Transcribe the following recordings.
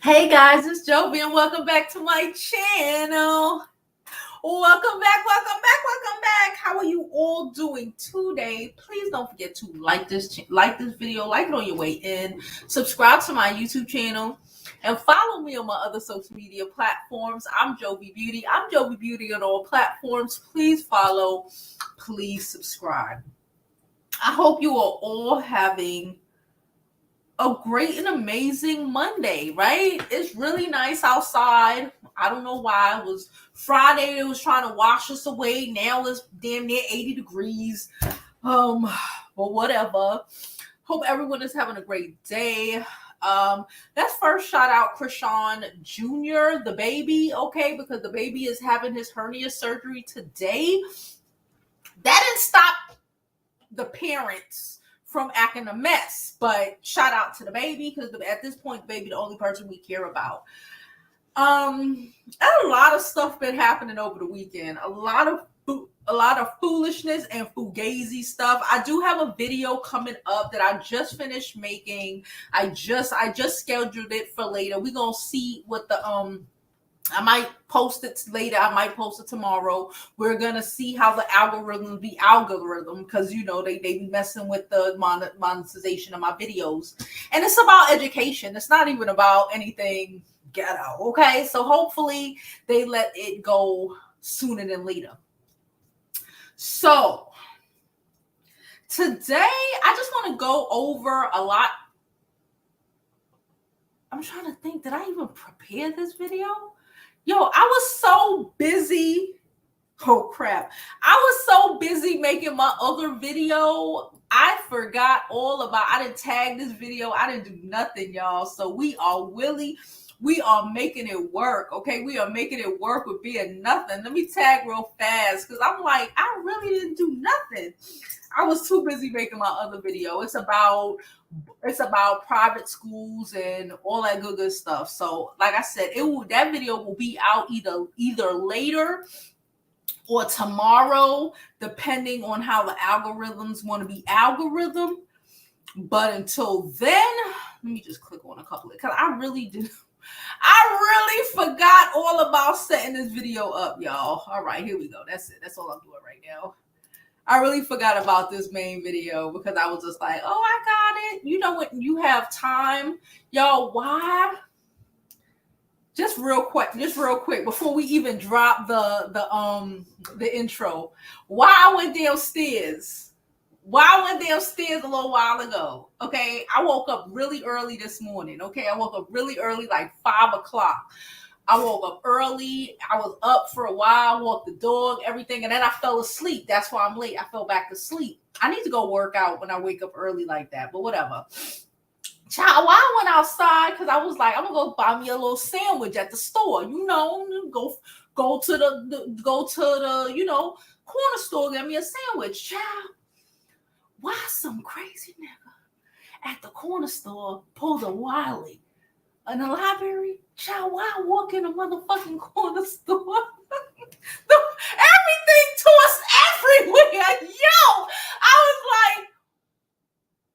Hey guys, it's Jovi and welcome back to my channel. Welcome back, welcome back, welcome back. How are you all doing today? Please don't forget to like this video, like it on your way in, subscribe to my YouTube channel, and follow me on my other social media platforms. I'm Jovi Beauty. I'm Jovi Beauty on all platforms. Please follow, please subscribe. I hope you are all having a great and amazing Monday, right? It's really nice outside. I don't know why. It was Friday. It was trying to wash us away. Now it's damn near 80 degrees. But whatever. Hope everyone is having a great day. Let's first shout out Chrisean Jr., the baby, okay? Because the baby is having his hernia surgery today. That didn't stop the parents from acting a mess, but shout out to the baby because at this point, the baby the only person we care about. A lot of stuff been happening over the weekend. A lot of foolishness and fugazi stuff. I do have a video coming up that I just finished making. I just scheduled it for later. We're gonna see what the I might post it later. I might post it tomorrow. We're gonna see how the algorithm because they be messing with the monetization of my videos, and it's about education. It's not even about anything ghetto. Okay, so hopefully they let it go sooner than later. So today I just want to go over a lot. I'm trying to think. Did I even prepare this video? Yo, I was so busy. Oh, crap. I was so busy making my other video. I forgot all about I didn't tag this video. I didn't do nothing, y'all. So we are making it work, okay? We are making it work with being nothing. Let me tag real fast because I'm like, I really didn't do nothing. I was too busy making my other video. It's about private schools and all that good stuff. So, like I said, that video will be out either later or tomorrow, depending on how the algorithms want to be algorithm. But until then, let me just click on a couple of because I really forgot all about setting this video up, y'all. All right, here we go. That's it. That's all I'm doing right now. I really forgot about this main video because I was just like, oh, I got it. You know, when you have time, y'all, why? Just real quick, before we even drop the intro, why I went downstairs a little while ago. Okay, I woke up really early this morning. Okay, I woke up really early, like 5 o'clock. I woke up early. I was up for a while, walked the dog, everything, and then I fell asleep. That's why I'm late. I fell back to sleep. I need to go work out when I wake up early like that, but whatever. Child, why I went outside because I was like, I'm gonna go buy me a little sandwich at the store. Go to the corner store, get me a sandwich. Child, why some crazy nigga at the corner store pulled a Wiley? In the library, child, why I walk in a motherfucking corner store? Everything to us everywhere. Yo, I was like,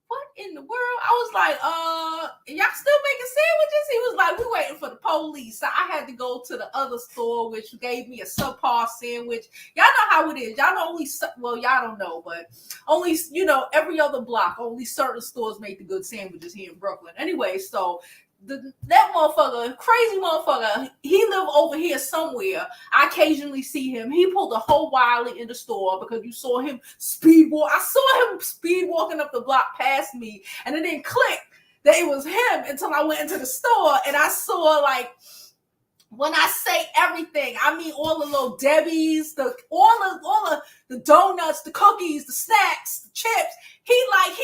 what in the world? I was like, y'all still making sandwiches? He was like, we waiting for the police. So I had to go to the other store, which gave me a subpar sandwich. Y'all know how it is. Y'all know y'all don't know, but only, every other block, only certain stores make the good sandwiches here in Brooklyn. Anyway, so that motherfucker, crazy motherfucker, he live over here somewhere. I occasionally see him. He pulled a whole Wiley in the store because you saw him speed walk. I saw him speed walking up the block past me, and it didn't click that it was him until I went into the store and I saw, like, when I say everything, I mean all the little Debbie's, all the donuts, the cookies, the snacks, the chips. He went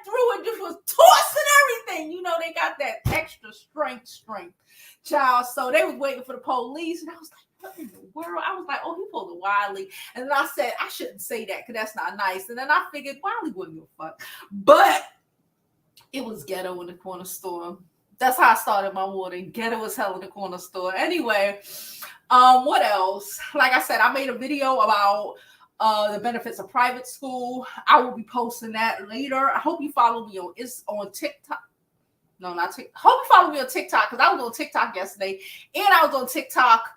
through and just was tossing everything. They got that extra strength, child. So they was waiting for the police, and I was like, what in the world? I was like, oh, he pulled a Wiley. And then I said, I shouldn't say that because that's not nice. And then I figured Wiley wouldn't give a fuck. But it was ghetto in the corner store. That's how I started my morning. Ghetto as hell in the corner store. Anyway, what else? Like I said, I made a video about the benefits of private school. I will be posting that later. I hope you follow me on TikTok. No, not TikTok. Hope you follow me on TikTok because I was on TikTok yesterday and I was on TikTok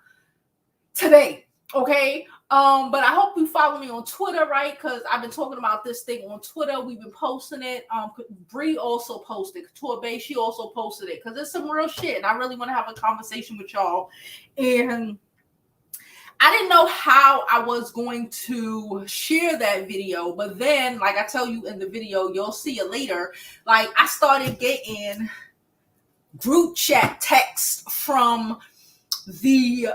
today. Okay. But I hope you follow me on Twitter, right? Because I've been talking about this thing on Twitter. We've been posting it. Bree also posted. Couture Bay, she also posted it because it's some real shit. And I really want to have a conversation with y'all. And I didn't know how I was going to share that video. But then, like I tell you in the video, you'll see it later. Like I started getting group chat text from the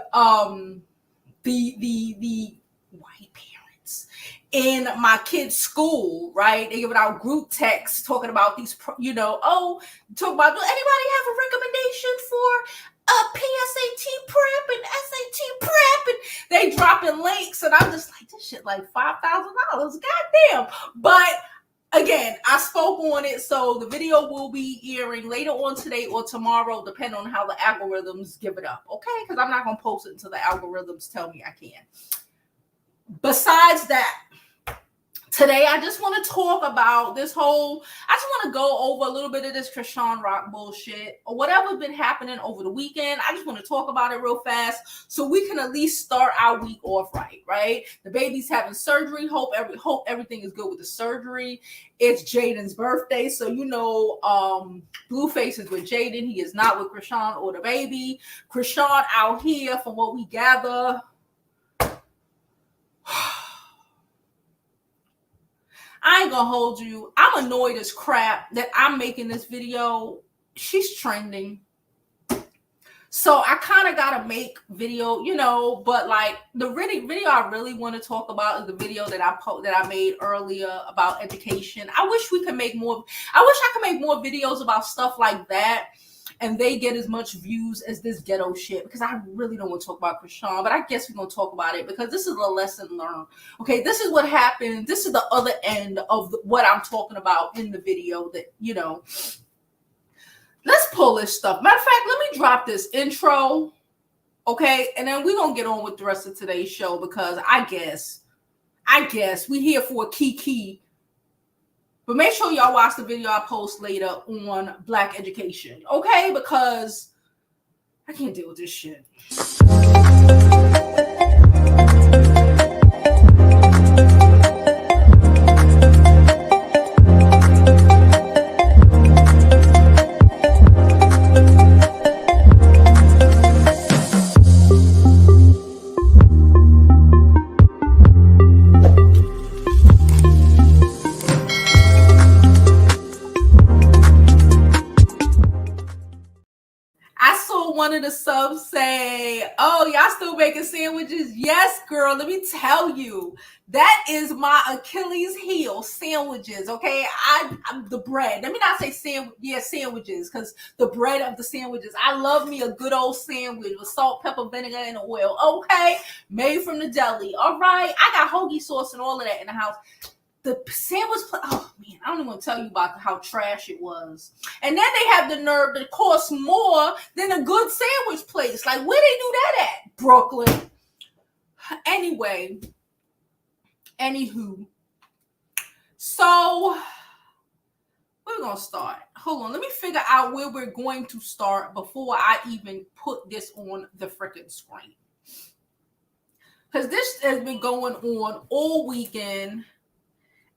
white parents in my kids' school, right? They give out group texts talking about these, talk about, do anybody have a recommendation for a PSAT prep and SAT prep? And they dropping links, and I'm just like, this shit like $5,000, goddamn. But again, I spoke on it, so the video will be airing later on today or tomorrow, depending on how the algorithms give it up, okay? Because I'm not going to post it until the algorithms tell me I can. Besides that, today I just want to talk about I just want to go over a little bit of this Chrisean Rock bullshit or whatever's been happening over the weekend. I just want to talk about it real fast so we can at least start our week off right? The baby's having surgery. Hope everything is good with the surgery. It's Jaidyn's birthday, so Blueface is with Jaidyn. He is not with Chrisean or the baby. Chrisean out here, from what we gather, I ain't gonna hold you. I'm annoyed as crap that I'm making this video. She's trending. So I kind of got to make video, but like the video I really want to talk about is the video that I made earlier about education. I wish we could make more. I wish I could make more videos about stuff like that and they get as much views as this ghetto shit, because I really don't want to talk about Chrisean, but I guess we're going to talk about it because this is a lesson learned. Okay, this is what happened. This is the other end of what I'm talking about in the video that, let's pull this stuff. Matter of fact, let me drop this intro, okay? And then we're going to get on with the rest of today's show because I guess we here for a kiki. But make sure y'all watch the video I post later on Black education, okay? Because I can't deal with this shit. One of the subs say, oh, y'all still making sandwiches? Yes, girl, let me tell you, that is my Achilles heel, sandwiches, okay? I'm the bread. Let me not say sandwiches, because the bread of the sandwiches. I love me a good old sandwich with salt, pepper, vinegar, and oil, okay? Made from the deli, all right? I got hoagie sauce and all of that in the house. The sandwich, oh man, I don't even want to tell you about how trash it was. And then they have the nerve to cost more than a good sandwich place. Like, where they do that at? Brooklyn. Anywho. So, we're going to start. Hold on, let me figure out where we're going to start before I even put this on the freaking screen. Because this has been going on all weekend.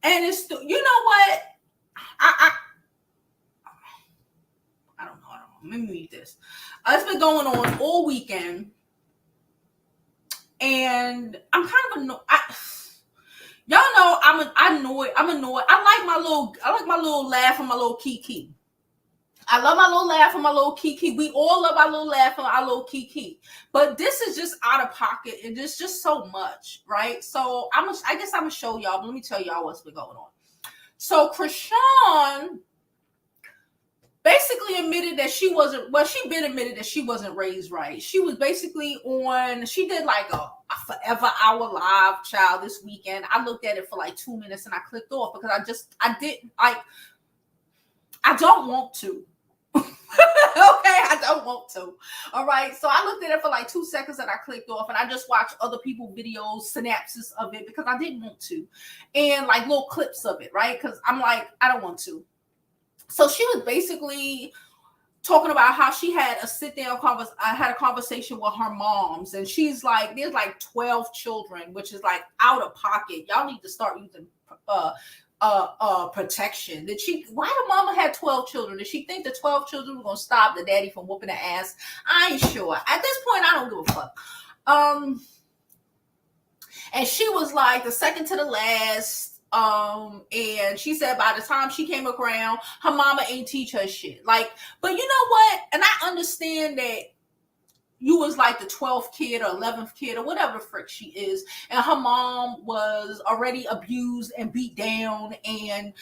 And it's still, you know what? I don't know. Let me read this. It's been going on all weekend, and I'm kind of annoyed. Y'all know I'm annoyed. I like my little laugh and my little kiki. I love my little laugh and my little kiki. We all love our little laugh and our little kiki. But this is just out of pocket, and it's just so much, right? So I guess I'm gonna show y'all, but let me tell y'all what's been going on. So Chrisean basically admitted that she admitted that she wasn't raised right. She was basically she did like a forever hour live, child, this weekend. I looked at it for like 2 minutes and I clicked off because I don't want to. Okay, I don't want to. All right, so I looked at it for like 2 seconds and I clicked off, and I just watched other people's videos, synapses of it, because I didn't want to, and like little clips of it, right? Because I'm like, I don't want to. So she was basically talking about how she had a sit-down had a conversation with her moms, and she's like, there's like 12 children, which is like out of pocket. Y'all need to start using protection. Why the mama had 12 children? Did she think the 12 children were gonna stop the daddy from whooping her ass? I ain't sure. At this point, I don't give a fuck. And she was like the second to the last. And she said by the time she came around, her mama ain't teach her shit. Like, but you know what? And I understand that you was like the 12th kid or 11th kid or whatever the frick she is, and her mom was already abused and beat down and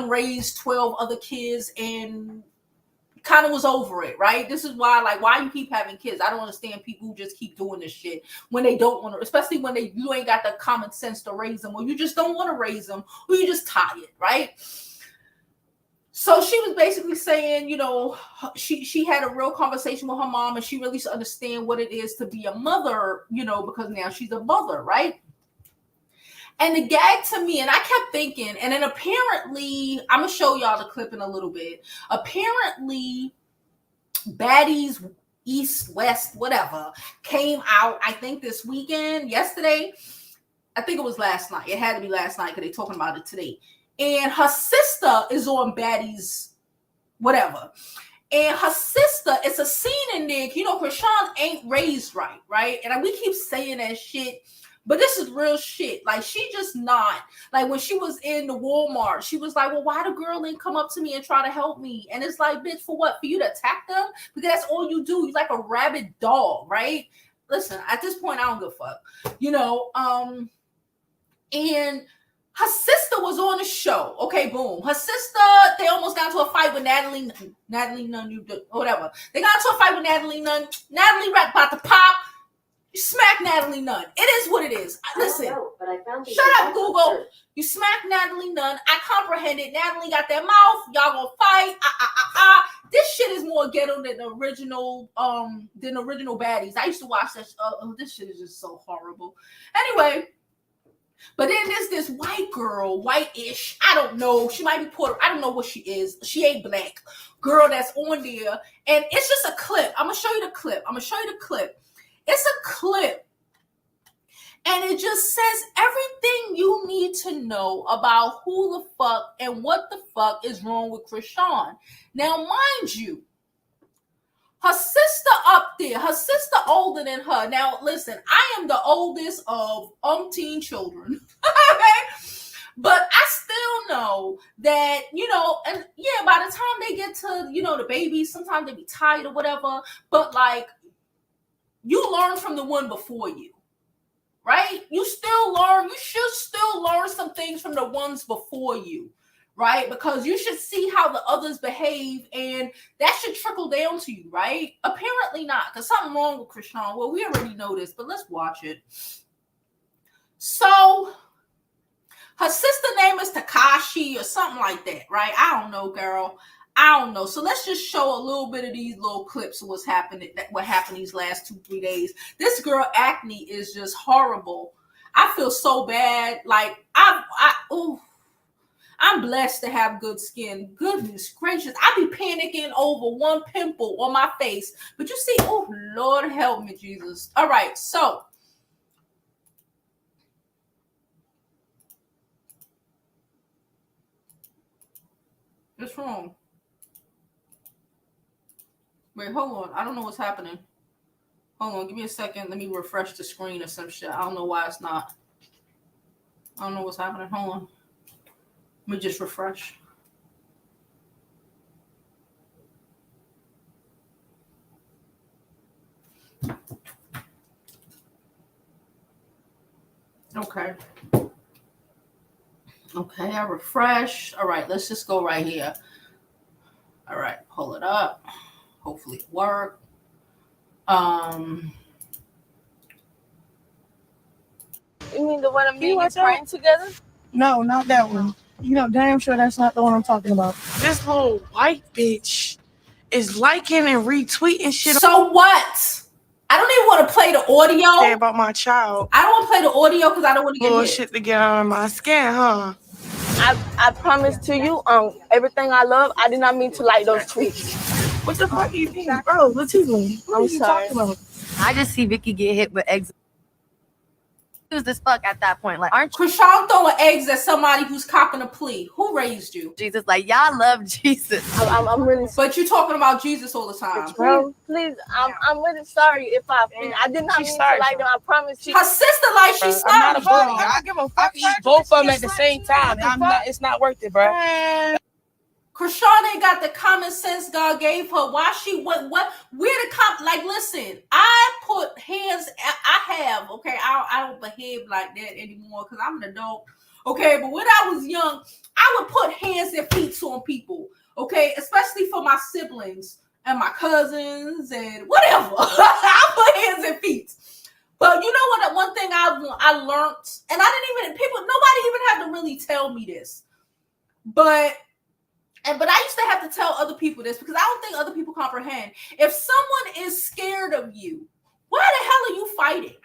raised 12 other kids and kind of was over it, right? This is why, like, why you keep having kids? I don't understand people who just keep doing this shit when they don't want to, especially when you ain't got the common sense to raise them, or you just don't want to raise them, or you just tired, right? So she was basically saying, you know, she had a real conversation with her mom, and she really understand what it is to be a mother, you know, because now she's a mother, right? And the gag to me, and I kept thinking, and then apparently, I'm going to show y'all the clip in a little bit. Apparently, Baddies East, West, whatever, came out, I think this weekend, yesterday. I think it was last night. It had to be last night because they're talking about it today. And her sister is on Baddies, whatever. And her sister, it's a scene in there. You know, Chrisean ain't raised right, right? And we keep saying that shit. But this is real shit. Like, she just not. Like, when she was in the Walmart, she was like, well, why the girl didn't come up to me and try to help me? And it's like, bitch, for what? For you to attack them? Because that's all you do. You're like a rabid dog, right? Listen, at this point, I don't give a fuck. You know, and her sister was on the show. Okay, boom. Her sister, they almost got into a fight with Natalie Nunn, whatever. They got into a fight with Natalie Nunn. Natalie Rack about to pop. You smack Natalie Nunn. It is what it is. Listen, but I found shut up, Google. You smack Natalie Nunn. I comprehended. Natalie got that mouth. Y'all gonna fight. This shit is more ghetto than the original Baddies. I used to watch that. This shit is just so horrible. Anyway, but then there's this white girl, white-ish. I don't know. She might be Puerto. I don't know what she is. She ain't black. Girl that's on there, and it's just a clip. I'm gonna show you the clip. It's a clip, and it just says everything you need to know about who the fuck and what the fuck is wrong with Chrisean. Now, mind you, her sister up there, her sister older than her. Now, listen, I am the oldest of umpteen children, okay? But I still know that, you know, and yeah, by the time they get to, you know, the babies, sometimes they be tired or whatever, but like, you learn from the one before you, right? You should still learn some things from the ones before you, right? Because you should see how the others behave, and that should trickle down to you, right? Apparently not, because something wrong with Chrisean. Well, we already know this, but let's watch it. So, her sister name is Takashi or something like that, right? I don't know, girl. I don't know. So let's just show a little bit of these little clips of what happened these last 2-3 days. This girl acne is just horrible. I feel so bad. Like I'm blessed to have good skin. Goodness gracious. I be panicking over one pimple on my face. But you see, oh Lord help me, Jesus. All right, so what's wrong? Wait, hold on. I don't know what's happening. Hold on. Give me a second. Let me refresh the screen or some shit. I don't know why it's not. I don't know what's happening. Hold on. Let me just refresh. Okay. Okay, I refreshed. All right, let's just go right here. All right, pull it up. Hopefully it worked. You mean the one of me and you praying together? No, not that one. You know, damn sure that's not the one I'm talking about. This little white bitch is liking and retweeting shit. So what? I don't even want to play the audio. Say about my child. I don't want to play the audio because I don't want to get hit. Shit to get on my skin, huh? I promise to you, everything I love, I did not mean to like those tweets. What the fuck you think? Bro, Latifah, what are you talking about? I just see Vicky get hit with eggs. Who's this fuck at that point? Like, aren't you Chrisean throwing eggs at somebody who's copping a plea? Who raised you? Jesus? Like, y'all love Jesus. I'm really. But you're talking about Jesus all the time. Please, I'm really sorry if I did not mean to like them. I promise you. Her sister, like, she's sorry. I'm not a bully. I give a fuck. Eat both of them at the same time. It's not worth it, bro. Chrisean ain't got the common sense God gave her. Why she where the like, listen, I put hands, I have, okay, I don't behave like that anymore because I'm an adult, okay, but when I was young, I would put hands and feet on people, okay, especially for my siblings and my cousins and whatever. I put hands and feet. But you know what, one thing I learned, and nobody even had to really tell me this, but I used to have to tell other people this because I don't think other people comprehend. If someone is scared of you, why the hell are you fighting?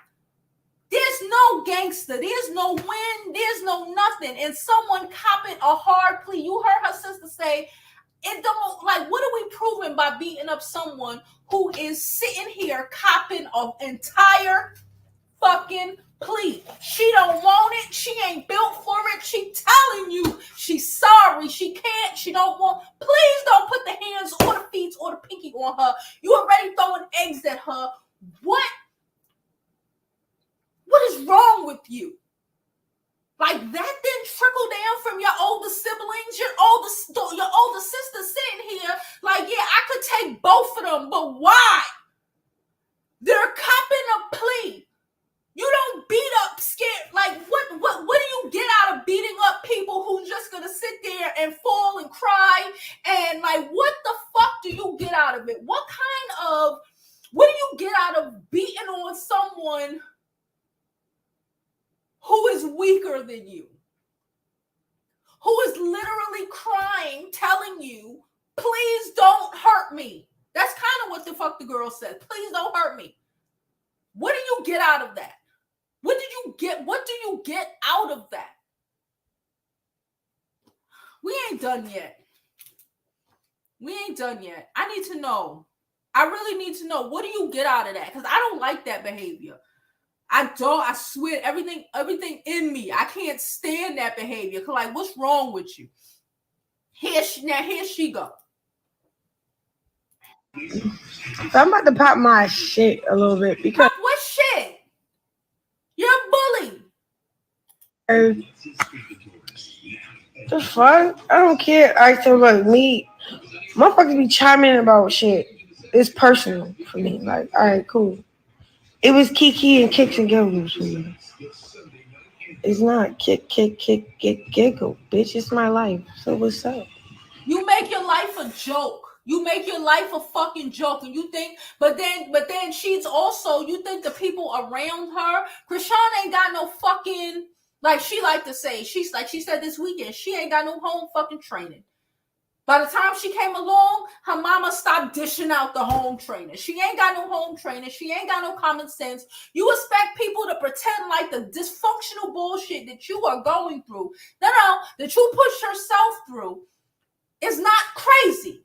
There's no gangster. There's no win. There's no nothing. And someone copping a hard plea. You heard her sister say, it don't, like, what are we proving by beating up someone who is sitting here copping an entire fucking plea? She don't want it. She ain't built for it. She telling you she's sorry. She can't. She don't want. Please don't put the hands or the feet or the pinky on her. You already throwing eggs at her. What is wrong with you? Like, that didn't trickle down from your older siblings, your older sister sitting here. Like, yeah, I could take both of them, but why? They're copping a plea. You don't beat up scared. Like, what do you get out of beating up people who just gonna sit there and fall and cry? And like, what the fuck do you get out of it? What do you get out of beating on someone who is weaker than you? Who is literally crying, telling you, please don't hurt me. That's kind of what the fuck the girl said. Please don't hurt me. What do you get out of that? What do you get out of that? We ain't done yet. I need to know. I really need to know. What do you get out of that? Because I don't like that behavior. I swear, everything in me, I can't stand that behavior. Cause like, what's wrong with you? Here she go. I'm about to pop my shit a little bit because what shit? You're a bully. The fuck? I don't care. I tell about me. Motherfuckers be chiming about shit. It's personal for me. Like, all right, cool. It was Kiki and kicks and giggles for me. It's not kick, giggle, bitch. It's my life. So what's up? You make your life a joke. You make your life a fucking joke, and you think, but then she's also, you think the people around her, Chrisean ain't got no fucking, like she like to say, she said this weekend, she ain't got no home fucking training. By the time she came along, her mama stopped dishing out the home training. She ain't got no home training. She ain't got no common sense. You expect people to pretend like the dysfunctional bullshit that you are going through, that you push yourself through, is not crazy.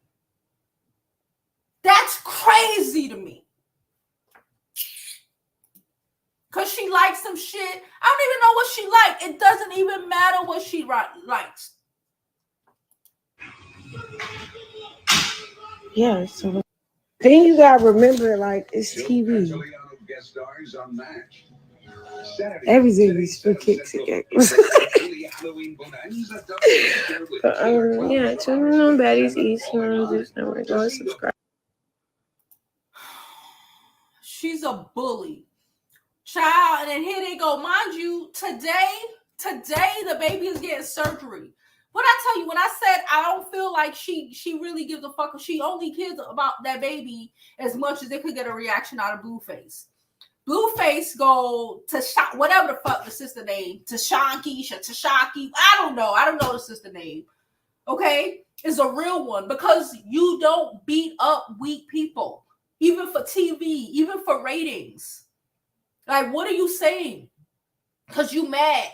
That's crazy to me. Because she likes some shit. I don't even know what she likes. It doesn't even matter what she likes. Yeah, so then you gotta remember, like, it's TV. Everything's for kicks and giggles. Yeah, tune in on Baddies East. Just know where to go and subscribe. She's a bully. Child, and then here they go. Mind you, today the baby is getting surgery. What I tell you, when I said I don't feel like she really gives a fuck, she only cares about that baby as much as they could get a reaction out of Blueface. Blueface go to whatever the fuck the sister name, Tashaki, I don't know the sister name. Okay, is a real one because you don't beat up weak people, even for TV, even for ratings. Like, what are you saying? Because you mad.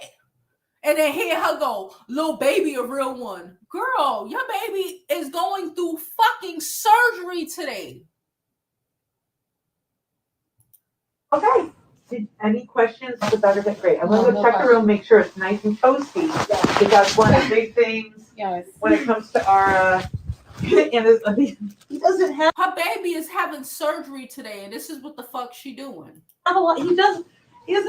And then here her go, little baby, a real one. Girl, your baby is going through fucking surgery surgery today. Okay. Any questions? The better than great. I'm going to check the room, make sure it's nice and toasty. Because one of the big things when it comes to our he doesn't have her baby is having surgery today, and this is what the fuck she doing. He doesn't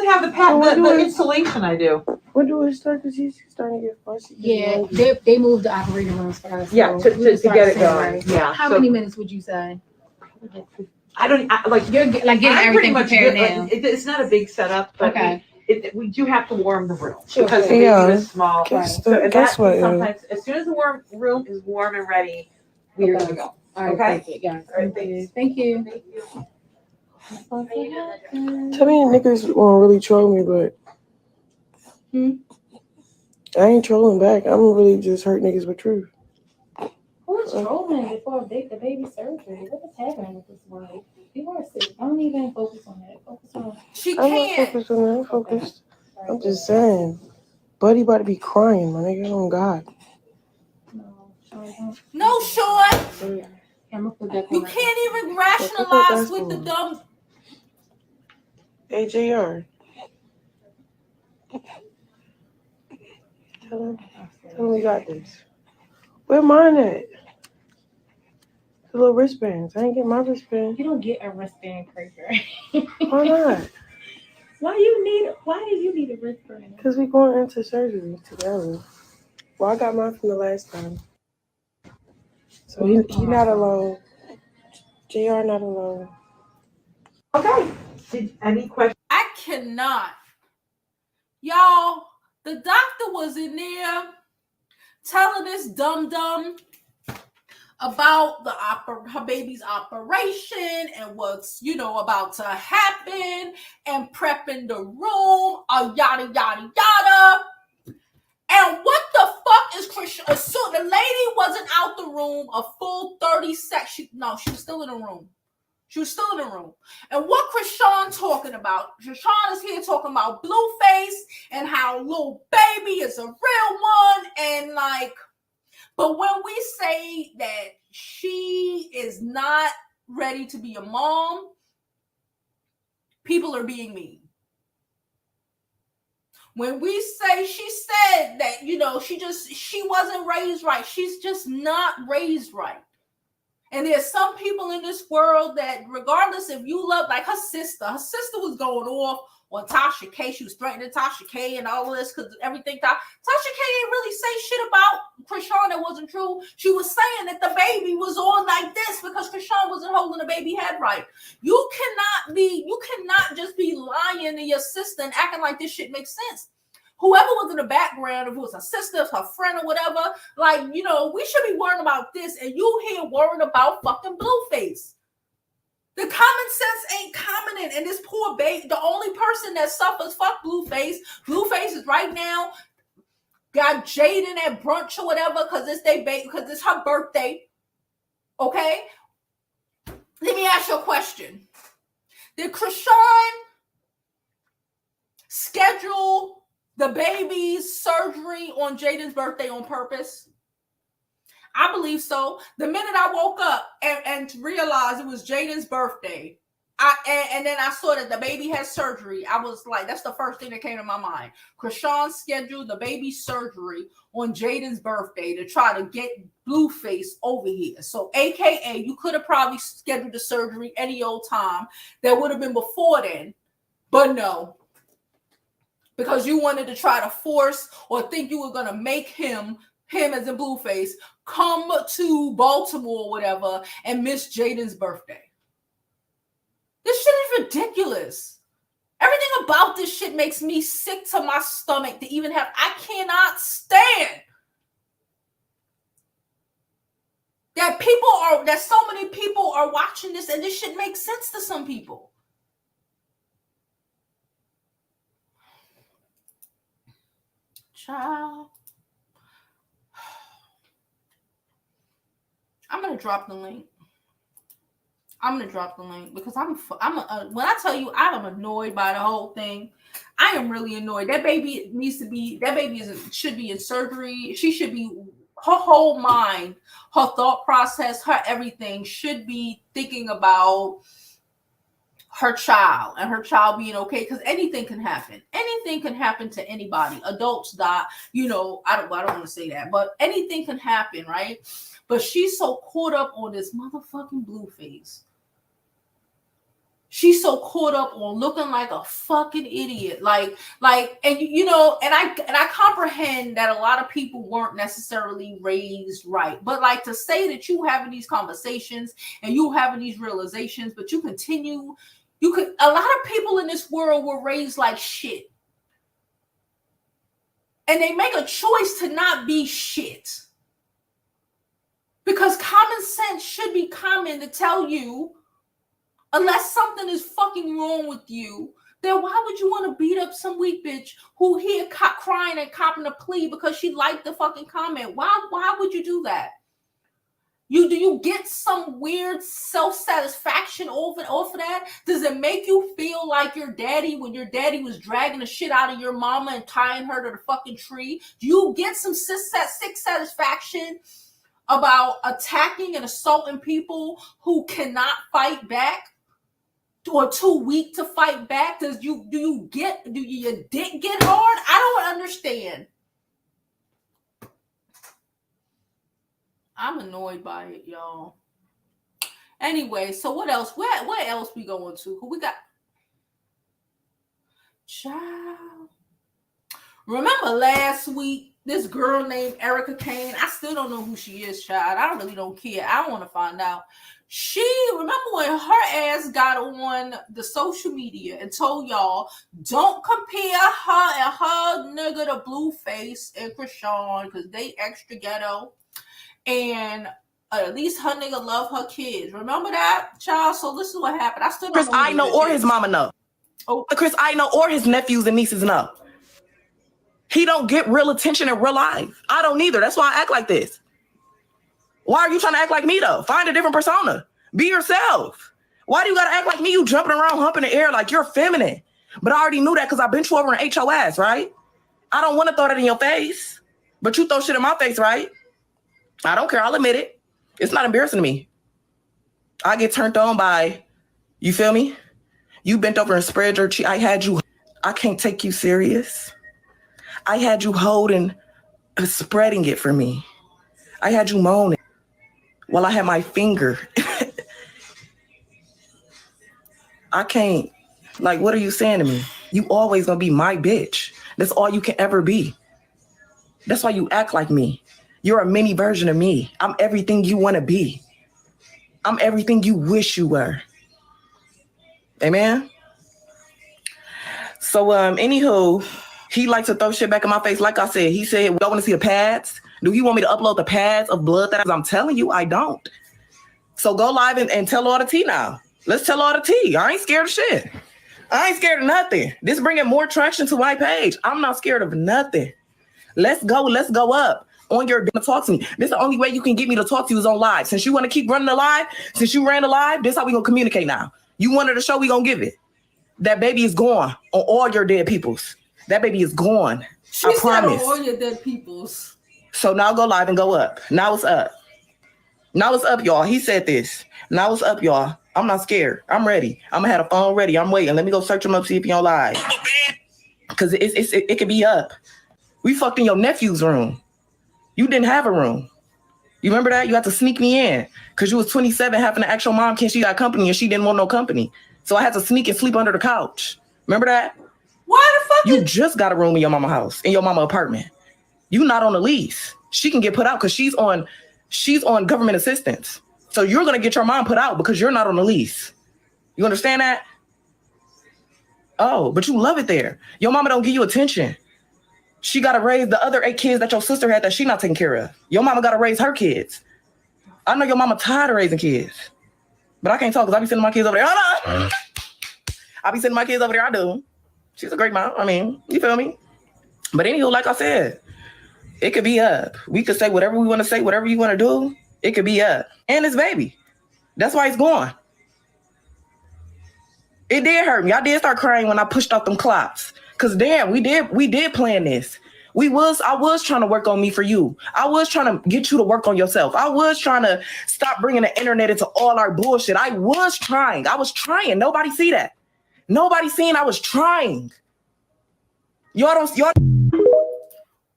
have the insulation I do. When do we start? Because he's starting to get fussy. Yeah, they moved the operating rooms for us. Yeah, so to get it going. Right. Yeah. How many minutes would you say? You're like getting everything prepared now. It's not a big setup, but okay. We do have to warm the room Sure. because the baby is small. Guess So what? sometimes, as soon as the room is warm and ready, we're gonna go. All right, Okay. perfect, guys. All right, thanks. Thank you. Thank you. Tell me niggas won't really troll me, but I ain't trolling back. I'm really just hurt niggas with truth. Who's trolling before the baby surgery? What is happening with this world? People are sick. Don't even focus on that. Focus on. She I'm can't. not focused on that. I'm focused. I'm just saying. Buddy about to be crying, my nigga. Oh, God. No, Sean. I'm gonna put that You can't even rationalize with the dumb. Hey, JR. Tell him we got this. Where mine at? The little wristbands. I ain't get my wristband. You don't get a wristband, Cracker. Why not? Why do you need a wristband? Because we going into surgery together. Well, I got mine from the last time. So he not alone. JR not alone. Okay. Any questions? I cannot. Y'all, the doctor was in there telling this dum-dum about her baby's operation and what's, about to happen and prepping the room, yada, yada, yada. And what the fuck is Chrisean? So the lady wasn't out the room a full 30 seconds. She was still in the room. She was still in the room. And what Chrisean talking about? Chrisean is here talking about Blueface and how little baby is a real one. And but when we say that she is not ready to be a mom, people are being mean. When we say she said that, she wasn't raised right. She's just not raised right. And there's some people in this world that regardless if you love, like her sister was going off on Tasha K. She was threatening Tasha K and all of this because everything. Tasha K didn't really say shit about Chrisean that wasn't true. She was saying that the baby was on like this because Chrisean wasn't holding the baby head right. You cannot just be lying to your sister and acting like this shit makes sense. Whoever was in the background, if it was her sister, her friend, or whatever, we should be worrying about this, and you here worrying about fucking Blueface. The common sense ain't coming in, and this poor baby, the only person that suffers, fuck Blueface. Blueface is right now got Jaidyn at brunch or whatever because it's because it's her birthday. Okay, let me ask you a question: did Chrisean schedule the baby's surgery on Jaidyn's birthday on purpose? I believe so. The minute I woke up and realized it was Jaidyn's birthday, and then I saw that the baby had surgery, I was like, that's the first thing that came to my mind. Chrisean scheduled the baby's surgery on Jaidyn's birthday to try to get Blueface over here. So AKA, you could have probably scheduled the surgery any old time. That would have been before then, but no. Because you wanted to try to force or think you were going to make him as in Blueface, come to Baltimore or whatever and miss Jaidyn's birthday. This shit is ridiculous. Everything about this shit makes me sick to my stomach to even have. I cannot stand that so many people are watching this and this shit makes sense to some people. Child. I'm gonna drop the link. Because when I tell you I am annoyed by the whole thing, I am really annoyed. That baby should be in surgery. She should be whole mind, her thought process, her everything should be thinking about her child and her child being okay, because anything can happen. Anything can happen to anybody. Adults die, you know, I don't want to say that, but anything can happen, right? But she's so caught up on this motherfucking Blueface. She's so caught up on looking like a fucking idiot. And you know, and I comprehend that a lot of people weren't necessarily raised right. But like, to say that you having these conversations and you having these realizations, but you continue, a lot of people in this world were raised like shit. And they make a choice to not be shit. Because common sense should be common to tell you, unless something is fucking wrong with you, then why would you want to beat up some weak bitch who here crying and copping a plea because she liked the fucking comment? Why would you do that? Do you get some weird self-satisfaction off of that? Does it make you feel like your daddy, when your daddy was dragging the shit out of your mama and tying her to the fucking tree? Do you get some sick satisfaction about attacking and assaulting people who cannot fight back or too weak to fight back? Do your dick get hard? I don't understand. I'm annoyed by it, y'all. Anyway, so what else? Where else we going to? Who we got? Child. Remember last week, this girl named Erica Kane? I still don't know who she is, child. I really don't care. I want to find out. Remember when her ass got on the social media and told y'all, don't compare her and her nigga to Blueface and Chrisean because they extra ghetto. And at least her nigga love her kids. Remember that, child? So this is what happened. I still don't Chris I know or his mama know. Oh, Chris I know or his nephews and nieces know. He don't get real attention in real life. I don't either. That's why I act like this. Why are you trying to act like me though? Find a different persona. Be yourself. Why do you gotta act like me? You jumping around, humping the air like you're feminine. But I already knew that because I bent you over and ate your ass, right? I don't want to throw that in your face. But you throw shit in my face, right? I don't care. I'll admit it. It's not embarrassing to me. I get turned on by, you feel me? You bent over and spread your cheek. I can't take you serious. I had you holding, spreading it for me. I had you moaning while I had my finger. I can't, like, what are you saying to me? You always gonna be my bitch. That's all you can ever be. That's why you act like me. You're a mini version of me. I'm everything you want to be. I'm everything you wish you were. Amen? So, anywho, he likes to throw shit back in my face. Like I said, he said, we don't want to see the pads. Do you want me to upload the pads of blood that I'm telling you? I don't. So go live and tell all the tea now. Let's tell all the tea. I ain't scared of shit. I ain't scared of nothing. This bringing more traction to my page. I'm not scared of nothing. Let's go up. On your talk to me. This is the only way you can get me to talk to you is on live. Since you want to keep running the live, since you ran the live, this is how we gonna communicate now. You wanted a show, we gonna give it. That baby is gone on all your dead peoples. That baby is gone. I promise. On all your dead peoples. So now go live and go up. Now it's up. Now it's up, y'all. He said this. Now it's up, y'all. I'm not scared. I'm ready. I'm gonna have a phone ready. I'm waiting. Let me go search him up, see if he on live. Because it could be up. We fucked in your nephew's room. You didn't have a room. You remember that? You had to sneak me in because you was 27 having an actual mom kid. She got company and she didn't want no company. So I had to sneak and sleep under the couch. Remember that? Why the fuck? You just got a room in your mama house, in your mama apartment. You not on a lease. She can get put out because she's on government assistance. So you're going to get your mom put out because you're not on a lease. You understand that? Oh, but you love it there. Your mama don't give you attention. She got to raise the other 8 kids that your sister had that she not taking care of. Your mama got to raise her kids. I know your mama tired of raising kids. But I can't talk because I be sending my kids over there. Hold on. I be sending my kids over there. I do. She's a great mom. I mean, you feel me? But anywho, like I said, it could be up. We could say whatever we want to say, whatever you want to do. It could be up. And it's baby. That's why it's gone. It did hurt me. I did start crying when I pushed off them clocks. Because damn, we did plan this. I was trying to work on me for you. I was trying to get you to work on yourself. I was trying to stop bringing the internet into all our bullshit. I was trying. Nobody see that. Nobody seen I was trying. Y'all.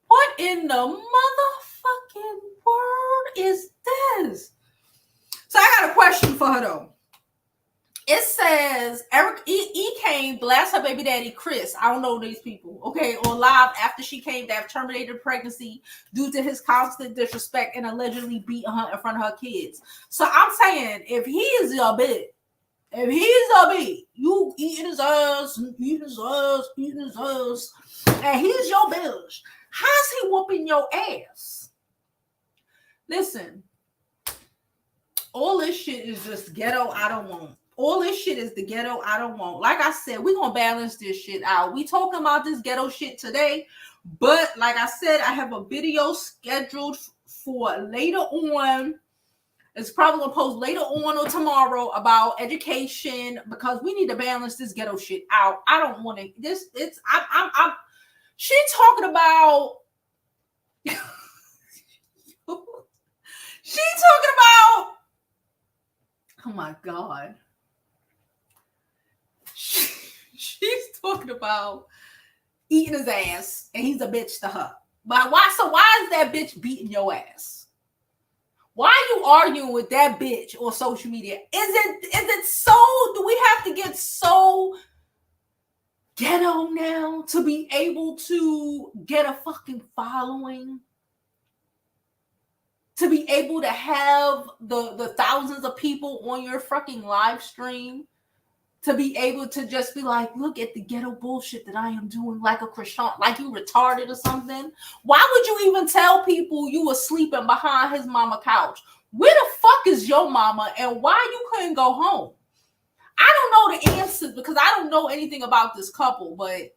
What in the motherfucking world is this? So I got a question for her though. It says Eric Kane blast her baby daddy Chris. I don't know these people. Okay, on live after she came to have terminated pregnancy due to his constant disrespect and allegedly beating her in front of her kids. So I'm saying, if he is your bitch, you eating his ass, and he's your bitch. How's he whooping your ass? Listen, all this shit is just ghetto. I don't want. All this shit is the ghetto I don't want. Like I said, we're going to balance this shit out. We talking about this ghetto shit today. But like I said, I have a video scheduled for later on. It's probably going to post later on or tomorrow about education because we need to balance this ghetto shit out. I don't want to. She talking about. She talking about. Oh my God. She's talking about eating his ass and he's a bitch to her. But why? So why is that bitch beating your ass? Why are you arguing with that bitch on social media? Is it so? Do we have to get so ghetto now to be able to get a fucking following? To be able to have the thousands of people on your fucking live stream? To be able to just be like, look at the ghetto bullshit that I am doing, like a Chrisean, like you retarded or something. Why would you even tell people you were sleeping behind his mama couch? Where the fuck is your mama and why you couldn't go home? I don't know the answers because I don't know anything about this couple, but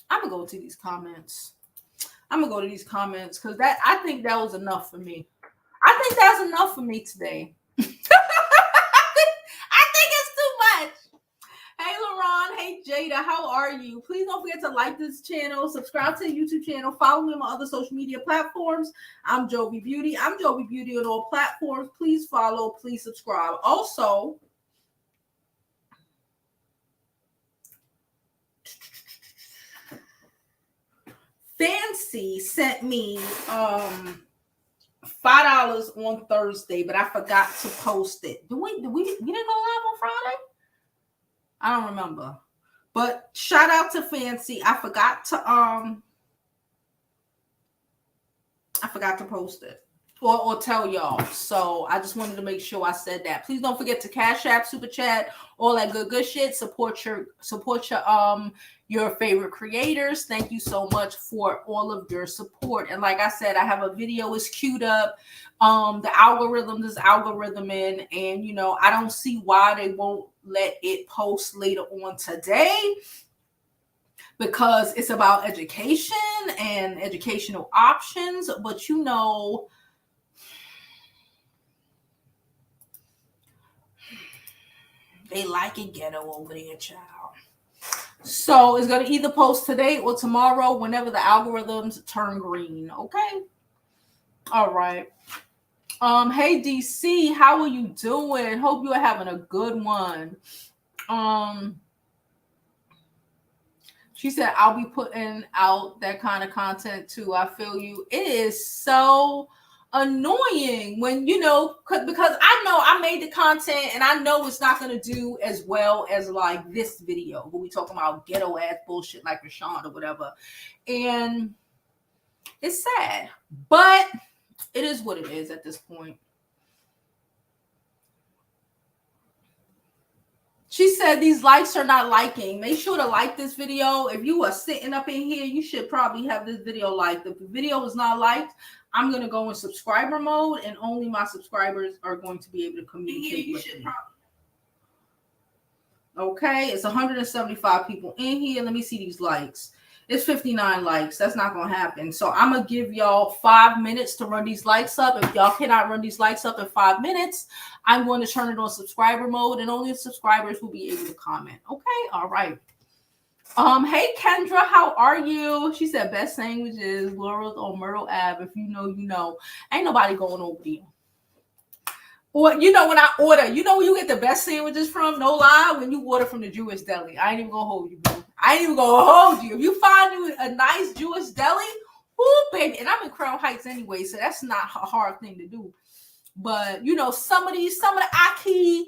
I'm gonna go to these comments. Because I think that was enough for me. I think that's enough for me today. I think it's too much. Hey, LaRon. Hey, Jada. How are you? Please don't forget to like this channel, subscribe to the YouTube channel, follow me on my other social media platforms. I'm Jovi Beauty. I'm Jovi Beauty on all platforms. Please follow. Please subscribe. Also, Fancy sent me $5 on Thursday, but I forgot to post it. We didn't go live on Friday? I don't remember. But shout out to Fancy. I forgot to post it or tell y'all. So I just wanted to make sure I said that. Please don't forget to Cash App, Super Chat, all that good shit. Support your favorite creators. Thank you so much for all of your support. And like I said, I have a video is queued up. The algorithm is algorithming, and I don't see why they won't let it post later on today, because it's about education and educational options. But they like it ghetto over there, child. So it's going to either post today or tomorrow whenever the algorithms turn green. Okay. All right. Hey, DC, how are you doing? Hope you are having a good one. She said, I'll be putting out that kind of content too. I feel you. It is so annoying when, because I know I made the content and I know it's not going to do as well as like this video where we talking about ghetto ass bullshit like Chrisean or whatever. And it's sad, but it is what it is at this point. She said these likes are not liking. Make sure to like this video. If you are sitting up in here, you should probably have this video liked. If the video is not liked, I'm going to go in subscriber mode, and only my subscribers are going to be able to communicate with me. Okay, it's 175 people in here. Let me see these likes. It's 59 likes. That's not going to happen. So I'm going to give y'all 5 minutes to run these likes up. If y'all cannot run these likes up in 5 minutes, I'm going to turn it on subscriber mode, and only subscribers will be able to comment. Okay, all right. Hey Kendra, how are you? She said best sandwiches, Laura's on Myrtle Ave. If you know, you know. Ain't nobody going over there. Or when I order, where you get the best sandwiches from? No lie, when you order from the Jewish deli. I ain't even gonna hold you, bro. I ain't even gonna hold you. If you find you a nice Jewish deli, whoo, baby. And I'm in Crown Heights anyway, so that's not a hard thing to do. But some of the Aki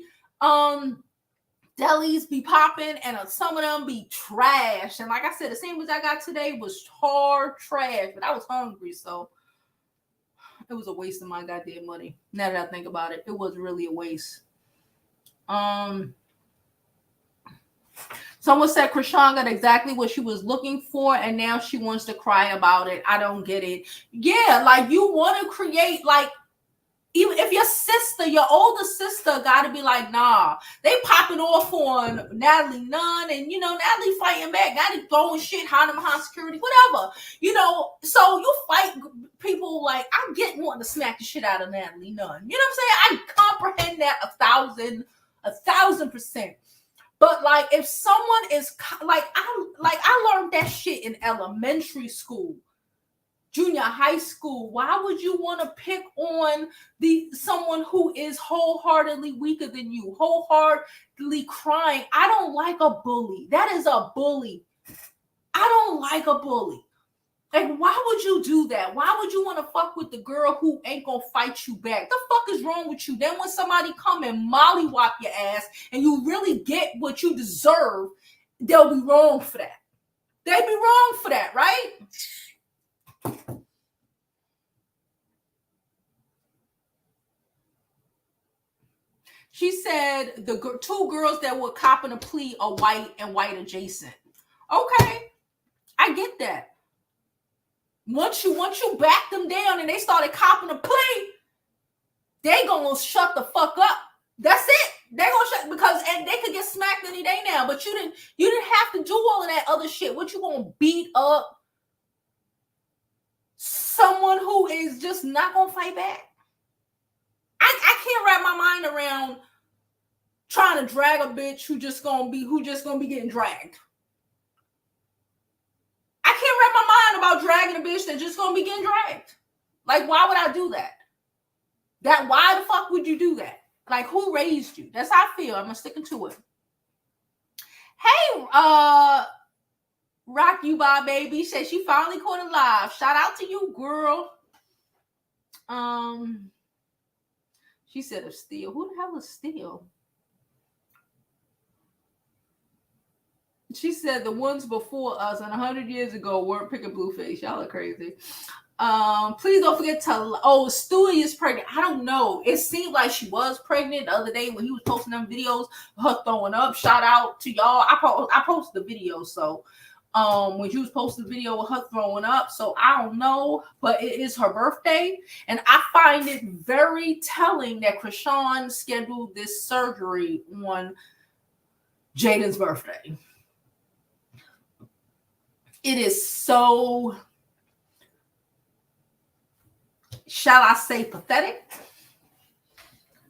delis be popping, and some of them be trash. And like I said, the sandwich I got today was hard trash, but I was hungry, so it was a waste of my goddamn money. Now that I think about it, it was really a waste. Someone said Chrisean got exactly what she was looking for, and now she wants to cry about it. I don't get it. Yeah, like you want to create, like, even if your older sister got to be like, nah, they popping off on Natalie Nunn, and Natalie fighting back, Natalie throwing shit, hiding behind security, whatever, so you fight people. Like, I get wanting to smack the shit out of Natalie Nunn. You know what I'm saying? I comprehend that 1,000%. But like, if someone is I learned that shit in elementary school, junior high school. Why would you want to pick on someone who is wholeheartedly weaker than you, wholeheartedly crying? I don't like a bully. That is a bully. I don't like a bully. Like, why would you do that? Why would you want to fuck with the girl who ain't gonna fight you back? The fuck is wrong with you? Then when somebody come and mollywop your ass and you really get what you deserve, they'll be wrong for that. They'd be wrong for that, right? She said the two girls that were copping a plea are white and white adjacent. Okay, I get that. Once you back them down and they started copping a plea, they gonna shut the fuck up. That's it. They gonna shut, and they could get smacked any day now. But you didn't have to do all of that other shit. What, you gonna beat up someone who is just not gonna fight back? I can't wrap my mind around trying to drag a bitch who just gonna be getting dragged. I can't wrap my mind about dragging a bitch that's just gonna be getting dragged. Like, why would I do that? Why the fuck would you do that? Like, who raised you? That's how I feel. I'm sticking to it. Hey, Rock You By Baby says she finally caught it live. Shout out to you, girl. She said of Steel. Who the hell is Steel? She said the ones before us and 100 years ago weren't picking Blueface. Y'all are crazy. Please don't forget to, Stewie is pregnant. I don't know. It seemed like she was pregnant the other day when he was posting them videos of her throwing up. Shout out to y'all. I posted the video, so when she was posting the video of her throwing up, so I don't know, but it is her birthday, and I find it very telling that Chrisean scheduled this surgery on Jaidyn's birthday. It is so, shall I say, pathetic.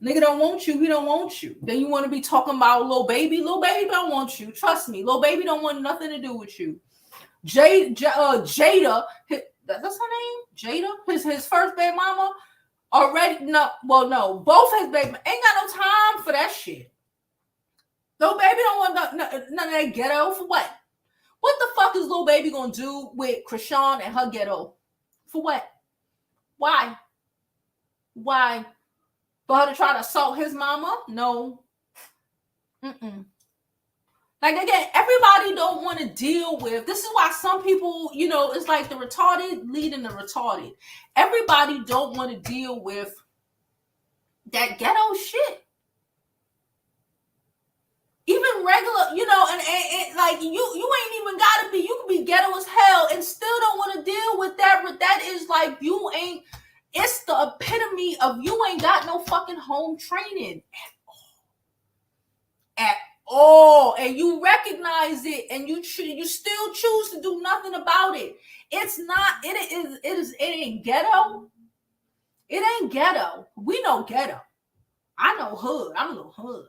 Nigga don't want you. He don't want you. Then you want to be talking about Lil Baby. Lil Baby don't want you. Trust me. Lil Baby don't want nothing to do with you. Jada, that's her name? Jada? His first baby mama already, no. Both his baby, ain't got no time for that shit. Lil Baby don't want none of that ghetto. For what? What the fuck is Lil Baby gonna do with Chrisean and her ghetto? For what? Why? For her to try to assault his mama? No. Like, again, everybody don't want to deal with, this is why some people, it's like the retarded leading the retarded. Everybody don't want to deal with that ghetto shit. Even regular, and like you ain't even gotta be, you can be ghetto as hell and still don't want to deal with that. But that is like, it's the epitome of you ain't got no fucking home training at all. And you recognize it and you still choose to do nothing about it. It's not, it ain't ghetto. It ain't ghetto. We know ghetto. I know hood. I'm a little hood.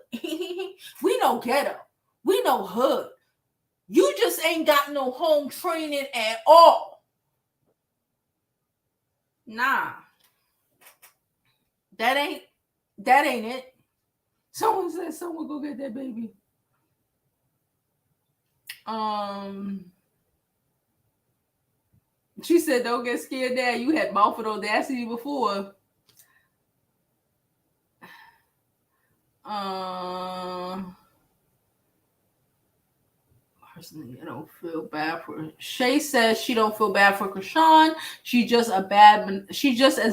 We know ghetto. We know hood. You just ain't got no home training at all. Nah. That ain't it. Someone said someone go get that baby. She said, don't get scared, Dad. You had mouth of audacity before. Personally, I don't feel bad for Shay says she don't feel bad for Chrisean. She's just as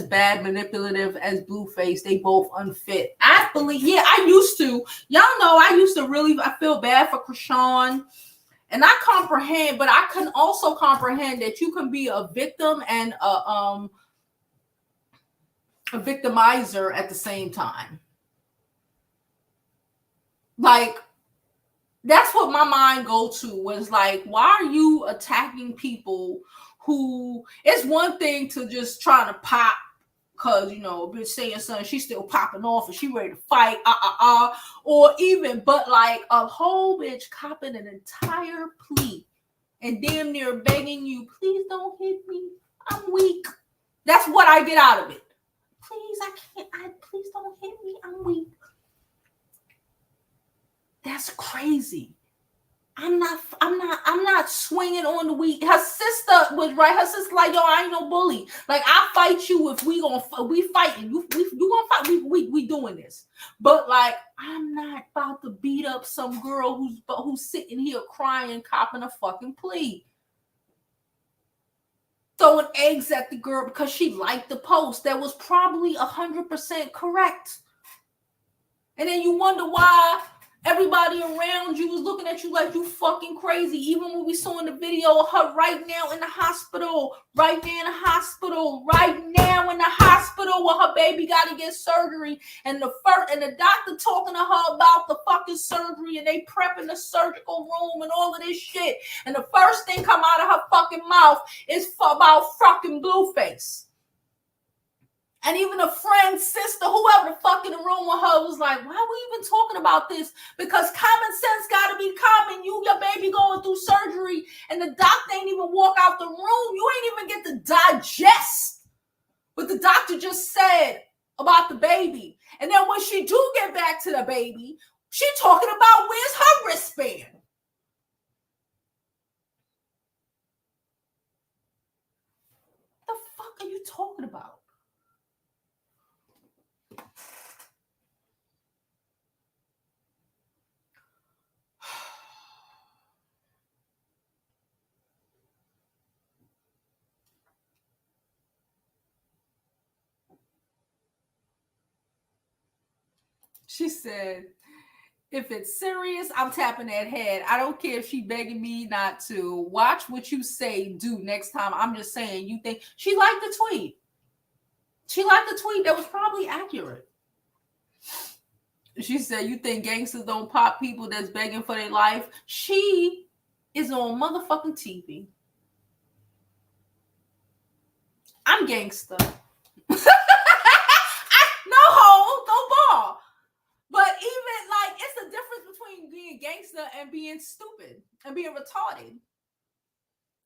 bad manipulative as Blueface. They both unfit. I believe, I used to. Y'all know I used to really, I feel bad for Chrisean. And I comprehend, but I can also comprehend that you can be a victim and a victimizer at the same time. Like, that's what my mind go to was like, why are you attacking people who, it's one thing to just try to pop because, you know, a bitch saying something, she's still popping off and she ready to fight, or even, but like a whole bitch copping an entire plea and damn near begging you, please don't hit me, I'm weak. That's what I get out of it. Please, please don't hit me, I'm weak. That's crazy. I'm not swinging on the weak. Her sister was right. Her sister like, yo, I ain't no bully. Like, I fight you if we fighting. You gonna fight. We doing this. But like, I'm not about to beat up some girl who's sitting here crying, copping a fucking plea. Throwing eggs at the girl because she liked the post that was probably 100% correct. And then you wonder why everybody around you was looking at you like you fucking crazy. Even when we saw in the video of her right now in the hospital where her baby got to get surgery, and the doctor talking to her about the fucking surgery, and they prepping the surgical room and all of this shit. And the first thing come out of her fucking mouth is about fucking Blueface. And even a friend, sister, whoever the fuck in the room with her was like, why are we even talking about this? Because common sense got to be common. Your baby going through surgery and the doctor ain't even walk out the room. You ain't even get to digest what the doctor just said about the baby. And then when she do get back to the baby, she talking about where's her wristband. What the fuck are you talking about? She said, if it's serious, I'm tapping that head. I don't care if she begging me not to. Watch what you say, do next time. I'm just saying, you think she liked the tweet. She liked the tweet that was probably accurate. She said, you think gangsters don't pop people that's begging for their life? She is on motherfucking TV. I'm gangster. No hole, no ball. But even like, it's the difference between being gangster and being stupid and being retarded.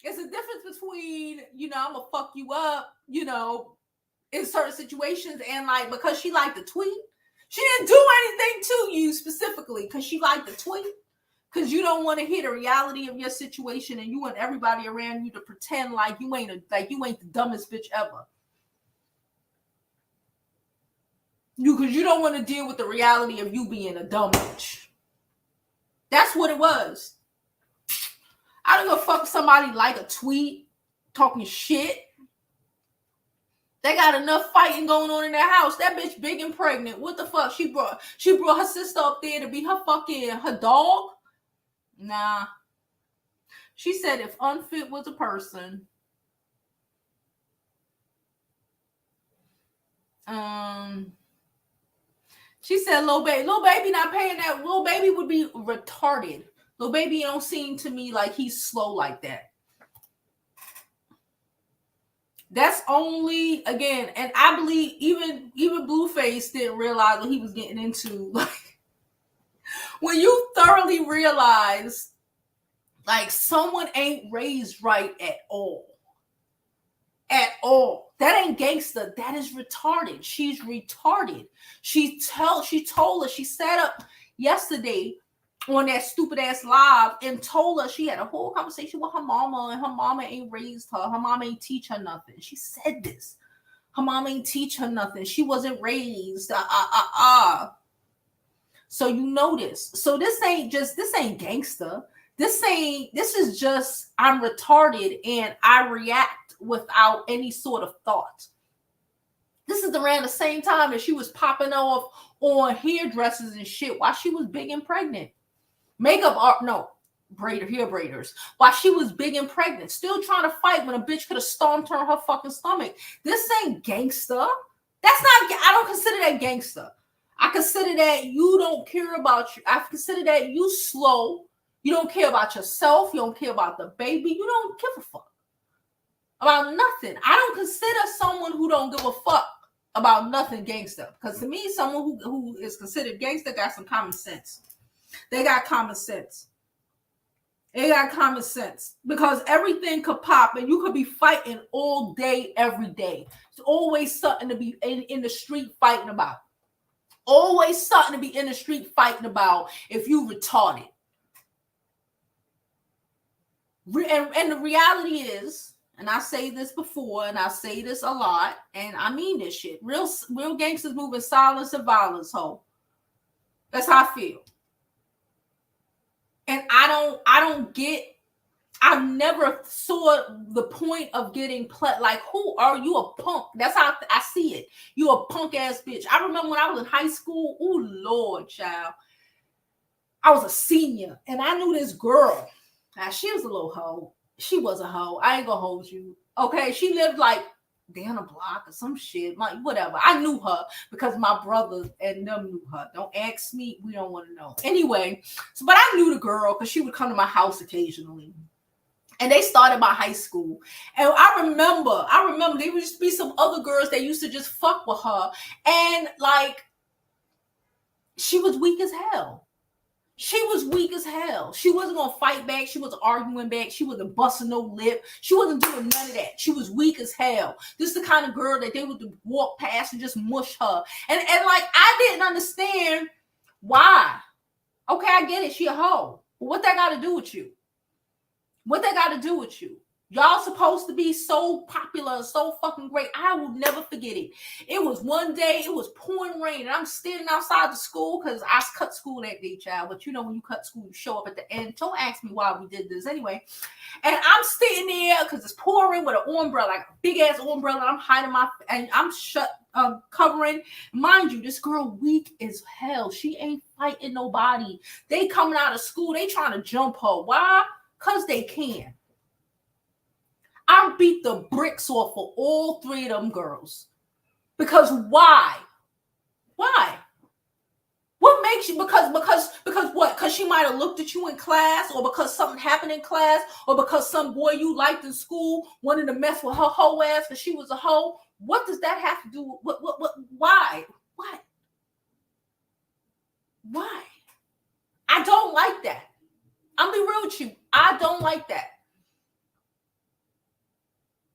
It's a difference between, you know, I'm gonna fuck you up, you know, in certain situations, and like, because she liked the tweet, she didn't do anything to you specifically because she liked the tweet, because you don't want to hear the reality of your situation, and you want everybody around you to pretend like you ain't the dumbest bitch ever. Because you don't want to deal with the reality of you being a dumb bitch. That's what it was. I don't give a fuck if somebody like a tweet talking shit. They got enough fighting going on in their house. That bitch big and pregnant. What the fuck? She brought her sister up there to be her dog? Nah. She said if unfit was a person, she said, Lil baby not paying that. Lil baby would be retarded. Lil baby don't seem to me like he's slow like that. That's only, again, and I believe even Blueface didn't realize what he was getting into. Like, when you thoroughly realize Like someone ain't raised right at all. At all. That ain't gangster. That is retarded. She's retarded. She told us, she sat up yesterday on that stupid ass live and told us she had a whole conversation with her mama, and her mama ain't raised her. Her mama ain't teach her nothing. She said this. Her mama ain't teach her nothing. She wasn't raised. So you know this. So this ain't gangster. This is just, I'm retarded and I react without any sort of thought. This is around the same time that she was popping off on hairdressers and shit while she was big and pregnant. Makeup art, no, hair braiders. While she was big and pregnant, still trying to fight when a bitch could have stomped her in her fucking stomach. This ain't gangster. I don't consider that gangster. I consider that you don't care about you. I consider that you slow. You don't care about yourself. You don't care about the baby. You don't give a fuck about nothing. I don't consider someone who don't give a fuck about nothing gangster. Because to me, someone who is considered gangster got some common sense. They got common sense. They got common sense. Because everything could pop and you could be fighting all day, every day. It's always something to be in the street fighting about. Always something to be in the street fighting about if you retarded. And the reality is, and I say this before, and I say this a lot, and I mean this shit. Real gangsters move in silence and violence, ho. That's how I feel. And I've never saw the point of getting like, who are you, a punk? That's how I see it. You a punk ass bitch. I remember when I was in high school. Oh Lord, child. I was a senior, and I knew this girl. Now, she was a little hoe. She was a hoe. I ain't gonna hold you. Okay, she lived like down a block or some shit. Like, whatever. I knew her because my brothers and them knew her. Don't ask me. We don't want to know. Anyway, but I knew the girl because she would come to my house occasionally. And they started my high school. And I remember there would just be some other girls that used to just fuck with her. And like, she was weak as hell. She was weak as hell. She wasn't going to fight back. She wasn't arguing back. She wasn't busting no lip. She wasn't doing none of that. She was weak as hell. This is the kind of girl that they would walk past and just mush her. And like, I didn't understand why. Okay, I get it. She a hoe. But what that got to do with you? What that got to do with you? Y'all supposed to be so popular, so fucking great. I will never forget it. It was one day, it was pouring rain, and I'm standing outside the school because I cut school that day, child. But you know, when you cut school, you show up at the end. Don't ask me why we did this anyway. And I'm sitting there because it's pouring with an umbrella, like a big ass umbrella. I'm hiding and I'm covering. Mind you, this girl weak as hell. She ain't fighting nobody. They coming out of school, they trying to jump her. Why? Because they can. I beat the bricks off of all three of them girls. Because why? Why? What makes you, because what? Because she might have looked at you in class, or because something happened in class, or because some boy you liked in school wanted to mess with her hoe ass because she was a hoe. What does that have to do with why? Why? I don't like that. I'm be real with you. I don't like that.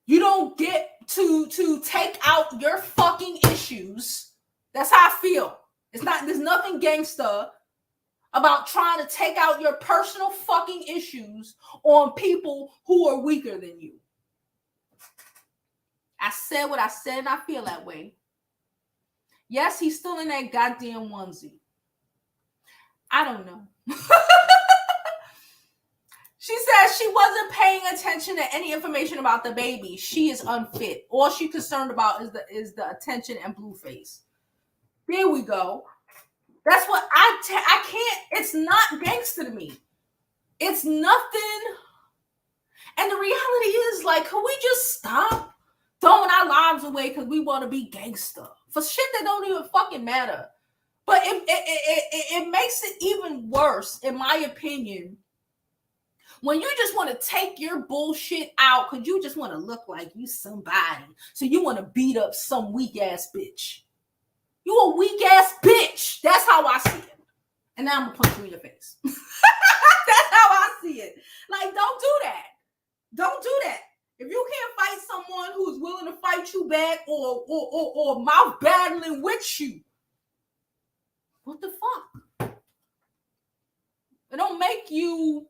You don't get to take out your fucking issues. That's how I feel. There's nothing gangster about trying to take out your personal fucking issues on people who are weaker than you. I said what I said, and I feel that way. Yes, he's still in that goddamn onesie. I don't know. She says she wasn't paying attention to any information about the baby. She is unfit. All she's concerned about is the attention and Blueface. There we go. That's what I can't. It's not gangster to me. It's nothing. And the reality is, like, can we just stop throwing our lives away because we want to be gangster for shit that don't even fucking matter? But it makes it even worse, in my opinion, when you just want to take your bullshit out because you just want to look like you somebody. So you want to beat up some weak ass bitch. You a weak ass bitch. That's how I see it. And now I'm going to punch you in your face. That's how I see see it. Like, don't do that. Don't do that. If you can't fight someone who's willing to fight you back or mouth battling with you, what the fuck? It don't make you.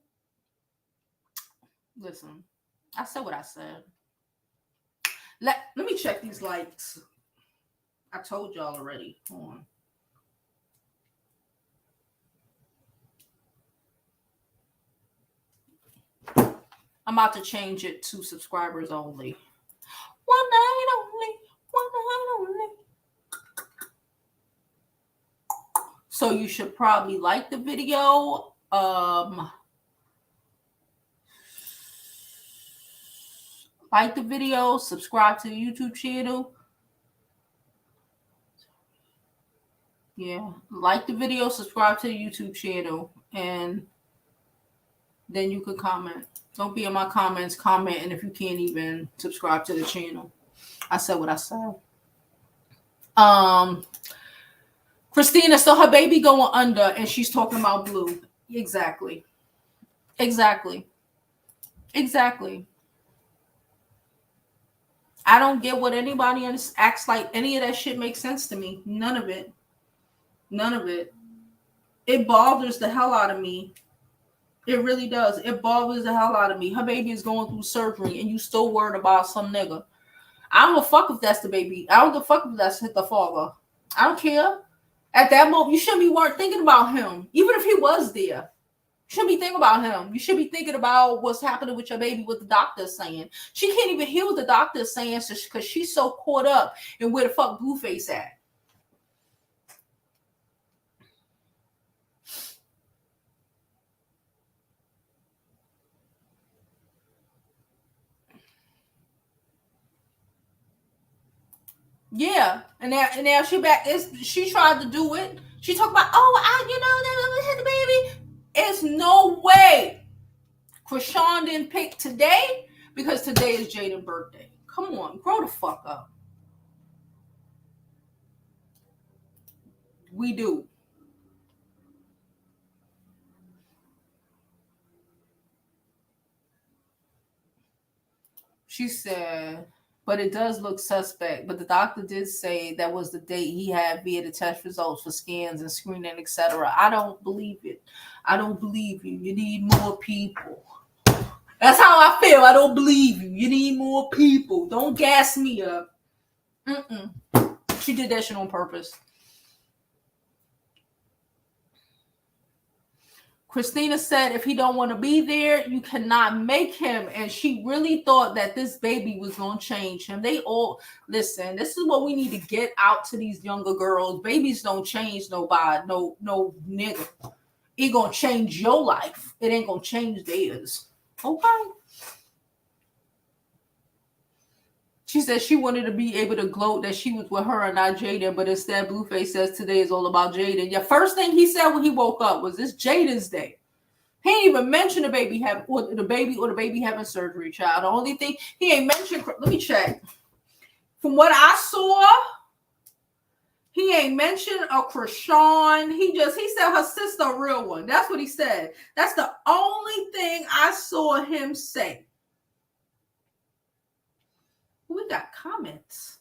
Listen, I said what I said. Let me check these likes. I told y'all already. Hold on. I'm about to change it to subscribers only. One night only. One night only. So you should probably like the video. Like the video. Subscribe to the YouTube channel. Yeah. Like the video. Subscribe to the YouTube channel. And then you could comment. Don't be in my comments commenting if you can't even subscribe to the channel. I said what I said. Christina, so her baby going under and she's talking about Blue. Exactly. Exactly. Exactly. I don't get what anybody acts like. Any of that shit makes sense to me. None of it. None of it. It bothers the hell out of me. It really does. It bothers the hell out of me. Her baby is going through surgery and you still worried about some nigga. I don't give a fuck if that's the baby. I don't give a fuck if that's the father. I don't care. At that moment, you shouldn't be thinking about him. Even if he was there. You shouldn't be thinking about him. You should be thinking about what's happening with your baby, what the doctor's saying. She can't even hear what the doctor's saying because she's so caught up in where the fuck Blueface at. Yeah, and now she back. She tried to do it. She talked about, hit the baby. It's no way. Chrisean didn't pick today because today is Jaidyn's birthday. Come on, grow the fuck up. We do. She said, but it does look suspect. But the doctor did say that was the date he had via the test results for scans and screening, etc. I don't believe it. I don't believe you. You need more people. That's how I feel. I don't believe you. You need more people. Don't gas me up. She did that shit on purpose. Christina said, if he don't want to be there, you cannot make him. And she really thought that this baby was going to change him. They all, listen, this is what we need to get out to these younger girls. Babies don't change nobody, no nigga. It going to change your life. It ain't going to change theirs. Okay. She said she wanted to be able to gloat that she was with her and not Jaidyn, but instead Blueface says today is all about Jaidyn. Yeah, first thing he said when he woke up was this Jaidyn's day. He ain't even mention the baby having surgery, child. The only thing he ain't mentioned, let me check. From what I saw, he ain't mentioned a Chrisean. He said her sister a real one. That's what he said. That's the only thing I saw him say. We got comments.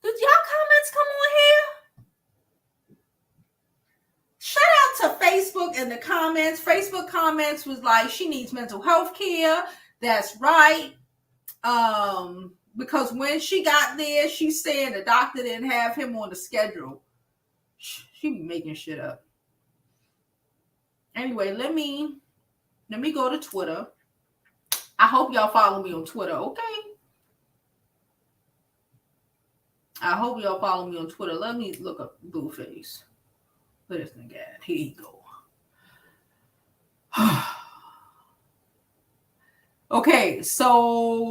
Did y'all comments come on here? Shout out to Facebook in the comments. Facebook comments was like, she needs mental health care. That's right. Because when she got there, she said the doctor didn't have him on the schedule. She be making shit up. Anyway, let me go to Twitter. I hope y'all follow me on Twitter, okay? I hope y'all follow me on Twitter. Let me look up Blueface. Let this nigga at. Here you go. Okay, so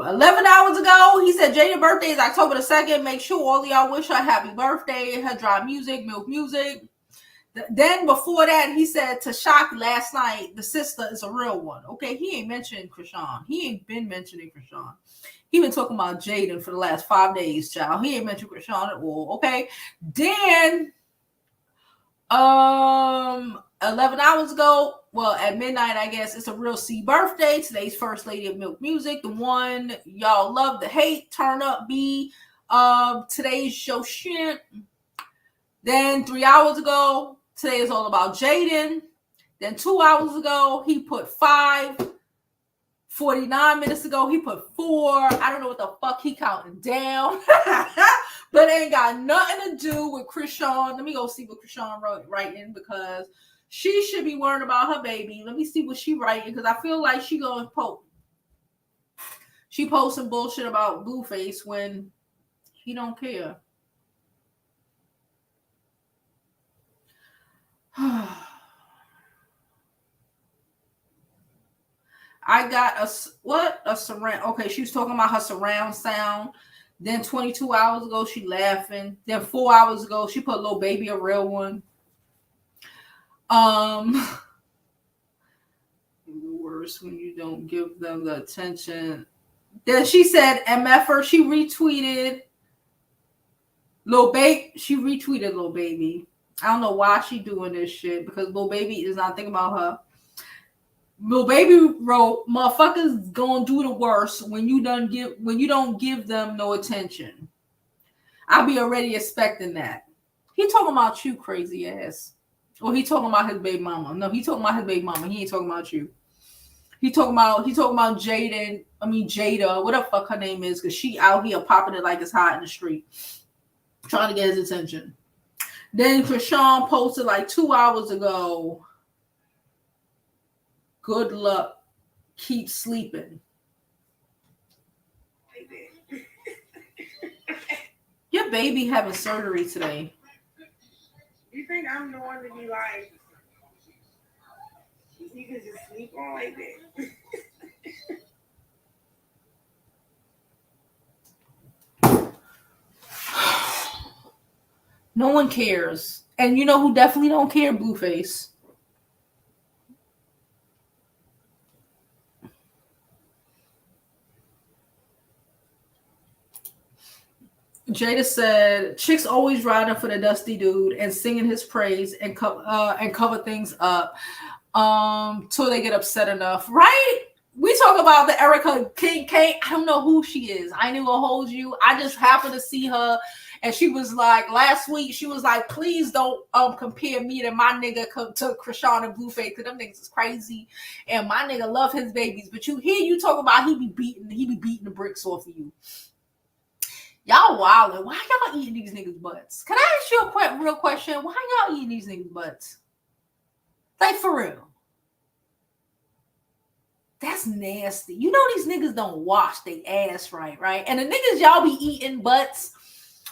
11 hours ago, he said Jaidyn's birthday is October the 2nd. Make sure all of y'all wish her happy birthday. Her dry music, milk music. Then before that, he said to Shock last night, the sister is a real one. Okay, he ain't mentioning Chrisean. He ain't been mentioning Chrisean. He been talking about Jaidyn for the last 5 days, child. He ain't mentioned Chrisean at all. Okay, then 11 hours ago, well, at midnight, I guess, it's a real C birthday. Today's first lady of Milk Music, the one y'all love to hate, turn up B. Today's show shit. Then 3 hours ago, today is all about Jaidyn. Then 2 hours ago, he put 5. 49 minutes ago, he put 4. I don't know what the fuck he counting down. But it ain't got nothing to do with Chrisean. Let me go see what Chrisean wrote writing, because she should be worrying about her baby. Let me see what she writing, because I feel like she going to post. She posting bullshit about Blueface when he don't care. I got a surround. Okay, she was talking about her surround sound. Then 22 hours ago, she laughing. Then 4 hours ago, she put Lil Baby, a real one. Worse when you don't give them the attention. Then she said MFer. She retweeted Lil Baby. She retweeted Lil Baby. I don't know why she doing this shit, because Lil Baby is not thinking about her. Lil Baby wrote, "Motherfuckers gonna do the worst when you don't give them no attention. I'll be already expecting that." He talking about you, crazy ass. Or he talking about his baby mama. No, he talking about his baby mama. He ain't talking about you. He talking about Jaidyn. I mean Jada, what the fuck her name is, because she out here popping it like it's hot in the street, trying to get his attention. Then Chrisean posted like 2 hours ago, "Good luck. Keep sleeping." Your baby having surgery today. You think I'm the one to be like, you can just sleep on like that? No one cares. And you know who definitely don't care? Blueface. Jada said, "Chicks always riding for the dusty dude and singing his praise and cover things up till they get upset enough." Right? We talk about the Erica Kane. I don't know who she is. I ain't even gonna hold you. I just happened to see her, and she was like, last week, she was like, "Please don't compare me to my nigga to Chrisean and Blueface, because them niggas is crazy, and my nigga love his babies." But you talk about he be beating the bricks off of you. Y'all wildin'. Why y'all eating these niggas' butts? Can I ask you a real question? Why y'all eating these niggas' butts? Like, for real. That's nasty. You know these niggas don't wash their ass right? And the niggas y'all be eating butts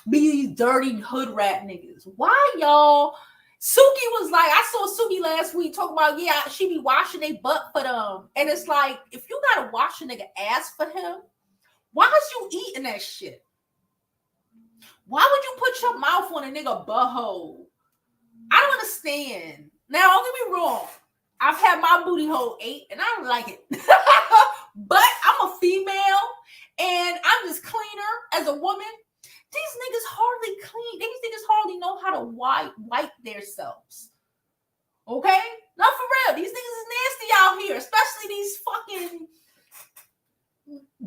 be these dirty hood rat niggas. Why y'all? Suki was like, I saw Suki last week talking about, yeah, she be washing their butt for them. And it's like, if you gotta wash a nigga ass for him, why is you eating that shit? Why would you put your mouth on a nigga butthole? I don't understand. Now, don't get me wrong. I've had my booty hole ate, and I don't like it. But I'm a female, and I'm just cleaner as a woman. These niggas hardly clean. These niggas hardly know how to wipe themselves. Okay? Not for real. These niggas is nasty out here, especially these fucking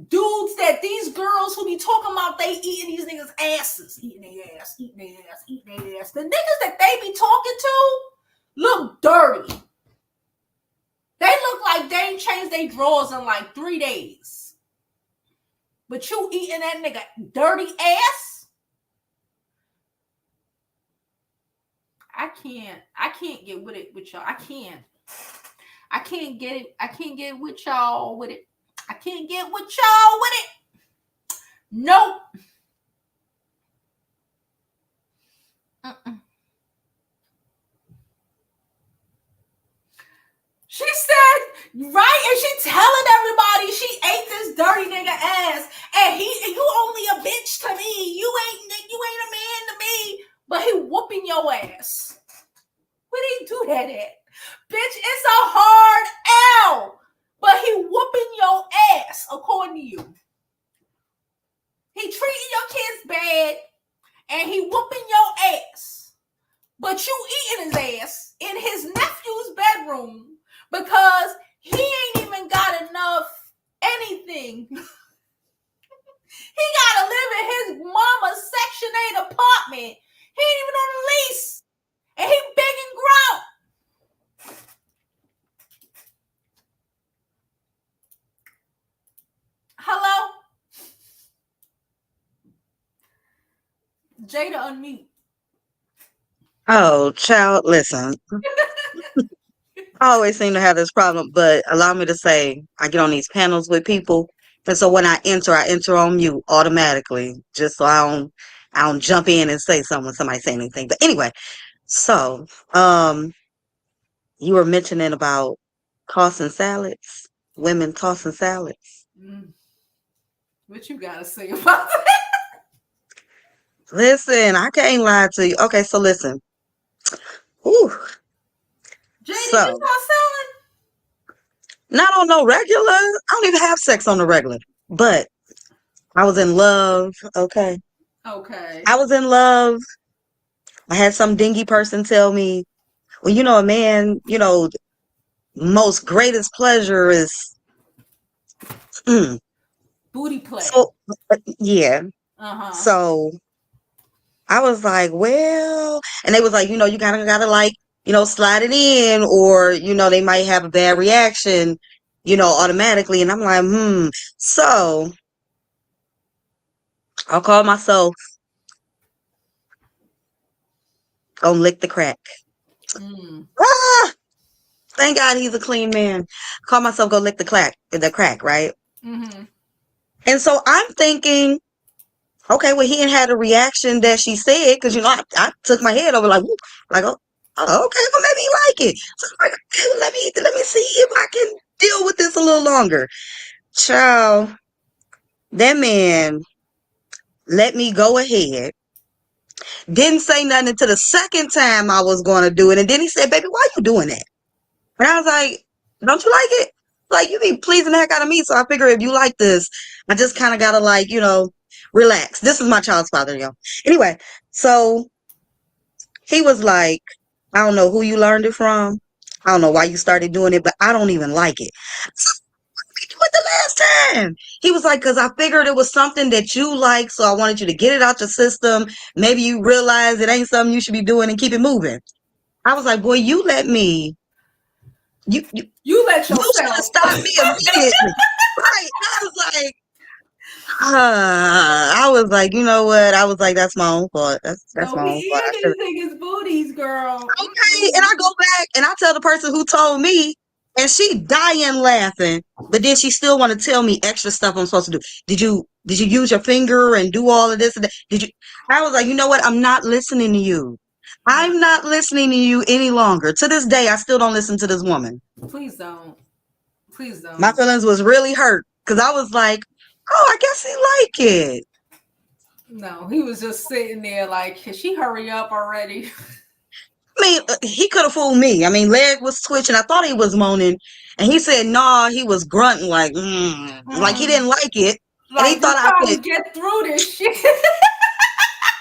dudes that these girls who be talking about they eating these niggas' asses. Eating their ass. The niggas that they be talking to look dirty. They look like they ain't changed their drawers in like 3 days. But you eating that nigga dirty ass? I can't get with it with y'all. I can't get it. I can't get with y'all with it. I can't get with y'all with it. Nope. She said, right, and she telling everybody she ate this dirty nigga ass, and you only a bitch to me. You ain't a man to me. But he whooping your ass. Where did he do that at? Bitch, it's a hard L. But he whooping your ass, according to you. He treating your kids bad, and he whooping your ass. but you eating his ass in his nephew's bedroom because he ain't even got enough anything. He gotta live in his mama's Section 8 apartment. He ain't even on a lease. And he big and grown. Hello? Jada, unmute. Oh, child, listen. I always seem to have this problem, but allow me to say, I get on these panels with people, and so when I enter on mute automatically, just so I don't jump in and say something when somebody say anything. But anyway, so you were mentioning about tossing salads, women tossing salads. What you gotta say about that? Listen, I can't lie to you. Okay, so listen. Ooh. Jaidyn, So, you not selling? not on no regular. I don't even have sex on the regular. But I was in love. Okay. Okay. I was in love. I had some dingy person tell me, well, you know, a man, you know, most greatest pleasure is booty play. So yeah. Uh-huh. So I was like, well, and they was like, you know, you gotta like, you know, slide it in, or, you know, they might have a bad reaction, you know, automatically. And I'm like, So I'll call myself gonna lick the crack. Thank God he's a clean man. Call myself gonna lick the crack, right? Mm-hmm. And so I'm thinking, okay, well, he didn't have the reaction that she said, because, you know, I took my head over like, whoop, like, oh, okay, well, maybe he like it. So I'm like, okay, let me see if I can deal with this a little longer. Child, that man let me go ahead. Didn't say nothing until the second time I was going to do it. And then he said, baby, why you doing that? And I was like, don't you like it? Like, you be pleasing the heck out of me. So I figure if you like this, I just kind of got to, like, you know, relax. This is my child's father, y'all. Anyway, so he was like, I don't know who you learned it from. I don't know why you started doing it, but I don't even like it. So, what did you with the last time? He was like, because I figured it was something that you like, so I wanted you to get it out your system. Maybe you realize it ain't something you should be doing and keep it moving. I was like, boy, you let me. You let yourself. You should have stopped me immediately. Right. I was like, you know what? I was like, that's my own fault. That's no, my own fault. he eating his booties, girl. Okay, and I go back and I tell the person who told me, and she dying laughing, but then she still want to tell me extra stuff I'm supposed to do. Did you use your finger and do all of this and that? Did you? I was like, you know what? I'm not listening to you. I'm not listening to you any longer. To this day, I still don't listen to this woman. Please don't. Please don't. My feelings was really hurt because I was like, oh, I guess he like it. No, he was just sitting there like, can she hurry up already? I mean, he could have fooled me. I mean, leg was twitching. I thought he was moaning. And he said, nah, he was grunting like, like he didn't like it. Like, and he thought I could get through this shit.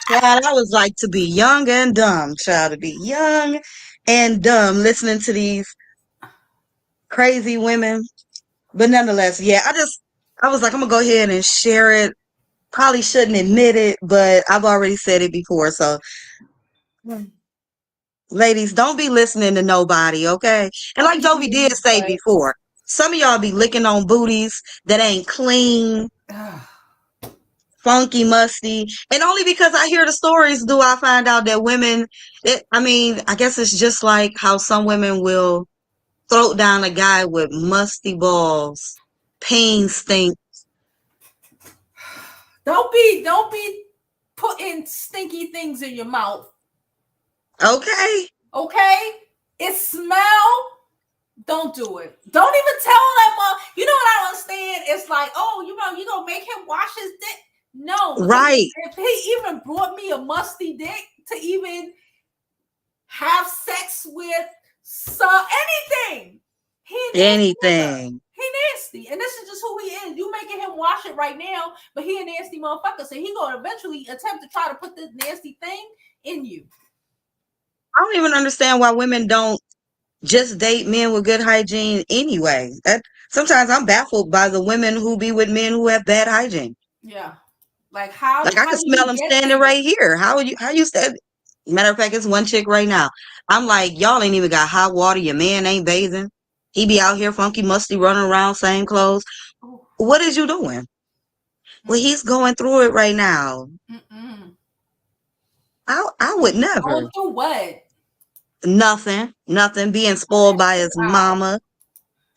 Child, I was like, to be young and dumb, child, to be young and dumb, listening to these crazy women. But nonetheless, yeah, I was like, I'm gonna go ahead and share it. Probably shouldn't admit it, but I've already said it before. So, ladies, don't be listening to nobody, okay? And like Jovi did say before, some of y'all be licking on booties that ain't clean. Funky, musty, and only because I hear the stories do I find out that women, I guess it's just like how some women will throw down a guy with musty balls, pain stink. Don't be putting stinky things in your mouth. Okay. It smell. Don't do it. Don't even tell that mom. You know what I don't understand? It's like, oh, you gonna make him wash his dick. No, right. If he even brought me a musty dick to even have sex with, anything, anything, he nasty, and this is just who he is. You making him wash it right now, but he a nasty motherfucker, so he gonna eventually attempt to try to put this nasty thing in you. I don't even understand why women don't just date men with good hygiene anyway. That sometimes I'm baffled by the women who be with men who have bad hygiene. Yeah. Like how Like I can do smell you them get standing there? right here. How you said? Matter of fact, it's one chick right now. I'm like, y'all ain't even got hot water. Your man ain't bathing. He be out here funky, musty, running around, same clothes. Oh. What is you doing? Well, he's going through it right now. Mm-mm. I would never. Going through what? Nothing. Being spoiled by his mama.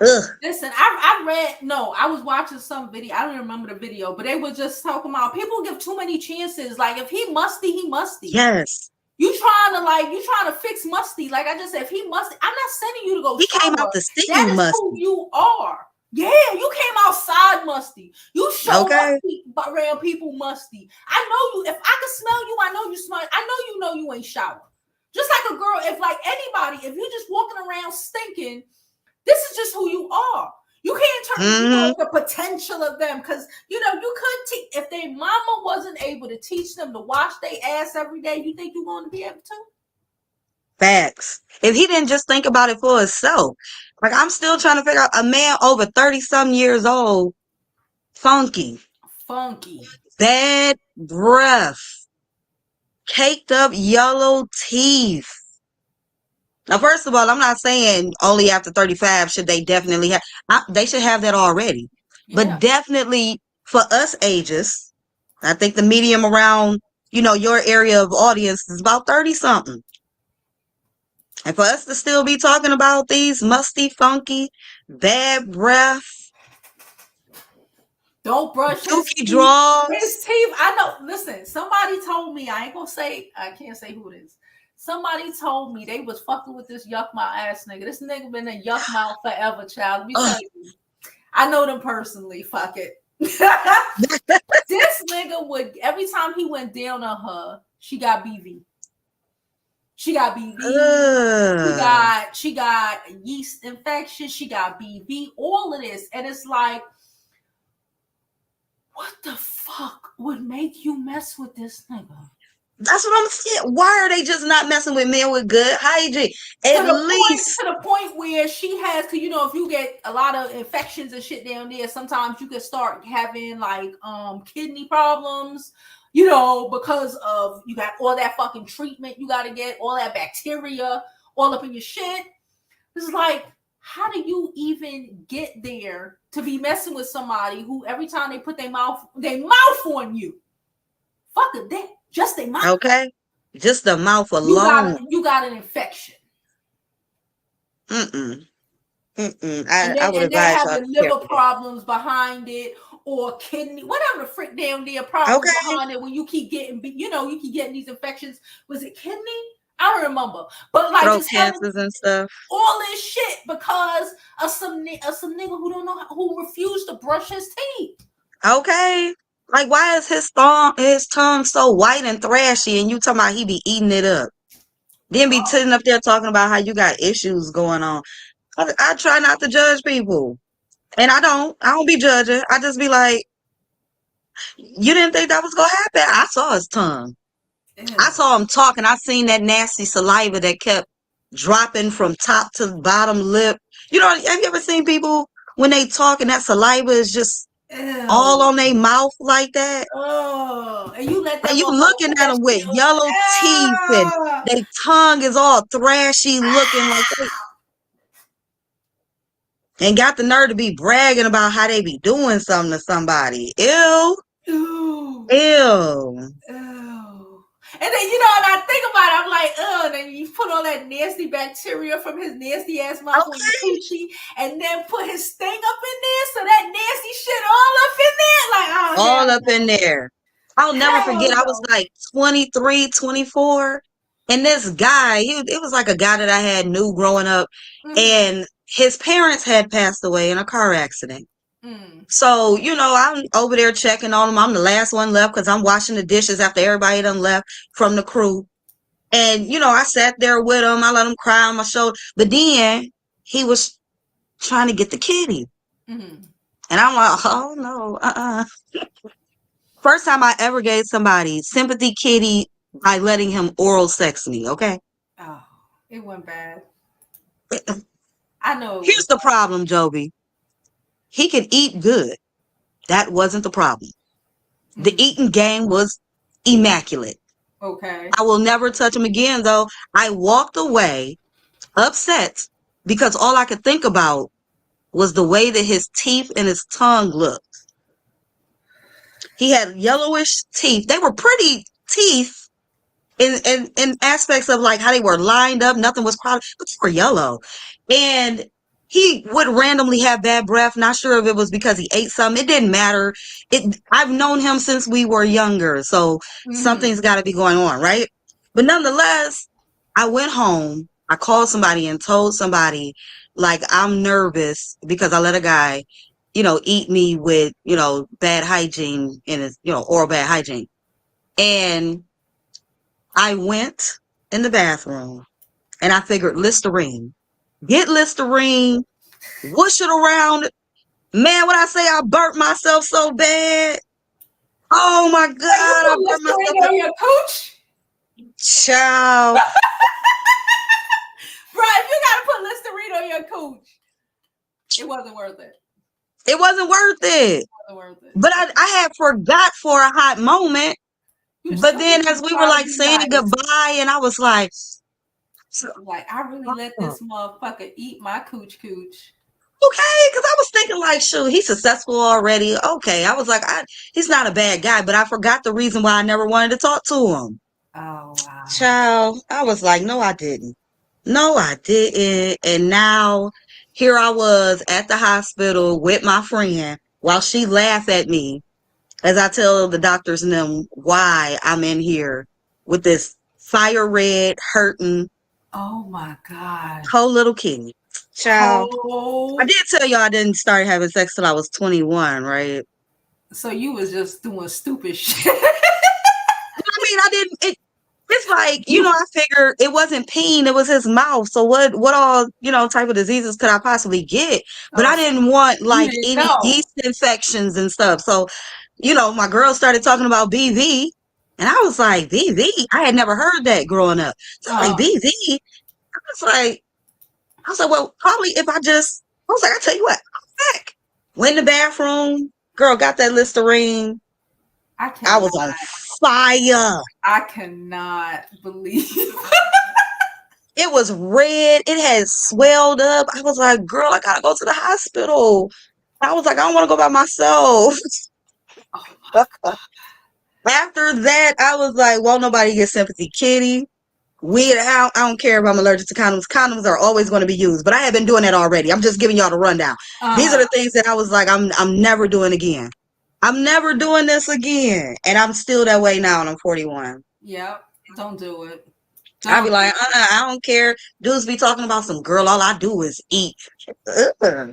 Ugh. Listen, I was watching some video. I don't remember the video, but they were just talking about people give too many chances. Like if he musty, he musty. Yes. You trying to fix musty. Like I just said, if he musty, I'm not sending you to go He shower. came out to see That you is musty. who you are. Yeah, you came outside musty. You show musty around people musty. I know you. If I can smell you, I know you smell. I know you ain't showered. Just like a girl, if like anybody, if you're just walking around stinking, this is just who you are. You can't turn the potential of them because you could teach if their mama wasn't able to teach them to wash their ass every day. You think you're going to be able to? Facts. If he didn't just think about it for himself, like I'm still trying to figure out a man over 30-some years old, funky, bad breath, caked up yellow teeth. Now, first of all, I'm not saying only after 35 should they definitely have. They should have that already, but definitely for us ages, I think the medium around your area of audience is about 30-something. And for us to still be talking about these musty, funky, bad breath, don't brush his teeth. His teeth. I know. Listen, somebody told me. I can't say who it is. Somebody told me they was fucking with this yuck mouth ass nigga. This nigga been a yuck mouth forever, child. Let me tell you. I know them personally. Fuck it. This nigga would every time he went down on her, she got BV. She got BV. She got a yeast infection. She got BV. All of this, and it's like, what the fuck would make you mess with this nigga? That's what I'm saying. Why are they just not messing with men with good hygiene? To the point where she has to, if you get a lot of infections and shit down there, sometimes you could start having like kidney problems, because of you got all that fucking treatment you got to get, all that bacteria all up in your shit. It's like, how do you even get there to be messing with somebody who every time they put their mouth on you, fuck a dick. Just their mouth. Okay. Just the mouth alone. You got an infection. I would advise y'all to have the liver problems behind it or kidney, whatever the frick damn near problems behind it when you keep getting, you keep getting these infections. Was it kidney? I don't remember. But like throat cancers and stuff. All this shit because of some nigga who refused to brush his teeth. Okay. Like, why is his tongue so white and thrashy and you talking about he be eating it up? Then be sitting up there talking about how you got issues going on. I try not to judge people. And I don't be judging. I just be like, you didn't think that was going to happen? I saw his tongue. I saw him talking. I seen that nasty saliva that kept dropping from top to bottom lip. Have you ever seen people when they talk and that saliva is just all on their mouth like that? Oh, and you let them. And you looking at them with yellow teeth and their tongue is all thrashy looking like that. And got the nerve to be bragging about how they be doing something to somebody. Ew. And then, and I think about it, I'm like, and then you put all that nasty bacteria from his nasty ass mouth on your coochie and then put his thing up in there. So that nasty shit all up in there. Up in there. I'll never forget. I was like 23, 24. And this guy, it was like a guy that I knew growing up. And his parents had passed away in a car accident. So, I'm over there checking on him. I'm the last one left because I'm washing the dishes after everybody done left from the crew. And, I sat there with him. I let him cry on my shoulder. But then he was trying to get the kitty. And I'm like, oh, no, First time I ever gave somebody sympathy kitty by letting him oral sex me, okay? Oh. It went bad. I know. Here's the problem, Jovi. He could eat good. That wasn't the problem. The eating game was immaculate. Okay. I will never touch him again, though. I walked away upset because all I could think about was the way that his teeth and his tongue looked. He had yellowish teeth. They were pretty teeth in aspects of like how they were lined up. Nothing was crowded, but they were yellow. And he would randomly have bad breath. Not sure if it was because he ate something. It didn't matter. I've known him since we were younger, so something's got to be going on, right? But nonetheless, I went home. I called somebody and told somebody, like, I'm nervous because I let a guy, eat me with, bad hygiene in his, oral bad hygiene. And I went in the bathroom and I figured Listerine. Get Listerine, whoosh it around. Man, when I say I burnt myself so bad. Oh my God. I burnt myself on your cooch? Child. Bro, if you gotta put Listerine on your cooch, it wasn't worth it. It wasn't worth it. But I had forgot for a hot moment. But then as we were like saying goodbye, and I was like, I really let this motherfucker eat my cooch. Okay, because I was thinking like, shoot, he's successful already. Okay, I was like, he's not a bad guy, but I forgot the reason why I never wanted to talk to him. Oh wow, child, I was like, no, I didn't. And now here I was at the hospital with my friend while she laughed at me as I tell the doctors and them why I'm in here with this fire red, hurting. Oh my God. Whole little kidney. Child. I did tell y'all I didn't start having sex till I was 21, right? So you was just doing stupid shit. I didn't. It's like, I figured it wasn't peeing, it was his mouth. So what all, type of diseases could I possibly get? But I didn't want like any yeast infections and stuff. So, my girl started talking about BV. And I was like, BV? I had never heard that growing up. So like, BV? I was like, well, probably if I tell you what, I'm back. Went in the bathroom, girl got that Listerine. I was on fire. I cannot believe it was red. It had swelled up. I was like, girl, I gotta go to the hospital. I was like, I don't want to go by myself. After that, I was like, won't nobody get sympathy kitty. I don't care if I'm allergic to condoms. Condoms are always going to be used, but I have been doing that already. I'm just giving y'all the rundown. These are the things that I was like, I'm never doing again. I'm never doing this again. And I'm still that way now, and I'm 41. Yep. Don't do it. I'd be like, I don't care. Dudes be talking about some girl. All I do is eat. Yeah.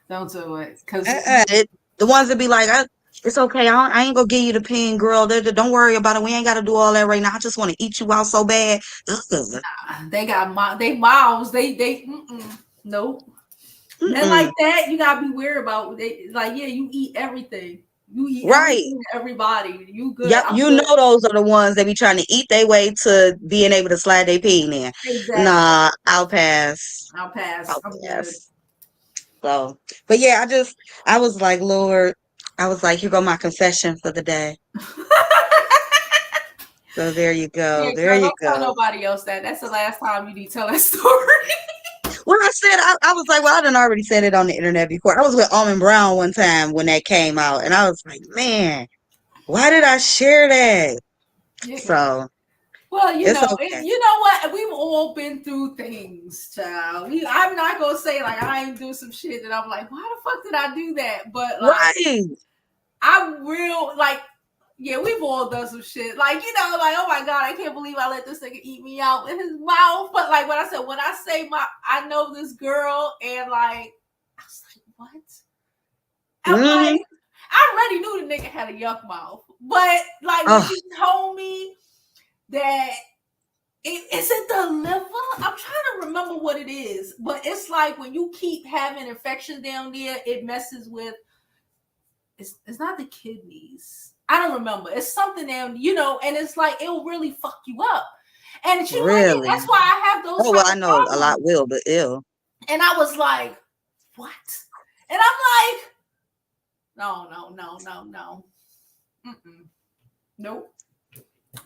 Don't do it. Because the ones that be like, it's okay. I ain't gonna give you the pin, girl. Don't worry about it. We ain't got to do all that right now. I just want to eat you out so bad. They got they mouths. They nope. Nothing like that. You gotta be weird about. You eat everything. You eat everybody. You good. Yep, know those are the ones that be trying to eat their way to being able to slide their pee in there. Exactly. Nah, I'll pass. I'm good. So, but yeah, I was like, Lord, I was like, here go my confession for the day. So there you go. Don't tell nobody else that. That's the last time you need to tell that story. Well, I said, I was like, well, I done already said it on the internet before. I was with Almond Brown one time when that came out, and I was like, man, why did I share that? Yeah. So, well, you know what? We've all been through things, child. I'm not gonna say like I ain't do some shit that I'm like, why the fuck did I do that? But like, I'm real like. Yeah, we've all done some shit. Like, oh my God, I can't believe I let this nigga eat me out with his mouth. But like when I say I know this girl and like, I was like, what? I'm like, I already knew the nigga had a yuck mouth. But like when she told me that is it the liver? I'm trying to remember what it is. But it's like when you keep having infection down there, it messes with, it's not the kidneys. I don't remember. It's something that, and it's like, it'll really fuck you up. And she Really? that's why I have those. Oh, well, I type of know a problems. lot will, but ill. And I was like, what? And I'm like, no. Mm-mm.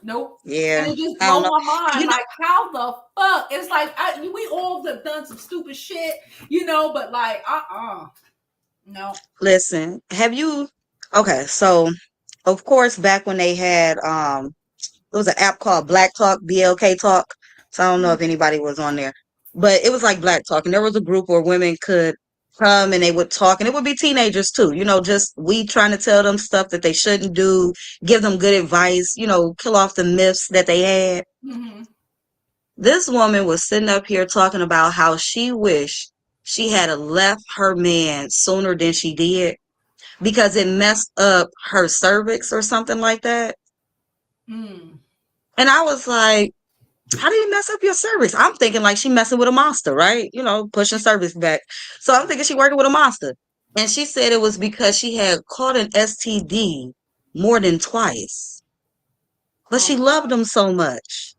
Nope. Yeah. And it just I don't blew know. my mind. You know, Like, how the fuck? It's like, we all have done some stupid shit, but like, no. listen, have you, okay, so of course, back when they had, there was an app called Black Talk, BLK Talk. So I don't know if anybody was on there, but it was like Black Talk. And there was a group where women could come and they would talk, and it would be teenagers too, just we trying to tell them stuff that they shouldn't do, give them good advice, kill off the myths that they had. Mm-hmm. This woman was sitting up here talking about how she wished she had left her man sooner than she did because it messed up her cervix or something like that. Mm. And I was like, how do you mess up your cervix? I'm thinking like she messing with a monster, right? Pushing cervix back. So I'm thinking she working with a monster. And she said it was because she had caught an STD more than twice. But she loved him so much.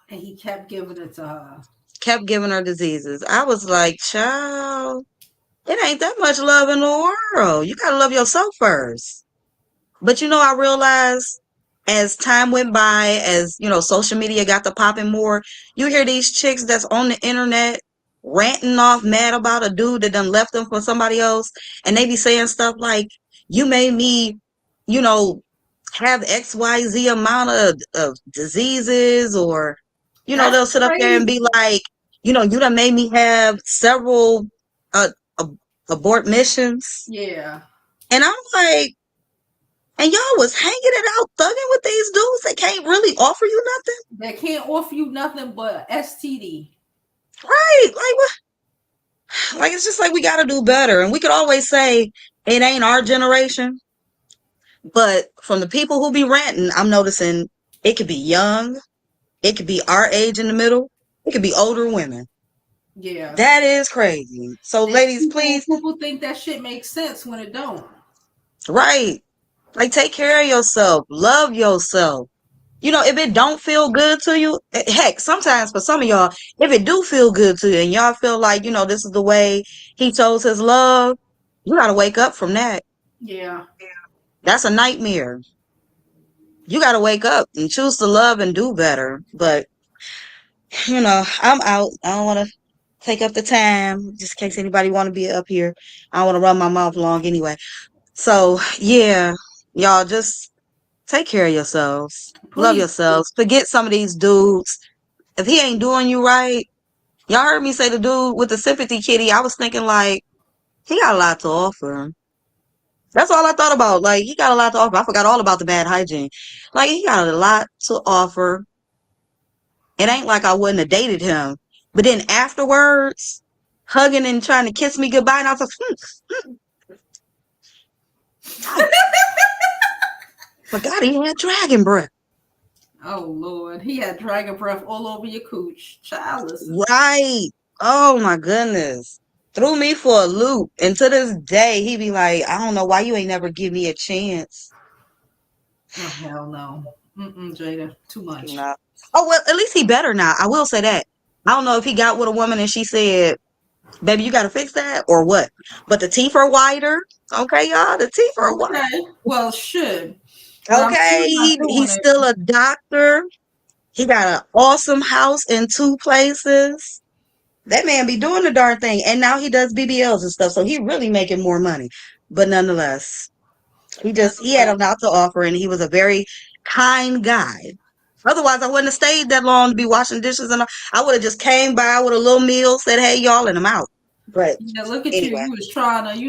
And he kept giving it to her. Kept giving her diseases. I was like, child, it ain't that much love in the world. You gotta love yourself first. But I realized as time went by, as social media got to popping more, you hear these chicks that's on the internet ranting off mad about a dude that done left them for somebody else, and they be saying stuff like, you made me, have XYZ amount of diseases, or they'll sit up there and be like, you done made me have several abort missions. Yeah. And I'm like, and y'all was hanging it out, thugging with these dudes that can't really offer you nothing. They can't offer you nothing but STD. Right. Like what? Like, it's just like we got to do better. And we could always say it ain't our generation. But from the people who be ranting, I'm noticing it could be young. It could be our age in the middle. It could be older women. Yeah. That is crazy. So, ladies, please. People think that shit makes sense when it don't. Right. Like, take care of yourself. Love yourself. If it don't feel good to you, heck, sometimes for some of y'all, if it do feel good to you and y'all feel like, this is the way he chose his love, you got to wake up from that. Yeah. That's a nightmare. You got to wake up and choose to love and do better. But, I'm out. I don't want to take up the time just in case anybody want to be up here. I don't want to run my mouth long anyway. So, yeah, y'all just take care of yourselves. Please. Love yourselves. Forget some of these dudes. If he ain't doing you right, y'all heard me say the dude with the sympathy kitty. I was thinking like, he got a lot to offer. That's all I thought about. Like, he got a lot to offer. I forgot all about the bad hygiene. Like, he got a lot to offer. It ain't like I wouldn't have dated him. But then afterwards, hugging and trying to kiss me goodbye, and I was like, forgot he had dragon breath. Oh, Lord. He had dragon breath all over your cooch. Childless. Right. Oh, my goodness. Threw me for a loop. And to this day, he be like, I don't know why you ain't never give me a chance. Oh, hell no. Jada. Too much. No. Oh, well, at least he better now. I will say that. I don't know if he got with a woman and she said, baby, you got to fix that or what. But the teeth are whiter. Okay, y'all. The teeth are whiter. Well, should. Okay, he's still a doctor. He got an awesome house in 2 places. That man be doing the darn thing. And now he does BBLs and stuff. So he really making more money. But nonetheless, he had a lot to offer, and he was a very kind guy. Otherwise, I wouldn't have stayed that long to be washing dishes, and I would have just came by with a little meal, said, hey, y'all, and I'm out. But look at anyway. you. You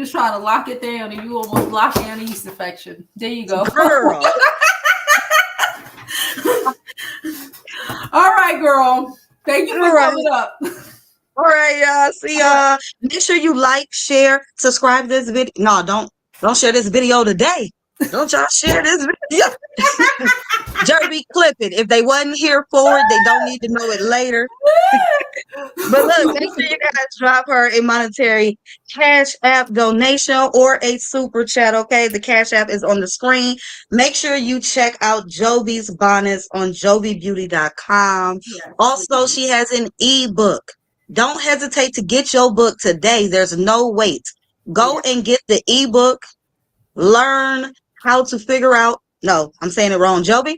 was trying to lock it down, and you almost blocked down the yeast infection. There you go. Girl. All right, girl. Thank you for coming up. All right, y'all. See y'all. Make sure you like, share, subscribe to this video. No, don't share this video today. Don't y'all share this video. Jerby, clip it. If they wasn't here for it, they don't need to know it later. But look, make sure you guys drop her a monetary Cash App donation or a super chat, okay? The Cash App is on the screen. Make sure you check out Jovi's bonnets on jovibeauty.com. Yes, Also, please. she has an ebook. Don't hesitate to get your book today. There's no wait. Go and get the ebook. Learn how to figure out. No, I'm saying it wrong. Jovi?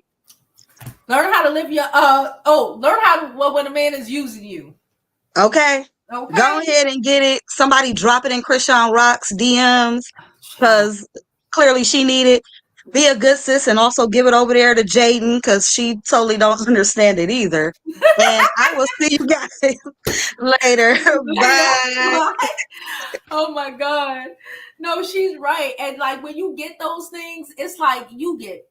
Learn how to live your learn how to when a man is using you. Okay. Okay. Go ahead and get it. Somebody drop it in Chrisean Rock's DMs because clearly she need it. Be a good sis and also give it over there to Jaidyn because she totally don't understand it either. And I will see you guys later. Bye. Oh my God. No, she's right. And like when you get those things, it's like you get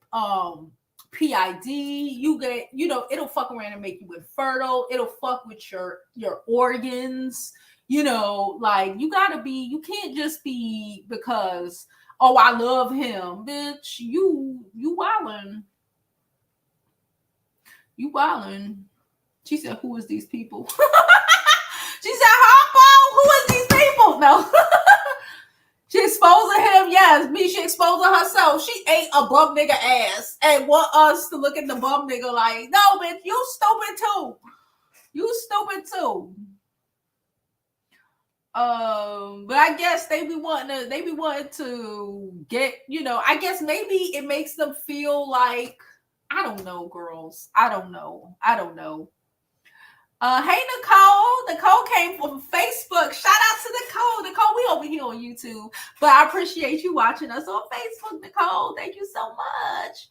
PID, you get, it'll fuck around and make you infertile, it'll fuck with your organs, like you can't just be because, oh, I love him, bitch. You wildin'. You wildin'. She said, who is these people? She said, Harpo, who is these people? No. She exposing him, yes. She exposing herself. She ate a bum nigga ass and want us to look at the bum nigga like, no, bitch, you stupid too. You stupid too. But I guess they be wanting to get, I guess maybe it makes them feel like, I don't know, girls. I don't know. Hey, Nicole came from Facebook. Shout out to Nicole, we over here on YouTube, but I appreciate you watching us on Facebook, Nicole. Thank you so much.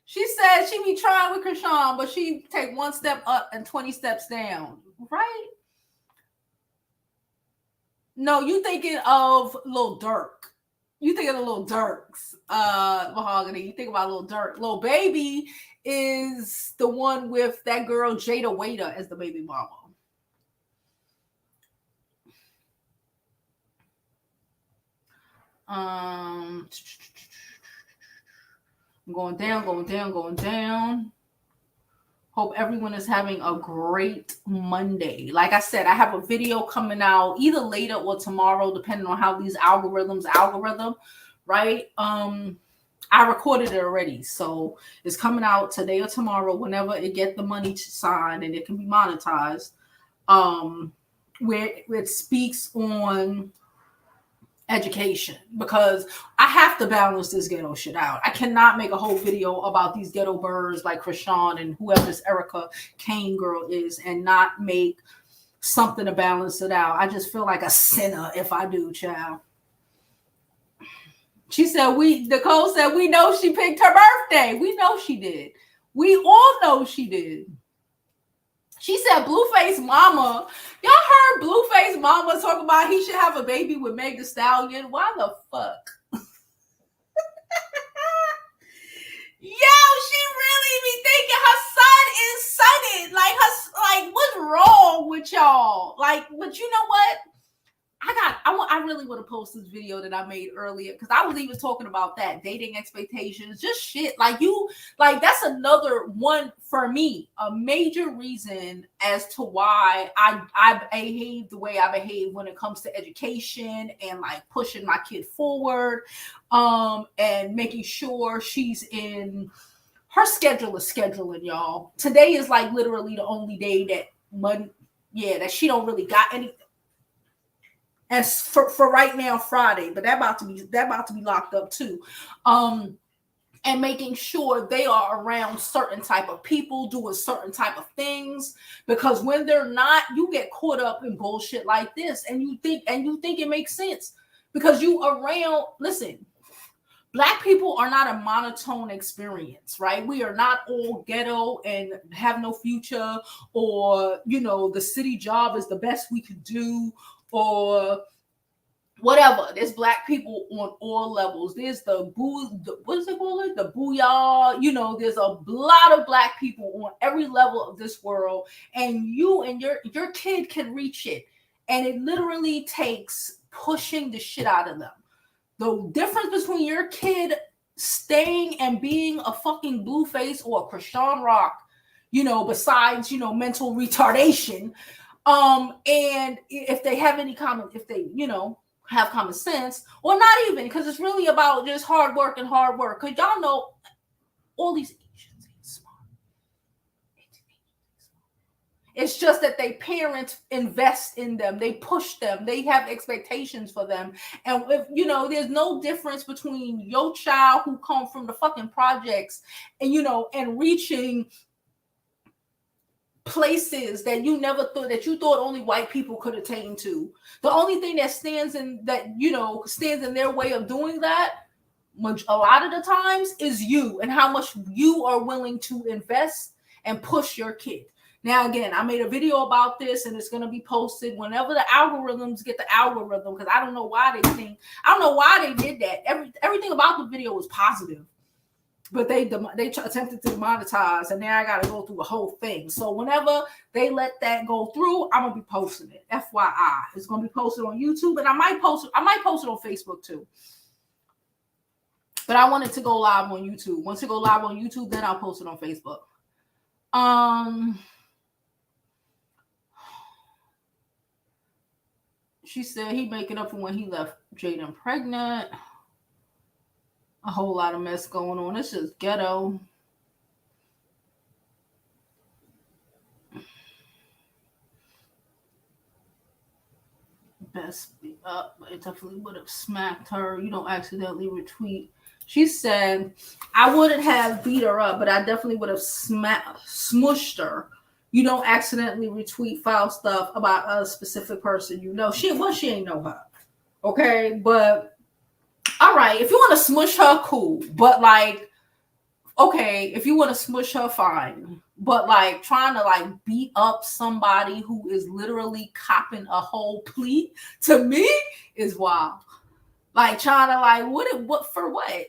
She said she be trying with Chrisean, but she take one step up and 20 steps down, right? No, you thinking of Lil Durk. You thinking of Lil Durk's Mahogany. You think about Lil Durk. Lil Baby is the one with that girl Jada Waiter as the baby mama. I'm going down. Hope everyone is having a great Monday. Like I said, I have a video coming out either later or tomorrow, depending on how these algorithm, right? I recorded it already, so it's coming out today or tomorrow, whenever it get the money signed and it can be monetized. Where it speaks on education, because I have to balance this ghetto shit out. I cannot make a whole video about these ghetto birds like Chrisean and whoever this Erica Kane girl is and not make something to balance it out. I just feel like a sinner if I do, child. She said, Nicole said, we know she picked her birthday. We know she did. We all know she did. She said, Blueface mama. Y'all heard Blueface mama talk about he should have a baby with Meg Thee Stallion? Why the fuck? Yo, she really be thinking her son is sunning. Like what's wrong with y'all? Like, but you know what? I really want to post this video that I made earlier, because I was even talking about that dating expectations, just shit. Like that's another one for me, a major reason as to why I behave the way I behave when it comes to education and like pushing my kid forward, and making sure she's in her schedule is scheduling, y'all. Today is like literally the only day that she don't really got anything. As for right now, Friday, but that about to be locked up too. And making sure they are around certain type of people doing certain type of things, because when they're not, you get caught up in bullshit like this, and you think it makes sense because you around. Listen, Black people are not a monotone experience, right? We are not all ghetto and have no future, or the city job is the best we could do, or whatever. There's Black people on all levels. There's what is it called? The booyah. There's a lot of Black people on every level of this world, and you and your kid can reach it. And it literally takes pushing the shit out of them. The difference between your kid staying and being a fucking Blueface or a Chrisean Rock, besides, mental retardation. And if they have any common, if they, have common sense, or not even, because it's really about just hard work. Because y'all know all these Asians ain't smart. It's just that they parents invest in them. They push them. They have expectations for them. And if, there's no difference between your child who come from the fucking projects and, and reaching places that you never thought, that you thought only white people could attain to. The only thing that stands in their way of doing that, a lot of the times, is you and how much you are willing to invest and push your kid. Now, again, I made a video about this, and it's going to be posted whenever the algorithms get the algorithm, because I don't know why they did that. Everything about the video was positive, but they attempted to demonetize, and now I got to go through the whole thing. So whenever they let that go through, I'm going to be posting it. FYI, it's going to be posted on YouTube, and I might post it on Facebook too. But I want it to go live on YouTube. Once it go live on YouTube, then I'll post it on Facebook. She said he making up for when he left Jaidyn pregnant. A whole lot of mess going on. It's just ghetto. Best be up. It definitely would have smacked her. You don't accidentally retweet. She said, I wouldn't have beat her up, but I definitely would have smushed her. You don't accidentally retweet foul stuff about a specific person. She ain't know her. Okay, but all right, if you want to smush her, cool. But okay, if you want to smush her, fine. But trying to beat up somebody who is literally copping a whole plea, to me, is wild. Trying to what for what?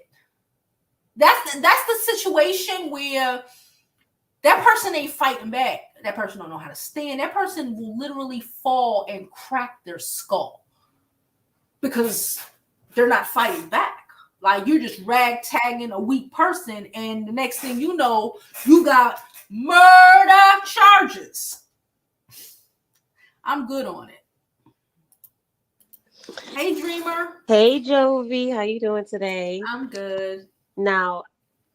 That's the situation where that person ain't fighting back. That person don't know how to stand. That person will literally fall and crack their skull because they're not fighting back. You're just ragtagging a weak person, and the next thing you know, you got murder charges. I'm good on it. Hey, Dreamer. Hey, Jovi. How you doing today? I'm good. Now,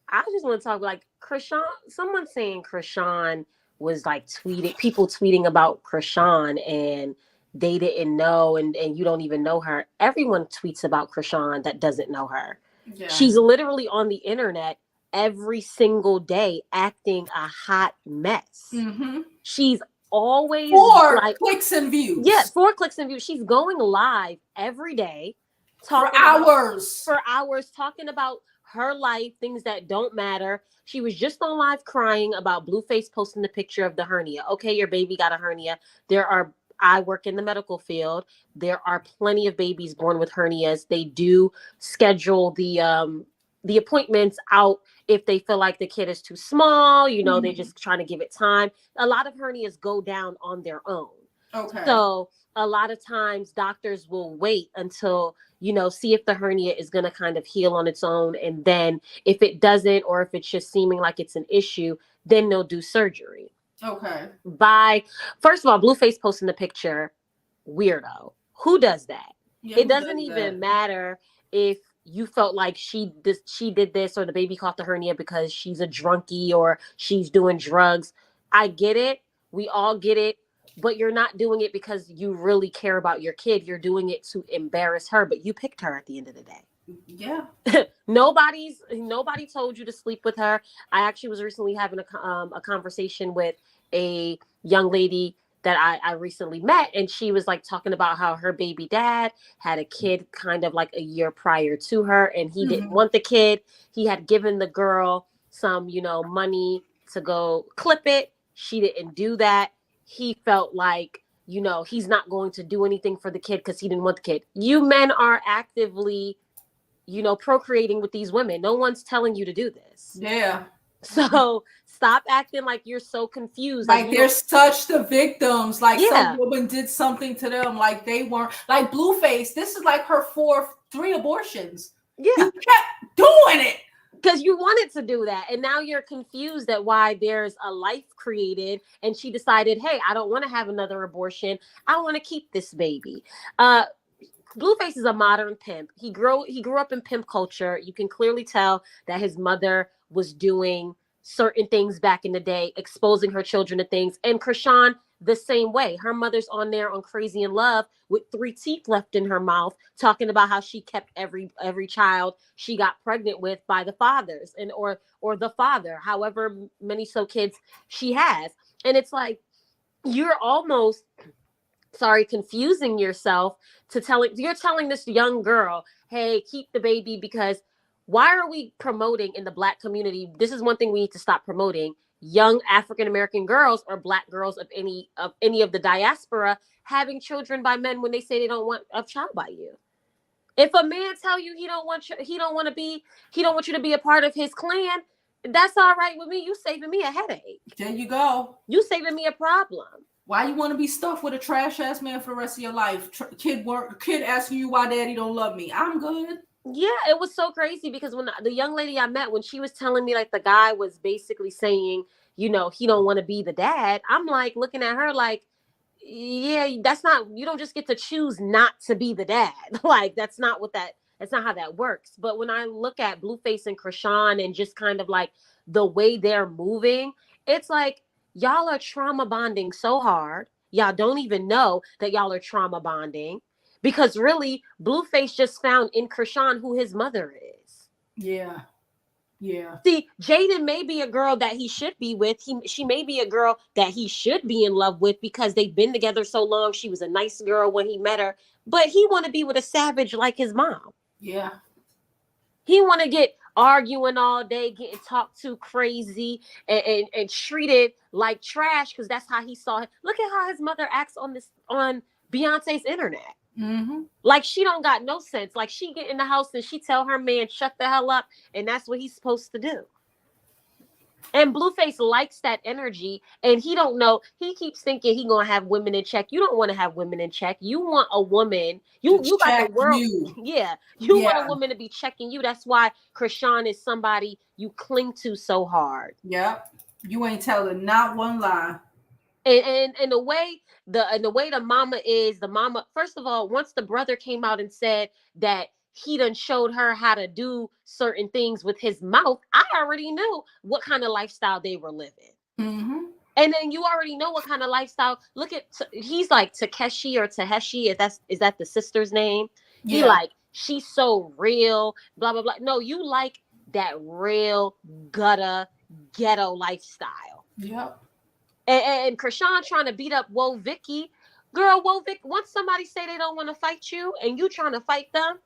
I just want to talk Chrisean. Someone saying Chrisean was people tweeting about Chrisean and they didn't know, and you don't even know her. Everyone tweets about Chrisean that doesn't know her. Yeah. She's literally on the internet every single day acting a hot mess. Mm-hmm. She's always 4 clicks and views. Yeah, 4 clicks and views. She's going live every day for hours talking about her life, things that don't matter. She was just on live crying about Blueface posting the picture of the hernia. Okay, your baby got a hernia. I work in the medical field. There are plenty of babies born with hernias. They do schedule the appointments out if they feel like the kid is too small. They're just trying to give it time. A lot of hernias go down on their own. Okay. So a lot of times doctors will wait until, see if the hernia is going to kind of heal on its own. And then if it doesn't, or if it's just seeming like it's an issue, then they'll do surgery. Okay. First of all, Blueface posting the picture, weirdo. Who does that? Yeah, it doesn't even matter if you felt like she did this, or the baby caught the hernia because she's a drunkie or she's doing drugs. I get it. We all get it. But you're not doing it because you really care about your kid. You're doing it to embarrass her, but you picked her at the end of the day. Yeah. Nobody told you to sleep with her. I actually was recently having a conversation with a young lady that I recently met, and she was talking about how her baby dad had a kid kind of a year prior to her, and he didn't want the kid. He had given the girl some, money to go clip it. She didn't do that. He felt like, he's not going to do anything for the kid because he didn't want the kid. You men are actively, procreating with these women. No one's telling you to do this. Yeah. So stop acting like you're so confused. They're such the victims. Some woman did something to them. They weren't. Blueface, this is her 3 abortions. Yeah. He kept doing it. Because you wanted to do that. And now you're confused at why there's a life created. And she decided, hey, I don't want to have another abortion. I want to keep this baby. Blueface is a modern pimp. He grew up in pimp culture. You can clearly tell that his mother was doing certain things back in the day, exposing her children to things. And Chrisean, the same way. Her mother's on there on Crazy in Love with 3 teeth left in her mouth, talking about how she kept every child she got pregnant with by the fathers and or the father, however many kids she has. And it's like, you're almost confusing yourself you're telling this young girl, hey, keep the baby, because why are we promoting in the Black community? This is one thing we need to stop promoting. Young African-American girls or Black girls of any of the diaspora having children by men when they say they don't want a child by you. If a man tell you he don't want you to be a part of his clan, that's all right with me. You saving me a headache. There you go. You saving me a problem. Why you want to be stuck with a trash ass man for the rest of your life? Kid asking you why daddy don't love me. I'm good. Yeah, it was so crazy because when the young lady I met, when she was telling me like the guy was basically saying, he don't want to be the dad. I'm like looking at her like, yeah, you don't just get to choose not to be the dad. Like that's not how that works. But when I look at Blueface and Chrisean and just kind of like the way they're moving, it's like, y'all are trauma bonding so hard. Y'all don't even know that y'all are trauma bonding because really Blueface just found in Chrisean who his mother is. Yeah. Yeah. See, Jaidyn may be a girl that he should be with. She may be a girl that he should be in love with because they've been together so long. She was a nice girl when he met her, but he want to be with a savage like his mom. Yeah. He want to get arguing all day, getting talked to crazy and treated like trash because that's how he saw it. Look at how his mother acts on Beyonce's internet. Mm-hmm. Like she don't got no sense. Like she get in the house and she tell her man shut the hell up, and that's what he's supposed to do. And Blueface likes that energy, and he don't know. He keeps thinking he gonna have women in check. You don't want to have women in check. You want a woman. You got the world. Yeah, you want a woman to be checking you. That's why Chrisean is somebody you cling to so hard. Yep, you ain't telling not one lie. And the way the mama is, first of all, once the brother came out and said that he done showed her how to do certain things with his mouth, I already knew what kind of lifestyle they were living. Mm-hmm. And then you already know what kind of lifestyle. Look at, he's like Takeshi or Taheshi, is that the sister's name? Yeah. He like, she's so real, blah, blah, blah. No, you like that real ghetto lifestyle. Yep. And Chrisean trying to beat up Vicky. Girl, Vic, once somebody say they don't want to fight you and you trying to fight them,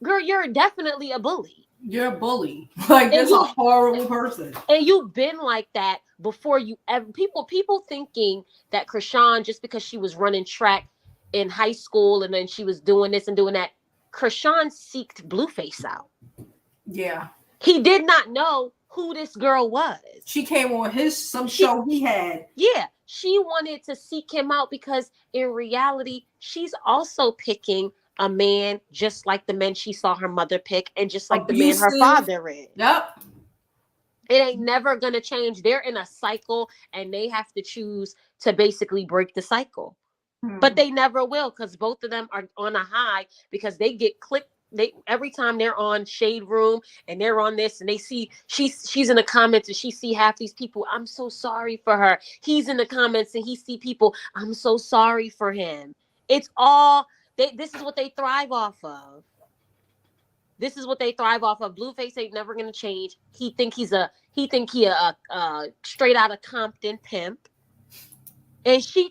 girl, you're definitely a bully. You're a bully. Like, that's a horrible person. And you've been like that before you ever. People thinking that Chrisean, just because she was running track in high school and then she was doing this and doing that, Chrisean seeked Blueface out. Yeah. He did not know who this girl was. She came on some show he had. Yeah. She wanted to seek him out because in reality, she's also picking a man just like the men she saw her mother pick and just like abusive. The man her father is. Yep. It ain't never going to change. They're in a cycle and they have to choose to basically break the cycle. But they never will because both of them are on a high because they get clicked. Every time they're on Shade Room and they're on this and they see she's in the comments and she see half these people, I'm so sorry for her. He's in the comments and he see people, I'm so sorry for him. It's all this is what they thrive off of. This is what they thrive off of. Blueface ain't never gonna change. He he a straight out of Compton pimp. And she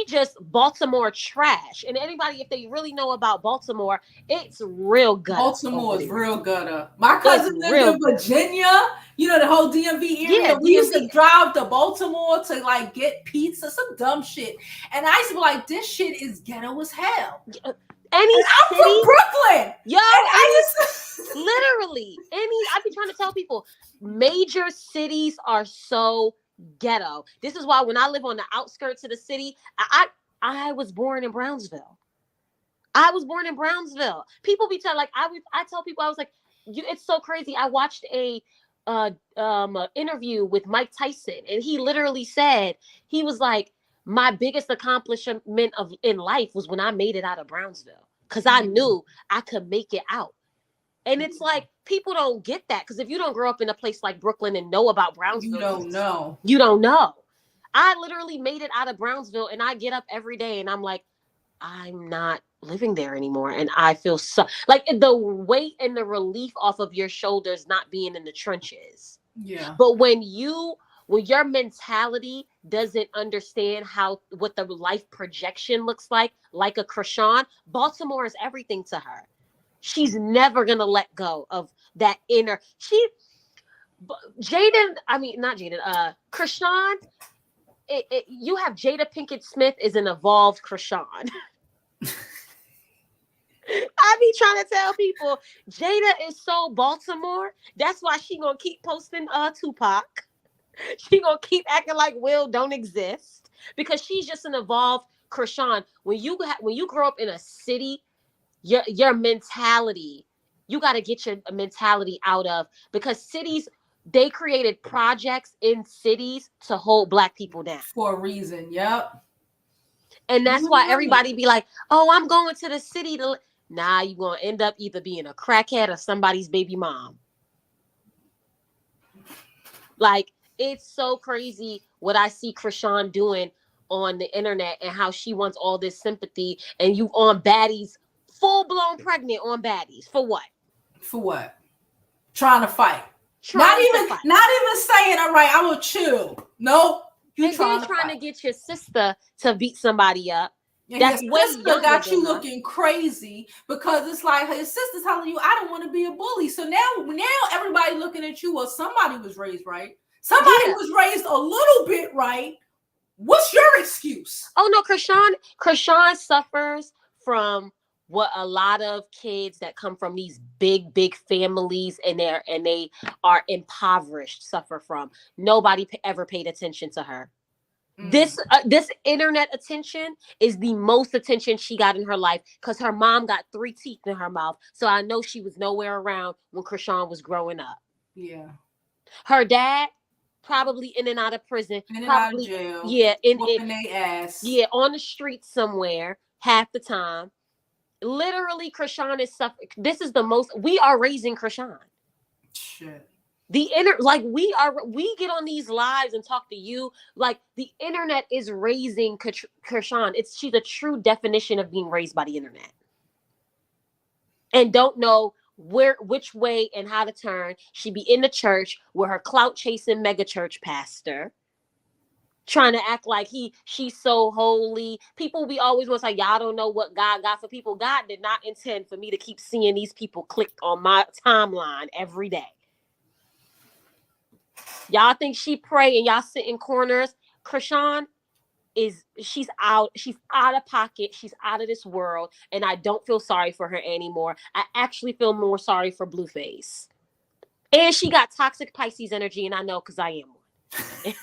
just Baltimore trash. And anybody, if they really know about Baltimore, it's real gutter. Baltimore is real gutter. My cousin lived in Virginia, the whole DMV area. Yeah, we used to drive to Baltimore to like get pizza, some dumb shit. And I used to be like, this shit is ghetto as hell. I'm from Brooklyn. Yo, literally. I be trying to tell people, major cities are so ghetto. This is why when I live on the outskirts of the city, I was born in Brownsville. People be telling I tell people, I was like, it's so crazy. I watched a interview with Mike Tyson, and he literally said, he was like, my biggest accomplishment in life was when I made it out of Brownsville, because I knew I could make it out. And it's like, people don't get that, because if you don't grow up in a place like Brooklyn and know about Brownsville, you don't know. You don't know. I literally made it out of Brownsville, and I get up every day and I'm like, I'm not living there anymore. And I feel so like the weight and the relief off of your shoulders not being in the trenches. Yeah. But when your mentality doesn't understand what the life projection looks like a Chrisean, Baltimore is everything to her. She's never going to let go of that inner. Chrisean, you have Jada Pinkett Smith is an evolved Chrisean. I be trying to tell people, Jada is so Baltimore. That's why she gonna keep posting Tupac. She gonna keep acting like Will don't exist, because she's just an evolved Chrisean. When you grow up in a city, your mentality, you got to get your mentality out of, because cities, they created projects in cities to hold Black people down for a reason. Yep. And that's why everybody be like, oh, I'm going to the city to. Nah, you're going to end up either being a crackhead or somebody's baby mom. Like, it's so crazy what I see Chrisean doing on the internet and how she wants all this sympathy, and you on baddies, full-blown pregnant on baddies. For what? For what? Trying to fight. Not even saying, all right, I will chill. Nope. You're trying to get your sister to beat somebody up. And that's your way sister got you looking crazy, because it's like his sister telling you, I don't want to be a bully. So now everybody looking at you. Well, somebody was raised right. Somebody was raised a little bit right. What's your excuse? Oh no, Chrisean suffers from what a lot of kids that come from these big families and they are impoverished suffer from. Nobody ever paid attention to her. This internet attention is the most attention she got in her life, because her mom got 3 teeth in her mouth. So I know she was nowhere around when Chrisean was growing up. Yeah. Her dad probably in and out of prison, out of jail. Yeah, whooping their ass. Yeah, on the streets somewhere half the time. Literally, Chrisean is suffering. This is the most. We are raising Chrisean. Shit. We get on these lives and talk to you, like the internet is raising Chrisean. She's a true definition of being raised by the internet, and don't know which way and how to turn. She be in the church with her clout chasing mega church pastor, trying to act like she's so holy. People be always want to say, y'all don't know what God got for people. God did not intend for me to keep seeing these people clicked on my timeline every day. Y'all think she pray and y'all sit in corners. Chrisean she's out of pocket. She's out of this world. And I don't feel sorry for her anymore. I actually feel more sorry for Blueface. And she got toxic Pisces energy, and I know, because I am one.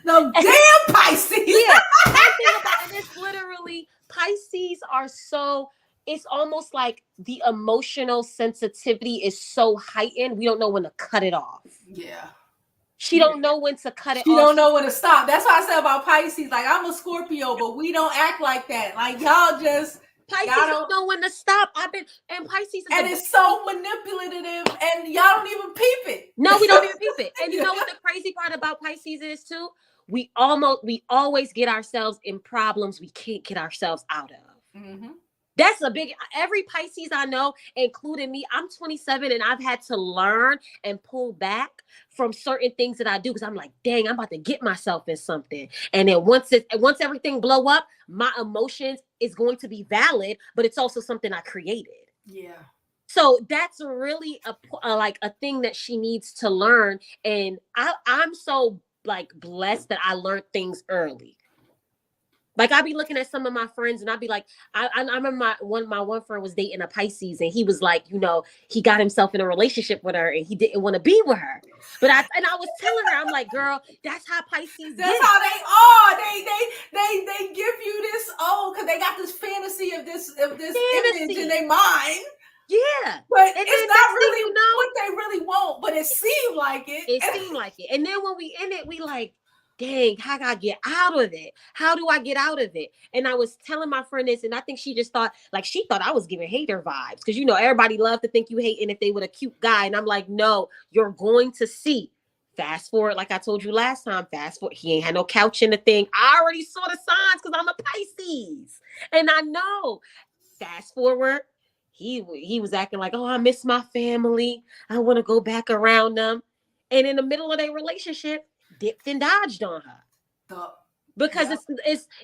No damn Pisces. Yeah. I think about it. It's literally, Pisces are so, it's almost like the emotional sensitivity is so heightened, we don't know when to cut it off. Yeah. She don't know when to cut it off. She don't know when to stop. That's why I said about Pisces. Like, I'm a Scorpio, but we don't act like that. Like, y'all just Pisces don't know when to stop. And Pisces is it's so manipulative, and y'all don't even peep it. No, we don't even peep it. And you know what the crazy part about Pisces is too? We always get ourselves in problems we can't get ourselves out of. Mm-hmm. That's every Pisces I know, including me, I'm 27 and I've had to learn and pull back from certain things that I do, because I'm like, dang, I'm about to get myself in something. And then once everything blow up, my emotions is going to be valid, but it's also something I created. Yeah. So that's really a thing that she needs to learn. And I'm so blessed that I learned things early. Like, I be looking at some of my friends and I'd be like, I remember my one friend was dating a Pisces, and he was like, he got himself in a relationship with her and he didn't want to be with her. But I was telling her, I'm like, girl, that's how Pisces That's get. how they are. They give you this, because they got this fantasy of this image in their mind. Yeah. But And it's then not next thing really you know, what they really want, but it seemed like it. it seemed like it. And then when we in it, we like, dang, how do I get out of it? How do I get out of it? And I was telling my friend this, and I think she just thought, like, she thought I was giving hater vibes. Because, you know, everybody love to think you hating if they with a cute guy. And I'm like, no, you're going to see. Fast forward, like I told you last time, fast forward, he ain't had no couch in the thing. I already saw the signs because I'm a Pisces. And I know. Fast forward, he was acting like, oh, I miss my family. I want to go back around them. And in the middle of their relationship, dipped and dodged on her. Because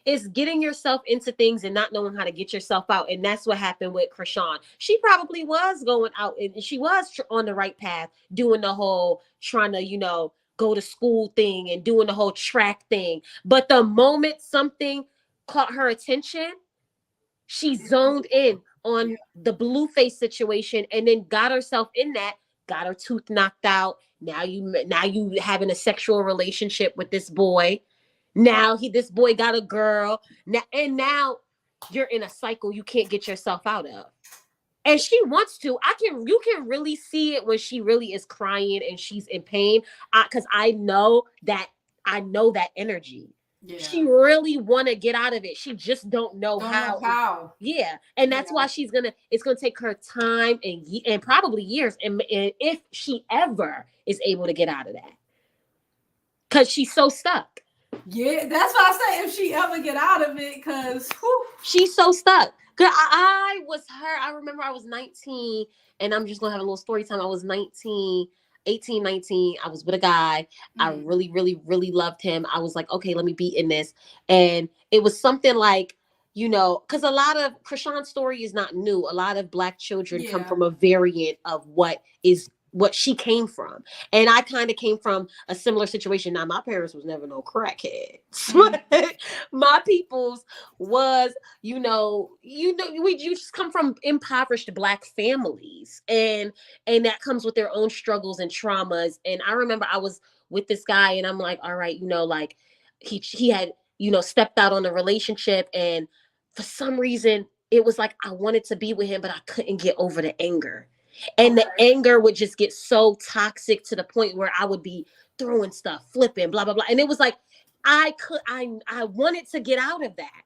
it's getting yourself into things and not knowing how to get yourself out. And that's what happened with Chrisean. She probably was going out and she was on the right path, doing the whole trying to, you know, go to school thing and doing the whole track thing. But the moment something caught her attention, she zoned in on the Blueface situation and then got herself in that, got her tooth knocked out. Now you having a sexual relationship with this boy. Now this boy got a girl. Now you're in a cycle you can't get yourself out of. And she wants to. You can really see it when she really is crying and she's in pain. Because I know that energy. Yeah. She really want to get out of it. She just don't know how. Yeah. And that's why it's gonna take her time and probably years. And if she ever is able to get out of that. Because she's so stuck. Yeah, that's why I say if she ever get out of it, because she's so stuck. Cause I was her. I remember I was 19, and I'm just gonna have a little story time. I was 18, 19. I was with a guy. I really, really, really loved him. I was like, okay, let me be in this. And it was something like, you know, because a lot of Chrisean's story is not new. A lot of Black children come from a variant of what she came from. And I kind of came from a similar situation. Now, my parents was never no crackheads. My people's was, you just come from impoverished Black families. And that comes with their own struggles and traumas. And I remember I was with this guy and I'm like, all right, like he had, stepped out on a relationship. And for some reason, it was like I wanted to be with him, but I couldn't get over the anger. And the anger would just get so toxic to the point where I would be throwing stuff, flipping, blah, blah, blah. And it was like, I wanted to get out of that,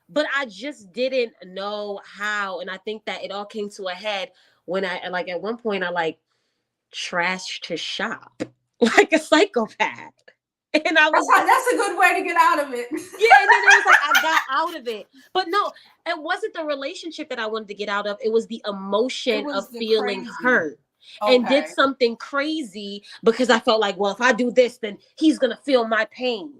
but I just didn't know how. And I think that it all came to a head when at one point I trashed his shop like a psychopath. And I was that's a good way to get out of it. Yeah, and then it was like I got out of it. But no, it wasn't the relationship that I wanted to get out of. It was the emotion of feeling hurt. And did something crazy because I felt like, well, if I do this, then he's gonna feel my pain.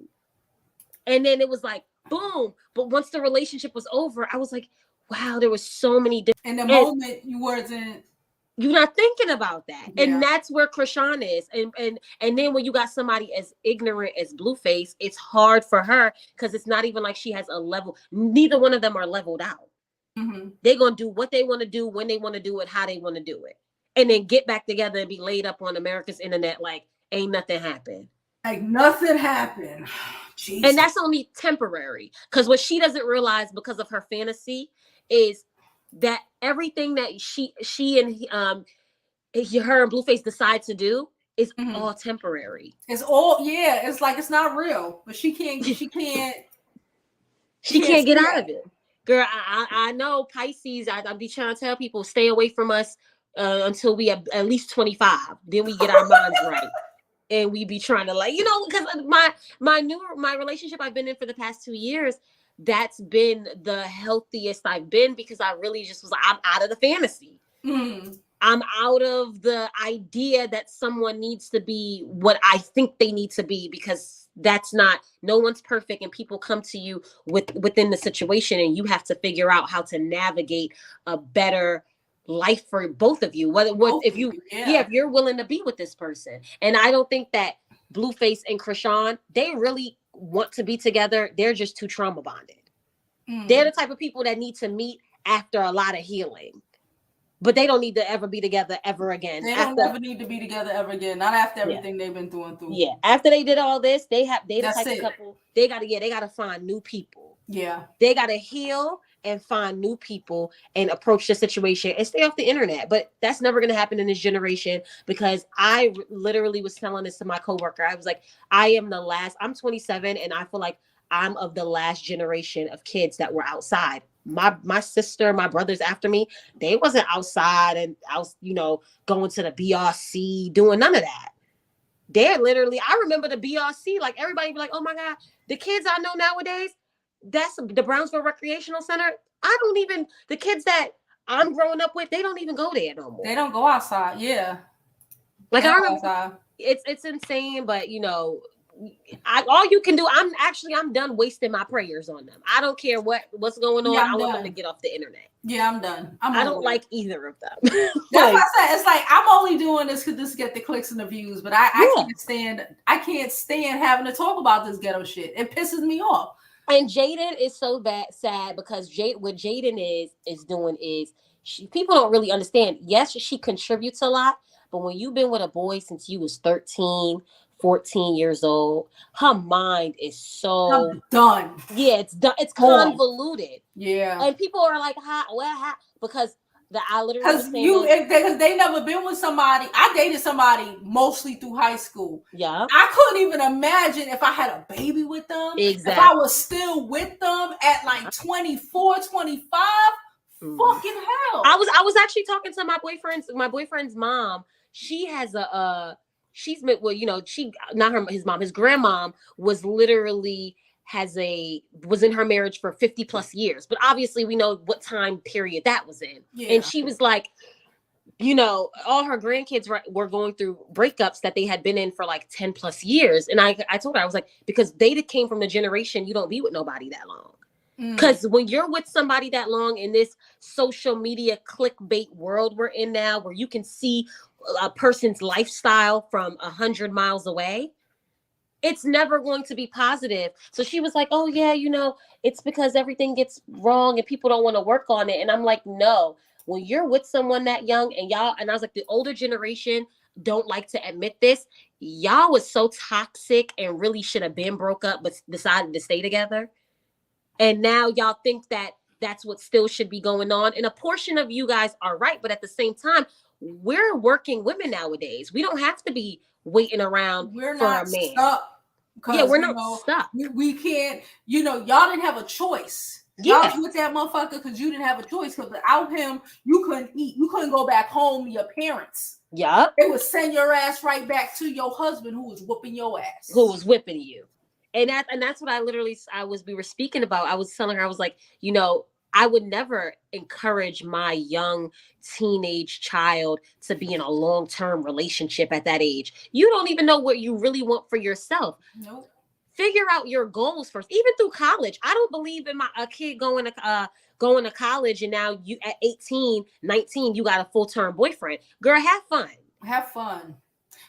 And then it was like, boom. But once the relationship was over, I was like, wow, there was so many different. In the moment you're not thinking about that. Yeah. And that's where Chrisean is. And then when you got somebody as ignorant as Blueface, it's hard for her because it's not even like she has a level. Neither one of them are leveled out. Mm-hmm. They're going to do what they want to do, when they want to do it, how they want to do it. And then get back together and be laid up on America's internet like ain't nothing happened. Like nothing happened. Jesus. And that's only temporary. Because what she doesn't realize because of her fantasy is that everything that she and her and Blueface decide to do is all temporary. It's all it's like it's not real, but she can't get out of it. Girl, I know Pisces. I be trying to tell people stay away from us until we have at least 25. Then we get our minds right. And we be trying to because my relationship I've been in for the past 2 years, that's been the healthiest I've been because I really just was I'm out of the fantasy. Mm. I'm out of the idea that someone needs to be what I think they need to be because no one's perfect and people come to you within the situation and you have to figure out how to navigate a better life for both of you. If you're willing to be with this person. And I don't think that Blueface and Chrisean, they really want to be together. They're just too trauma bonded. They're the type of people that need to meet after a lot of healing, but they don't need to ever be together ever again. They don't ever need to be together ever again. Not after everything they've been through. Yeah, after they did all this, they the type of couple. They gotta find new people. Yeah, they gotta heal and find new people and approach the situation and stay off the internet. But that's never going to happen in this generation, because I literally was telling this to my coworker. I was like, I'm 27, and I feel like I'm of the last generation of kids that were outside. My sister, my brothers after me, they wasn't outside and I was, going to the BRC, doing none of that. They're literally, I remember the BRC, like everybody be like, oh my God, the kids I know nowadays, that's the Brownsville Recreational Center. The kids that I'm growing up with, they don't even go there no more. They don't go outside. Yeah. Like I remember, it's insane, but all you can do, I'm done wasting my prayers on them. I don't care what's going on. I want them to get off the internet. Yeah, I'm done. I don't like either of them. That's what I said. It's like I'm only doing this because this get the clicks and the views, but I can't stand having to talk about this ghetto shit. It pisses me off. And Jaidyn is so sad because what Jaidyn is doing is people don't really understand. Yes, she contributes a lot, but when you've been with a boy since you was 13, 14 years old, her mind is so done. Yeah, it's done. It's convoluted. Yeah. And people are like, how? Because I literally because they never been with somebody. I dated somebody mostly through high school. Yeah. I couldn't even imagine if I had a baby with them. Exactly. If I was still with them at like 24, 25. Fucking hell. I was actually talking to my boyfriend's mom. She has she's met with, his mom, his grandmom was literally was in her marriage for 50 plus years, but obviously we know what time period that was in. Yeah. And she was like, all her grandkids were going through breakups that they had been in for like 10 plus years. And I told her, I was like, because they came from the generation, you don't be with nobody that long. Because when you're with somebody that long in this social media clickbait world we're in now, where you can see a person's lifestyle from 100 miles away, it's never going to be positive. So she was like, oh yeah, it's because everything gets wrong and people don't want to work on it. And I'm like, no, when you're with someone that young and I was like, the older generation don't like to admit this. Y'all was so toxic and really should have been broke up, but decided to stay together. And now y'all think that that's what still should be going on. And a portion of you guys are right. But at the same time, we're working women nowadays. We don't have to be waiting around for a man. Yeah, we're not stuck. We can't, y'all didn't have a choice. Y'all was with that motherfucker because you didn't have a choice. Because without him, you couldn't eat. You couldn't go back home to your parents. Yeah. They would send your ass right back to your husband who was whooping your ass. Who was whipping you. And that's what we were speaking about. I was telling her, I was like, I would never encourage my young teenage child to be in a long-term relationship at that age. You don't even know what you really want for yourself. Nope. Figure out your goals first. Even through college, I don't believe in a kid going to college and now you at 18, 19, you got a full-term boyfriend. Girl, have fun. Have fun.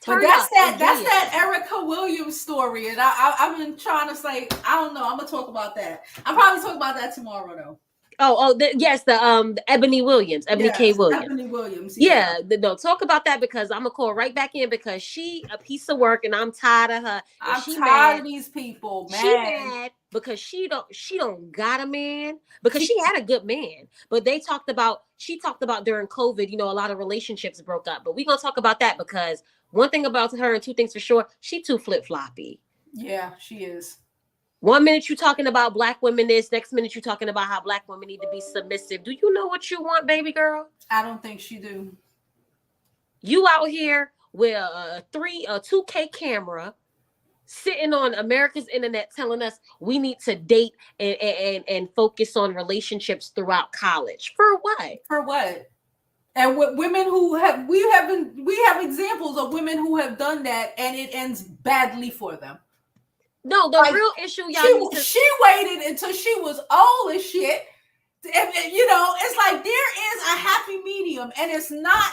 But that's that Erica Williams story, and I've been trying to say, I don't know. I'm gonna talk about that. I'll probably talk about that tomorrow though. The Ebony Williams, K. Williams. Ebony Williams. Yeah, no, talk about that because I'm gonna call right back in because she a piece of work and I'm tired of her. I'm tired of these people, man. She mad because she don't got a man because she had a good man, but she talked about during COVID, a lot of relationships broke up. But we're gonna talk about that because one thing about her and two things for sure, she too flip-floppy. Yeah, she is. 1 minute you talking about black women this, next minute you talking about how black women need to be submissive. Do you know what you want, baby girl? I don't think she do. You out here with a 2K camera sitting on America's internet telling us we need to date and focus on relationships throughout college. For what? For what? And with women who we have examples of women who have done that and it ends badly for them. No, the real issue, y'all. She waited until she was old as shit. It's like there is a happy medium, and it's not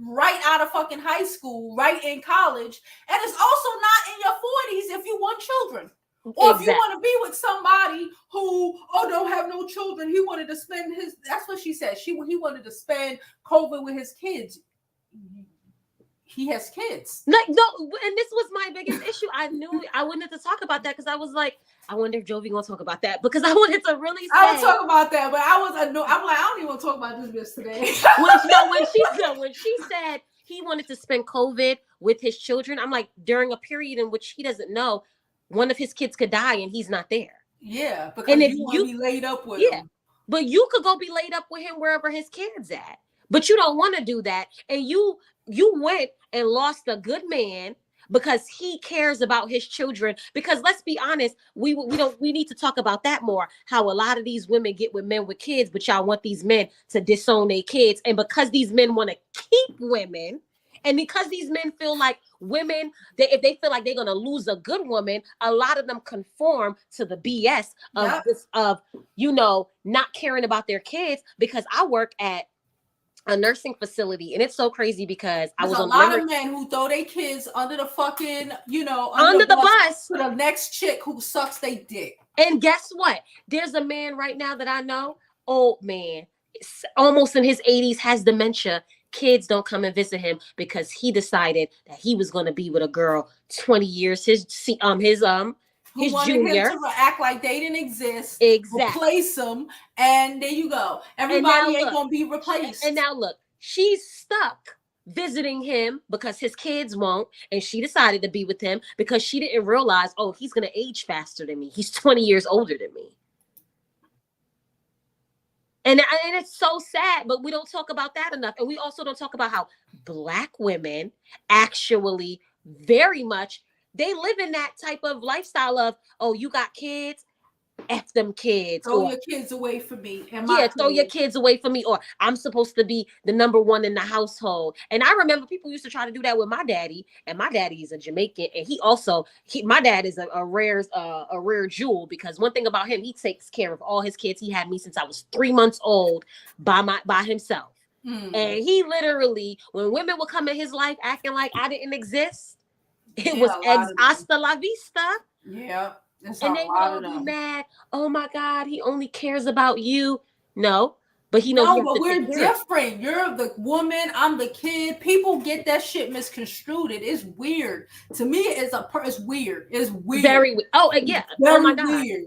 right out of fucking high school, right in college, and it's also not in your 40s if you want children. Or if you want to be with somebody who don't have no children, he wanted to spend that's what she said. He wanted to spend COVID with his kids. he has kids. No, and this was my biggest issue. I knew I wanted to talk about that because I was like, I wonder if Jovi gonna talk about that because I wanted to really say. I would talk about that, but I'm like, I don't even want to talk about this bitch today. when she said he wanted to spend COVID with his children, I'm like, during a period in which he doesn't know one of his kids could die and he's not there. Yeah, because if you want to be laid up with him. But you could go be laid up with him wherever his kid's at. But you don't want to do that. And you went and lost a good man because he cares about his children. Because let's be honest, we need to talk about that more. How a lot of these women get with men with kids, but y'all want these men to disown their kids. And because these men want to keep women, and because these men feel like women, if they feel like they're gonna lose a good woman, a lot of them conform to the BS of not caring about their kids. Because I work at a nursing facility, and it's so crazy because I was a lot of men who throw their kids under the fucking, under the bus to the next chick who sucks their dick. And guess what? There's a man right now that I know, old man, almost in his 80s, has dementia. Kids don't come and visit him because he decided that he was going to be with a girl 20 years, his junior. Him to act like they didn't exist. Exactly. Replace them, and there you go. Everybody ain't going to be replaced. And now look, she's stuck visiting him because his kids won't, and she decided to be with him because she didn't realize, he's going to age faster than me. He's 20 years older than me. And it's so sad, but we don't talk about that enough. And we also don't talk about how Black women actually very much, they live in that type of lifestyle of, you got kids, F them kids. Throw your kids away from me. Throw your kids away from me. Or I'm supposed to be the number one in the household. And I remember people used to try to do that with my daddy. And my daddy is a Jamaican. And my dad is a rare jewel, because one thing about him, he takes care of all his kids. He had me since I was 3 months old by himself. And he literally, when women would come in his life acting like I didn't exist, it was hasta la vista. Yeah. And they would all be mad. Oh my God, he only cares about you. No, but he knows. No, but we're different. You're the woman, I'm the kid. People get that shit misconstrued. It is weird. To me, it's weird. It's weird. Very weird. Oh yeah. Oh my God. Weird.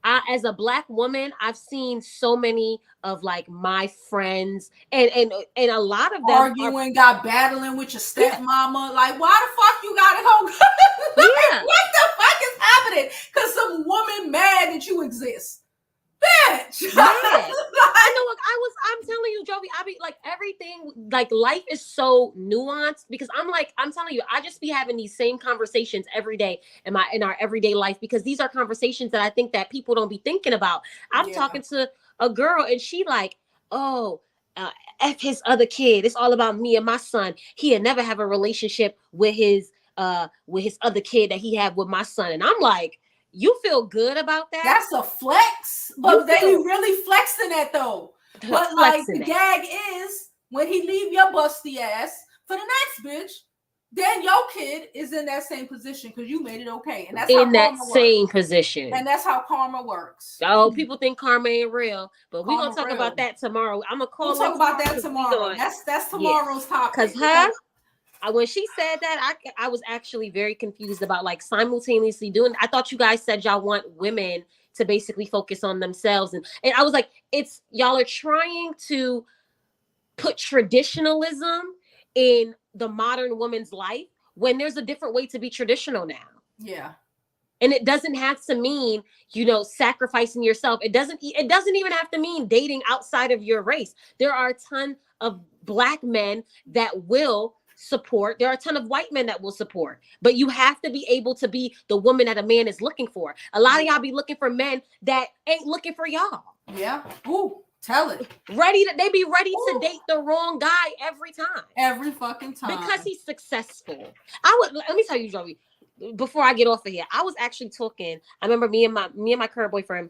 As a Black woman, I've seen so many of like my friends and a lot of them arguing, battling with your stepmama. Like, why the fuck you gotta go? What the fuck is happening? Because some woman mad that you exist. Bitch. I know. I'm telling you, Jovi, I be like, everything, like life is so nuanced, because I'm telling you, I just be having these same conversations every day in our everyday life, because these are conversations that I think that people don't be thinking about. I'm talking to a girl and she like, F his other kid. It's all about me and my son. He'll never have a relationship with his other kid that he had with my son. And I'm like, you feel good about that? That's a flex. But they really flexing that though. But like the gag is, when he leave your busty ass for the next bitch, then your kid is in that same position because you made it okay. And that's in that same position. And that's how karma works. Oh, people think karma ain't real, but we're gonna talk about that tomorrow. I'm gonna call. We'll talk about that tomorrow. That's tomorrow's topic. Because when she said that, I was actually very confused about like simultaneously doing. I thought you guys said y'all want women to basically focus on themselves, and I was like, y'all are trying to put traditionalism in the modern woman's life when there's a different way to be traditional now. Yeah. And it doesn't have to mean, sacrificing yourself. It doesn't even have to mean dating outside of your race. There are a ton of Black men that will support. There are a ton of white men that will support. But you have to be able to be the woman that a man is looking for. A lot of y'all be looking for men that ain't looking for y'all. Yeah. Ooh. Tell it. They be ready to date the wrong guy every time. Every fucking time. Because he's successful. Let me tell you, Jovi, before I get off of here, I was actually talking. I remember me and my current boyfriend,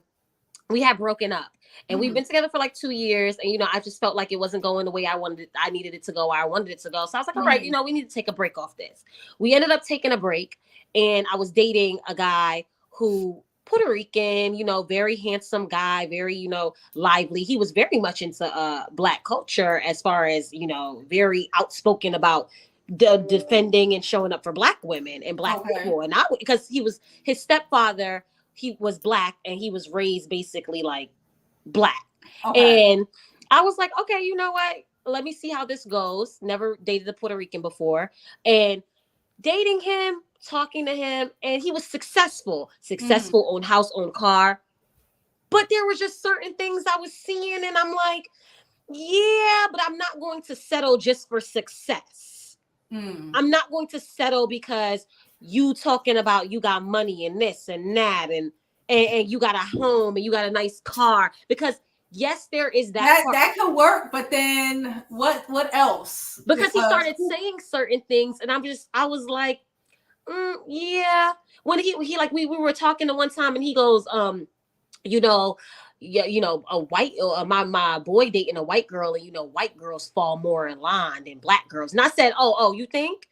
we had broken up. And we've been together for like 2 years. And, I just felt like it wasn't going the way I needed it to go, or I wanted it to go. So I was like, all right, we need to take a break off this. We ended up taking a break. And I was dating a guy who Puerto Rican, you know, very handsome guy, very, you know, lively. He was very much into Black culture as far as, you know, very outspoken about defending and showing up for Black women and Black people. And because his stepfather, he was Black and he was raised basically like Black. And I was like, okay, you know what? Let me see how this goes. Never dated a Puerto Rican before. And dating him, talking to him, and he was successful, owned house, owned car. But there were just certain things I was seeing, and I'm like, yeah, but I'm not going to settle just for success. I'm not going to settle because you talking about you got money and this and that, and you got a home and you got a nice car. Because yes, there is that could work, but then what else? Because he started saying certain things, and I was like, yeah. When he like we were talking to one time, and he goes, you know, a white my boy dating a white girl, and you know, white girls fall more in line than Black girls. And I said, oh, you think?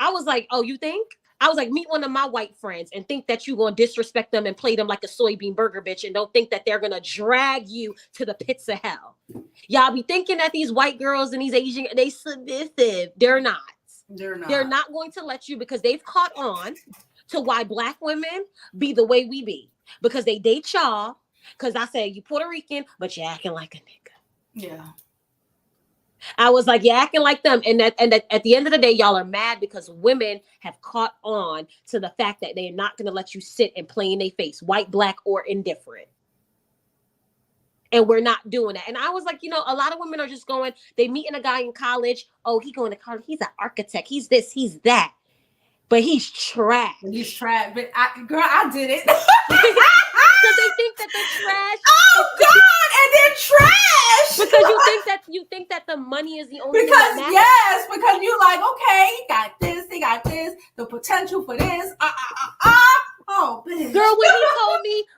I was like, oh, you think? I was like, meet one of my white friends and think that you're going to disrespect them and play them like a soybean burger bitch, and don't think that they're going to drag you to the pits of hell. Y'all be thinking that these white girls and these Asian, they submissive. They're not. They're not going to let you, because they've caught on to why Black women be the way we be. Because they date y'all. Because I said, you Puerto Rican, but you're acting like a nigga. Yeah. I was like, you're acting like them. And at the end of the day, y'all are mad because women have caught on to the fact that they're not going to let you sit and play in their face, white, Black, or indifferent. And we're not doing that. And I was like, you know, a lot of women are just going, they meeting a guy in college. Oh, he going to college. He's an architect. He's this, he's that. But he's trash. He's trash. But I did it. Because they think that they're trash. Oh God, and they're trash. Because you think that the money is the only thing that matters. Yes, because you're like, okay, he got this, the potential for this. Oh, bitch. Girl,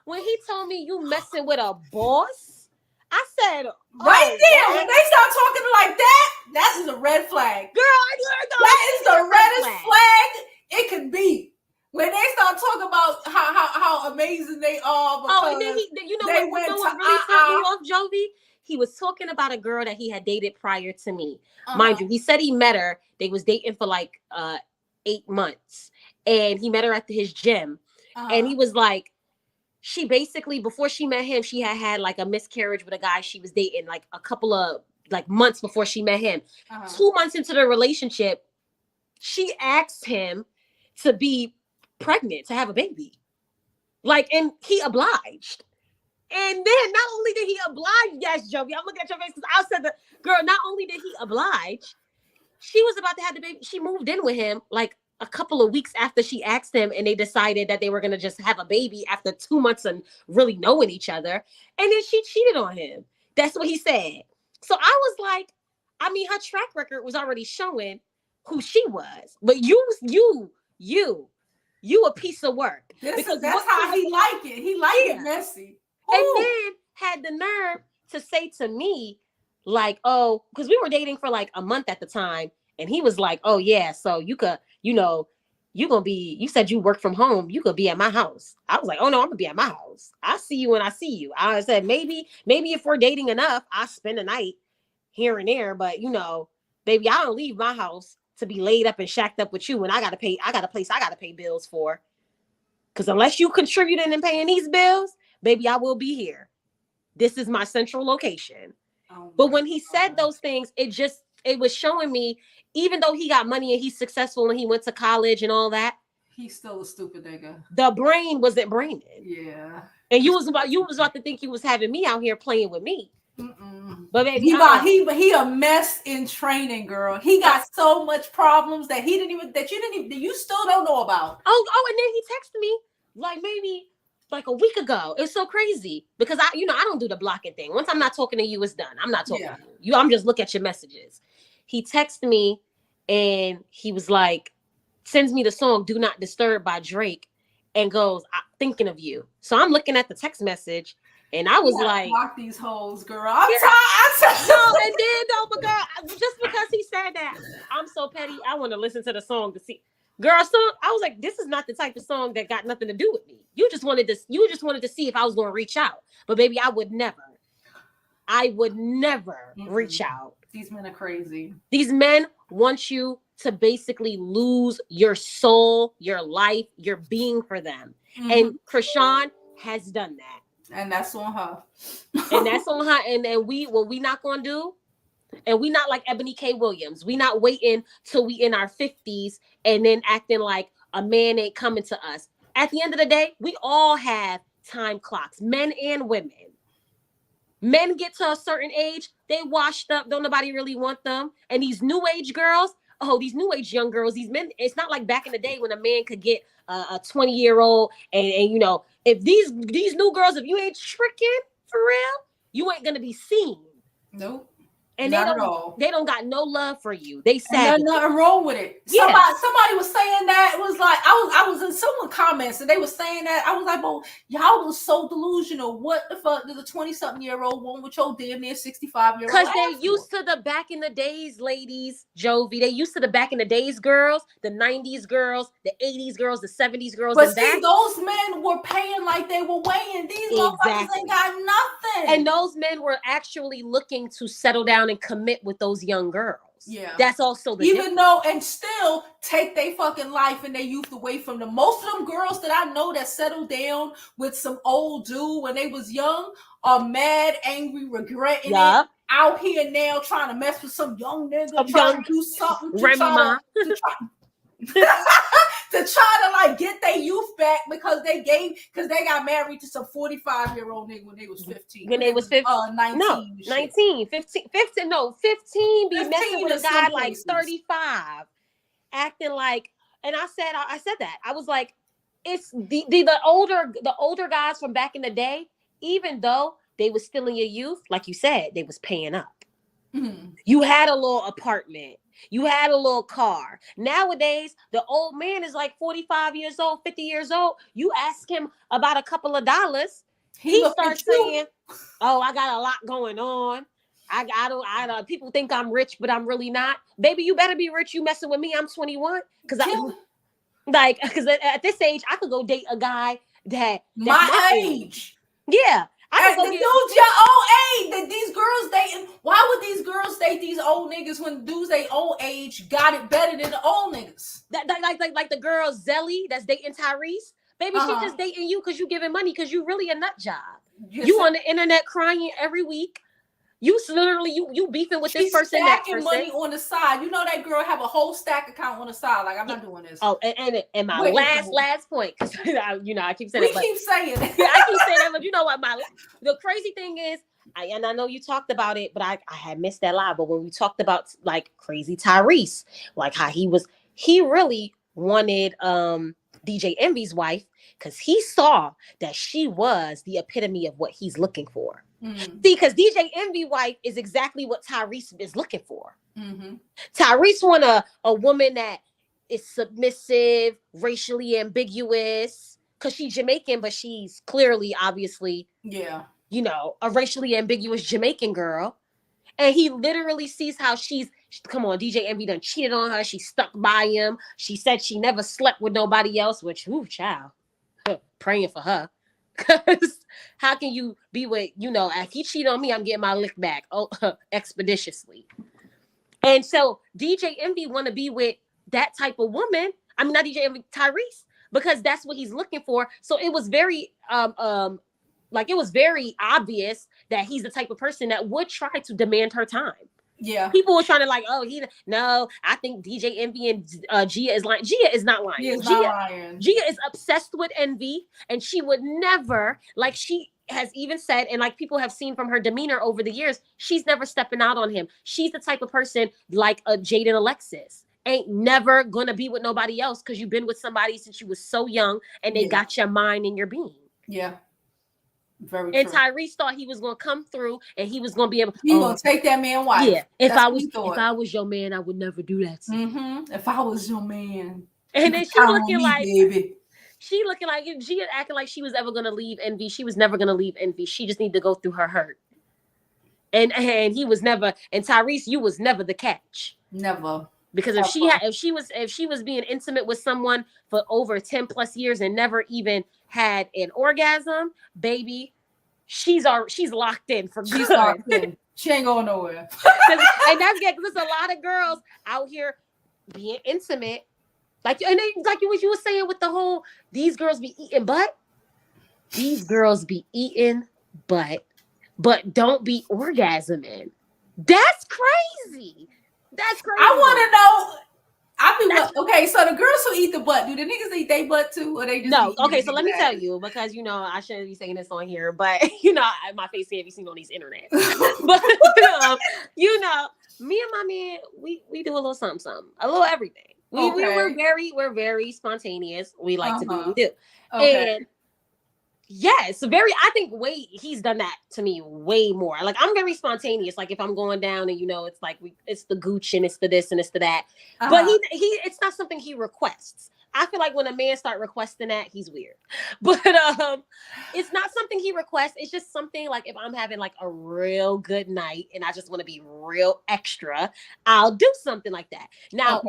when he told me you messing with a boss, I said, right there, when they start talking like that is a red flag. Girl, that is the reddest flag it could be. When they start talking about how amazing they are. And then what really turned me off, Jovi? He was talking about a girl that he had dated prior to me. Mind you, he said he met her. They was dating for like 8 months. And he met her at his gym. And he was like, she basically, before she met him, she had like a miscarriage with a guy she was dating like a couple of like months before she met him. 2 months into the relationship, she asked him to be pregnant, to have a baby. Like, and he obliged. And then not only did he oblige, yes, Jovi, I'm looking at your face because I said, girl, not only did he oblige, she was about to have the baby. She moved in with him like a couple of weeks after she asked him, and they decided that they were going to just have a baby after 2 months and really knowing each other. And then she cheated on him. That's what he said. So I was like, I mean, her track record was already showing who she was. But you a piece of work. Because that's how he liked it. He liked it messy. Ooh. And then had the nerve to say to me, like, oh, because we were dating for like a month at the time. And he was like, oh yeah, so you could, you know, you said you work from home. You could be at my house. I was like, oh no, I'm gonna be at my house. I see you when I see you. I said, maybe if we're dating enough, I'll spend a night here and there. But you know, baby, I don't leave my house to be laid up and shacked up with you. And I got a place I got to pay bills for. Because unless you contributing and paying these bills, baby, I will be here. This is my central location. But when he said those things, it was showing me, even though he got money and he's successful and he went to college and all that, he's still a stupid nigga. The brain wasn't braining. Yeah. And you was about to think you was having me out here playing with me. But baby, he a mess in training, girl. He got so much problems that you still don't know about. Oh, and then he texted me like maybe like a week ago. It was so crazy because I don't do the blocking thing. Once I'm not talking to you, it's done. I'm not talking to you. I'm just look at your messages. He texted me and he was like, sends me the song "Do Not Disturb" by Drake and goes, "I'm thinking of you." So I'm looking at the text message. And I was like, block these hoes, girl. No, and then but girl, just because he said that, I'm so petty. I want to listen to the song to see. Girl, song. I was like, this is not the type of song that got nothing to do with me. You just wanted to see if I was going to reach out. But baby, I would never reach out. These men are crazy. These men want you to basically lose your soul, your life, your being for them. And Chrisean has done that. And that's on her. And what we not gonna do, and we not like Ebony K. Williams. We not waiting till we in our 50s and then acting like a man ain't coming to us. At the end of the day, we all have time clocks, men and women. Men get to a certain age, they washed up, don't nobody really want them. And these new age girls, these new age young girls, these men, it's not like back in the day when a man could get a 20-year-old and you know, if these new girls, if you ain't tricking for real, you ain't gonna be seen. Nope. And they don't got no love for you. They said there's nothing wrong with it. Yeah. Somebody was saying that. It was like I was in someone comments and they were saying that. I was like, well, y'all was so delusional. What the fuck does a 20-something-year-old want with your damn near 65-year-old? Because they used to the back in the days, ladies, Jovi. They used to the back in the days girls, the 90s girls, the 80s girls, the 70s girls. But see, those men were paying like they were weighing. These motherfuckers ain't got nothing. And those men were actually looking to settle down and commit with those young girls. Yeah, that's also the even though and still take their fucking life and their youth away from them. Most of them girls that I know that settled down with some old dude when they was young are mad, angry, regretting it. Out here now trying to mess with some young nigga, trying to do something to try to like get their youth back because they got married to some 45-year-old nigga when they was 15. When they was 15, 19. No, 19, 15 be messing with a guy like 35, acting like. And I said that I was like, it's the older guys from back in the day, even though they was still in your youth, like you said, they was paying up. You had a little apartment. You had a little car. Nowadays, the old man is like 45 years old, 50 years old. You ask him about a couple of dollars, he starts saying, "Oh, I got a lot going on. I don't. People think I'm rich, but I'm really not. Baby, you better be rich. You messing with me? I'm 21. Because at this age, I could go date a guy that's my age. Yeah." As the dudes your old age, that these girls dating. Why would these girls date these old niggas when dudes they old age got it better than the old niggas? Like the girl Zelly that's dating Tyrese. Baby, she just dating you because you giving money because you really a nut job. You on the internet crying every week. You literally you beefing with this person. Stacking money on the side. You know that girl have a whole stack account on the side. Like I'm not doing this. Oh, and my last point, because I keep saying keep saying it. I keep saying that, but you know what? The crazy thing is, I know you talked about it, but I had missed that live. But when we talked about like crazy Tyrese, like how he really wanted DJ Envy's wife because he saw that she was the epitome of what he's looking for. See, because DJ Envy wife is exactly what Tyrese is looking for. Tyrese want a woman that is submissive, racially ambiguous, because she's Jamaican, but she's clearly, obviously, a racially ambiguous Jamaican girl. And he literally sees how come on, DJ Envy done cheated on her. She stuck by him. She said she never slept with nobody else, which, child, praying for her. Because how can you be with, if he cheat on me, I'm getting my lick back expeditiously. And so DJ Envy want to be with that type of woman. I mean, not DJ Envy, Tyrese, because that's what he's looking for. So it was very, it was very obvious that he's the type of person that would try to demand her time. Yeah. People were trying to I think DJ Envy and Gia is lying. Gia is not lying. Gia is obsessed with Envy, and she would never, like she has even said, and like people have seen from her demeanor over the years, she's never stepping out on him. She's the type of person like a Jaidyn Alexis. Ain't never gonna be with nobody else because you've been with somebody since you was so young and they got your mind and your being. Yeah. Very and true. Tyrese thought he was gonna come through and he was gonna be able. He gonna take that man wife. Yeah. If I was your man, I would never do that to you. If I was your man. And then she looking like Gia acting like she was ever gonna leave Envy. She was never gonna leave Envy. She just needed to go through her hurt. And he was never. And Tyrese, you was never the catch. Never. Because if she was being intimate with someone for over 10 plus years and never even had an orgasm, baby, she's locked in for good. She ain't going nowhere. And that's good because there's a lot of girls out here being intimate. Like what you were saying with the whole, these girls be eating butt. These girls be eating butt, but don't be orgasming. That's crazy. That's crazy. I want to know. Okay, so the girls who eat the butt, do the niggas eat their butt too, or they just no? Okay, so let me tell you, because I shouldn't be saying this on here, but my face can't be seen on these internet. But me and my man, we do a little something, a little everything. We're very spontaneous. We like to do what we do, and yes, I think he's done that to me way more. Like, I'm very spontaneous. Like, if I'm going down and it's like it's the gooch and it's the this and it's the that. But he it's not something he requests. I feel like when a man start requesting that, he's weird. But it's not something he requests. It's just something like if I'm having like a real good night and I just want to be real extra, I'll do something like that. Now,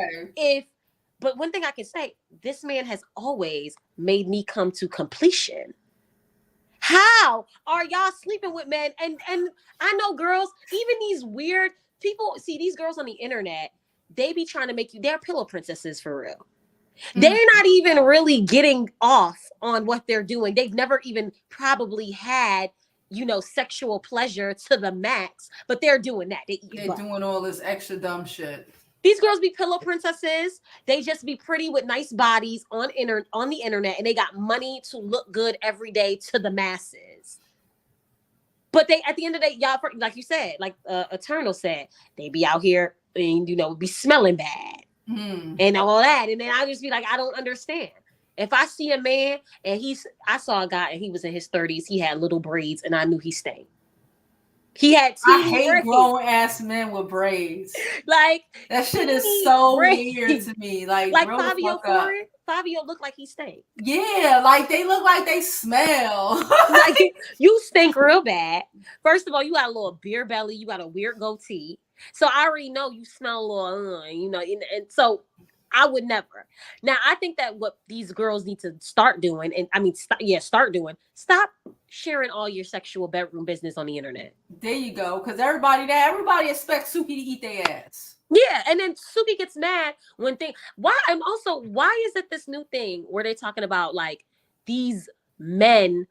but one thing I can say, this man has always made me come to completion. How are y'all sleeping with men? And I know girls, even these weird people, see these girls on the internet, they be trying to make you, they're pillow princesses for real. Mm-hmm. They're not even really getting off on what they're doing. They've never even probably had, sexual pleasure to the max, but they're doing that. They're doing all this extra dumb shit. These girls be pillow princesses. They just be pretty with nice bodies on the internet, and they got money to look good every day to the masses. But they, at the end of the day, y'all, like you said, like Eternal said, they be out here and be smelling bad and all that. And then I just be like, I don't understand. If I see a man and I saw a guy and he was in his 30s, he had little braids, and I knew he stank. He had I hate grown ass men with braids. Like, that shit is so weird to me. Like Fabio looked like he stank. Yeah, like they look like they smell. Like, you stink real bad. First of all, you got a little beer belly. You got a weird goatee. So I already know you smell a little, and so I would never. Now, I think that what these girls need to start doing, stop sharing all your sexual bedroom business on the internet. There you go. Because everybody expects Suki to eat their ass. Yeah, and then Suki gets mad when why is it this new thing where they're talking about like these men,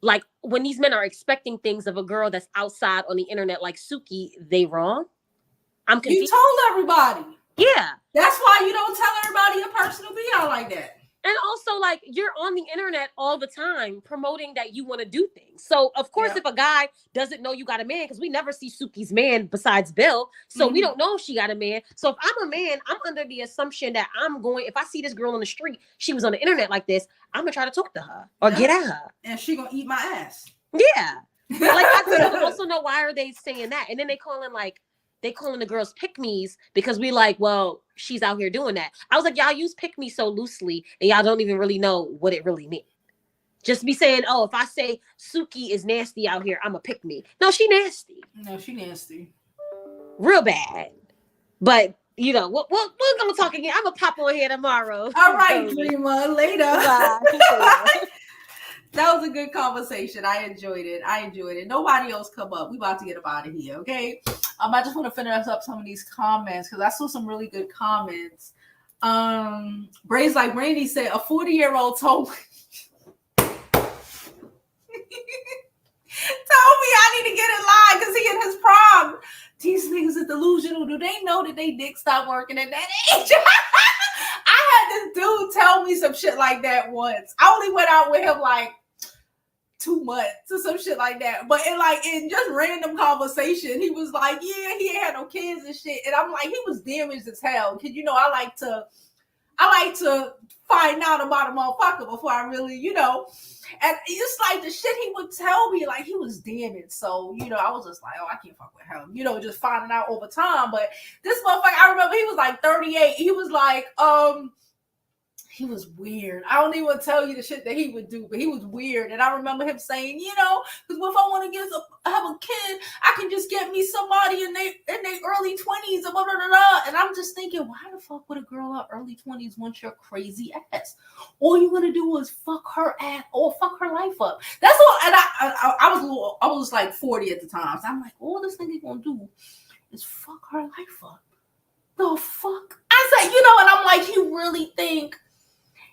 like when these men are expecting things of a girl that's outside on the internet like Suki, they wrong? I'm confused. You told everybody. Yeah. That's why you don't tell everybody your personal PR like that. And also, like, you're on the internet all the time promoting that you want to do things. So, of course, if a guy doesn't know you got a man, because we never see Suki's man besides Bill, so we don't know if she got a man. So if I'm a man, I'm under the assumption that if I see this girl on the street, she was on the internet like this, I'm going to try to talk to her or get at her. And she going to eat my ass. Yeah. Like, I don't also know why are they saying that? And then they calling the girls pick-me's because we like, well, she's out here doing that. I was like, y'all use pick-me so loosely and y'all don't even really know what it really means. Just be saying, oh, if I say Suki is nasty out here, I'm a pick-me. No, she nasty. No, she nasty. Real bad. But, we're going to talk again. I'm going to pop on here tomorrow. All right, Dreamer. Later. That was a good conversation. I enjoyed it. Nobody else come up. We about to get up out of here, okay? I just want to finish up some of these comments because I saw some really good comments. Bray's like Randy said, a 40-year-old told me I need to get in line because he in his prom. These niggas are delusional. Do they know that they dick stopped working at that age? I had this dude tell me some shit like that once. I only went out with him like 2 months or some shit like that. But in just random conversation, he was like, yeah, he ain't had no kids and shit. And I'm like, he was damaged as hell. Cause I like to find out about a motherfucker before I really, and it's like the shit he would tell me, like he was damaged. So, I was just like, oh, I can't fuck with him, just finding out over time. But this motherfucker, I remember he was like 38. He was like, he was weird. I don't even want to tell you the shit that he would do, but he was weird. And I remember him saying, you know, because if I want to have a kid, I can just get me somebody in their early 20s and blah, blah, blah, blah. And I'm just thinking, why the fuck would a girl in her early 20s want your crazy ass? All you gonna do is fuck her ass or fuck her life up. That's all. And I was like 40 at the time. So I'm like, all this nigga gonna do is fuck her life up. The fuck? I said, you know, and I'm like, you really think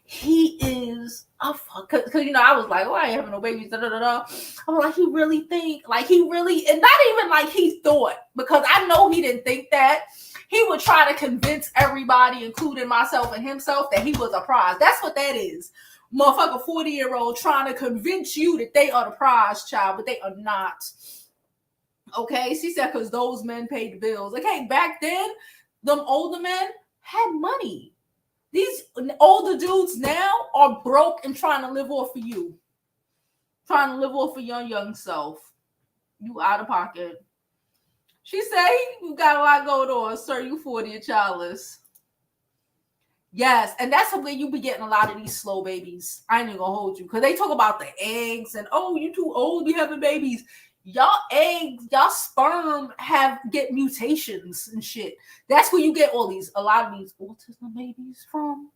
he is a fuck? Because, you know, I was like, oh, I ain't having no babies, da da da da. I'm like, he really think, like, he really, and not even like he thought, because I know he didn't think that. He would try to convince everybody, including myself and himself, that he was a prize. That's what that is. Motherfucker 40-year-old trying to convince you that they are the prize child, but they are not. Okay? She said, because those men paid the bills. Okay, back then, them older men had money. These older dudes now are broke and trying to live off of you. Trying to live off of your young self. You out of pocket. She said, you got a lot going on, sir. You 40 and childless. Yes, and that's the way you be getting a lot of these slow babies. I ain't even gonna hold you. Because they talk about the eggs and, oh, you too old to be having babies. Y'all eggs, y'all sperm get mutations and shit. That's where you get a lot of these autism babies from.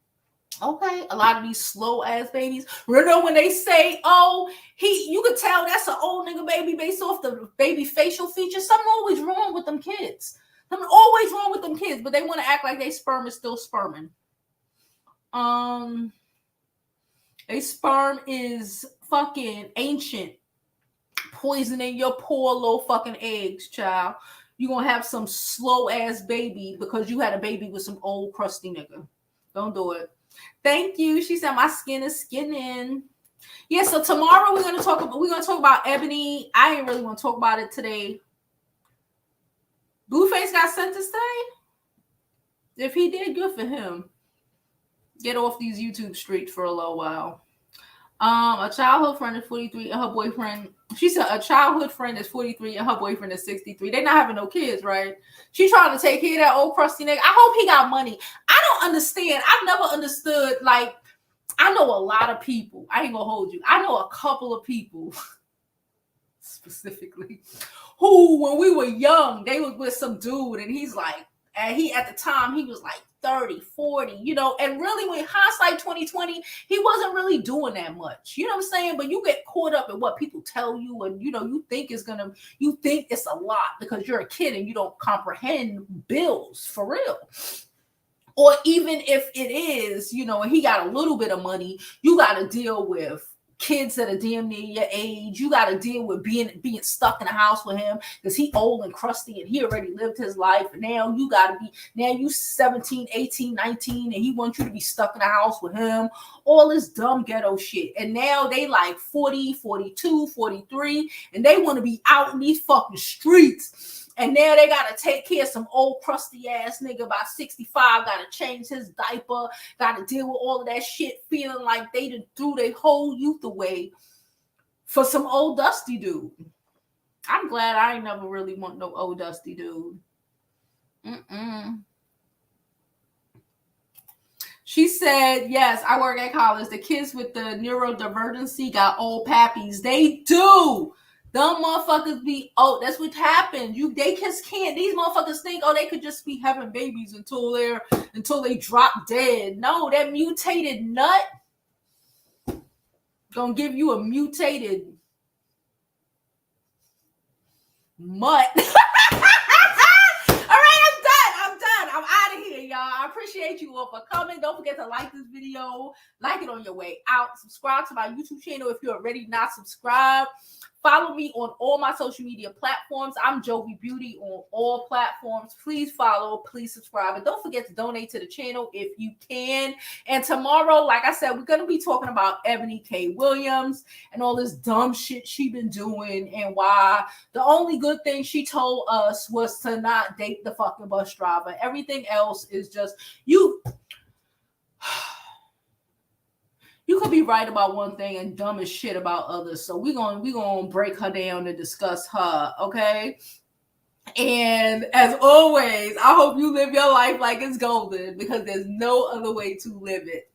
Okay, a lot of these slow ass babies. Remember when they say, oh, you could tell that's an old nigga baby based off the baby facial features. Something always wrong with them kids. Something always wrong with them kids, but they want to act like they sperm is still sperming. A sperm is fucking ancient. Poisoning your poor little fucking eggs, child. You're gonna have some slow ass baby because you had a baby with some old crusty nigga. Don't do it. Thank you. She said my skin is skinning. Yeah, so tomorrow we're gonna talk about Ebony. I ain't really want to talk about it today. Blueface got sentenced today. If he did, good for him. Get off these YouTube streets for a little while. A childhood friend is 43 and her boyfriend. She said a childhood friend is 43 and her boyfriend is 63. They're not having no kids, right? She trying to take care of that old crusty nigga. I hope he got money. I don't understand. I've never understood. Like, I know a lot of people. I ain't gonna hold you. I know a couple of people specifically who, when we were young, they was with some dude, and he's like, and he at the time he was like 30, 40, you know, and really when hindsight 2020, he wasn't really doing that much. You know what I'm saying? But you get caught up in what people tell you, and you know, you think it's a lot because you're a kid and you don't comprehend bills for real. Or even if it is, you know, and he got a little bit of money, you got to deal with kids that are damn near your age. You got to deal with being stuck in a house with him because he old and crusty and he already lived his life. And now you 17, 18, 19, and he wants you to be stuck in a house with him. All this dumb ghetto shit. And now they like 40, 42, 43, and they want to be out in these fucking streets. And now they got to take care of some old crusty ass nigga about 65, got to change his diaper, got to deal with all of that shit, feeling like they done threw their whole youth away for some old dusty dude. I'm glad I ain't never really want no old dusty dude. She said, yes, I work at college. The kids with the neurodivergency got old pappies. They do. Them motherfuckers be, that's what happened. They just can't. These motherfuckers think, they could just be having babies until they drop dead. No, that mutated nut gonna give you a mutated mutt. All right, I'm done. I'm out of here, y'all. I appreciate you all for coming. Don't forget to like this video, like it on your way out. Subscribe to my YouTube channel if you're already not subscribed. Follow me on all my social media platforms. I'm Jovi Beauty on all platforms. Please follow, please subscribe, and don't forget to donate to the channel if you can. And tomorrow, like I said, we're going to be talking about Ebony K. Williams and all this dumb shit she been doing, and why the only good thing she told us was to not date the fucking bus driver. Everything else is just you. You could be right about one thing and dumb as shit about others. So we're gonna break her down and discuss her, okay? And as always, I hope you live your life like it's golden, because there's no other way to live it.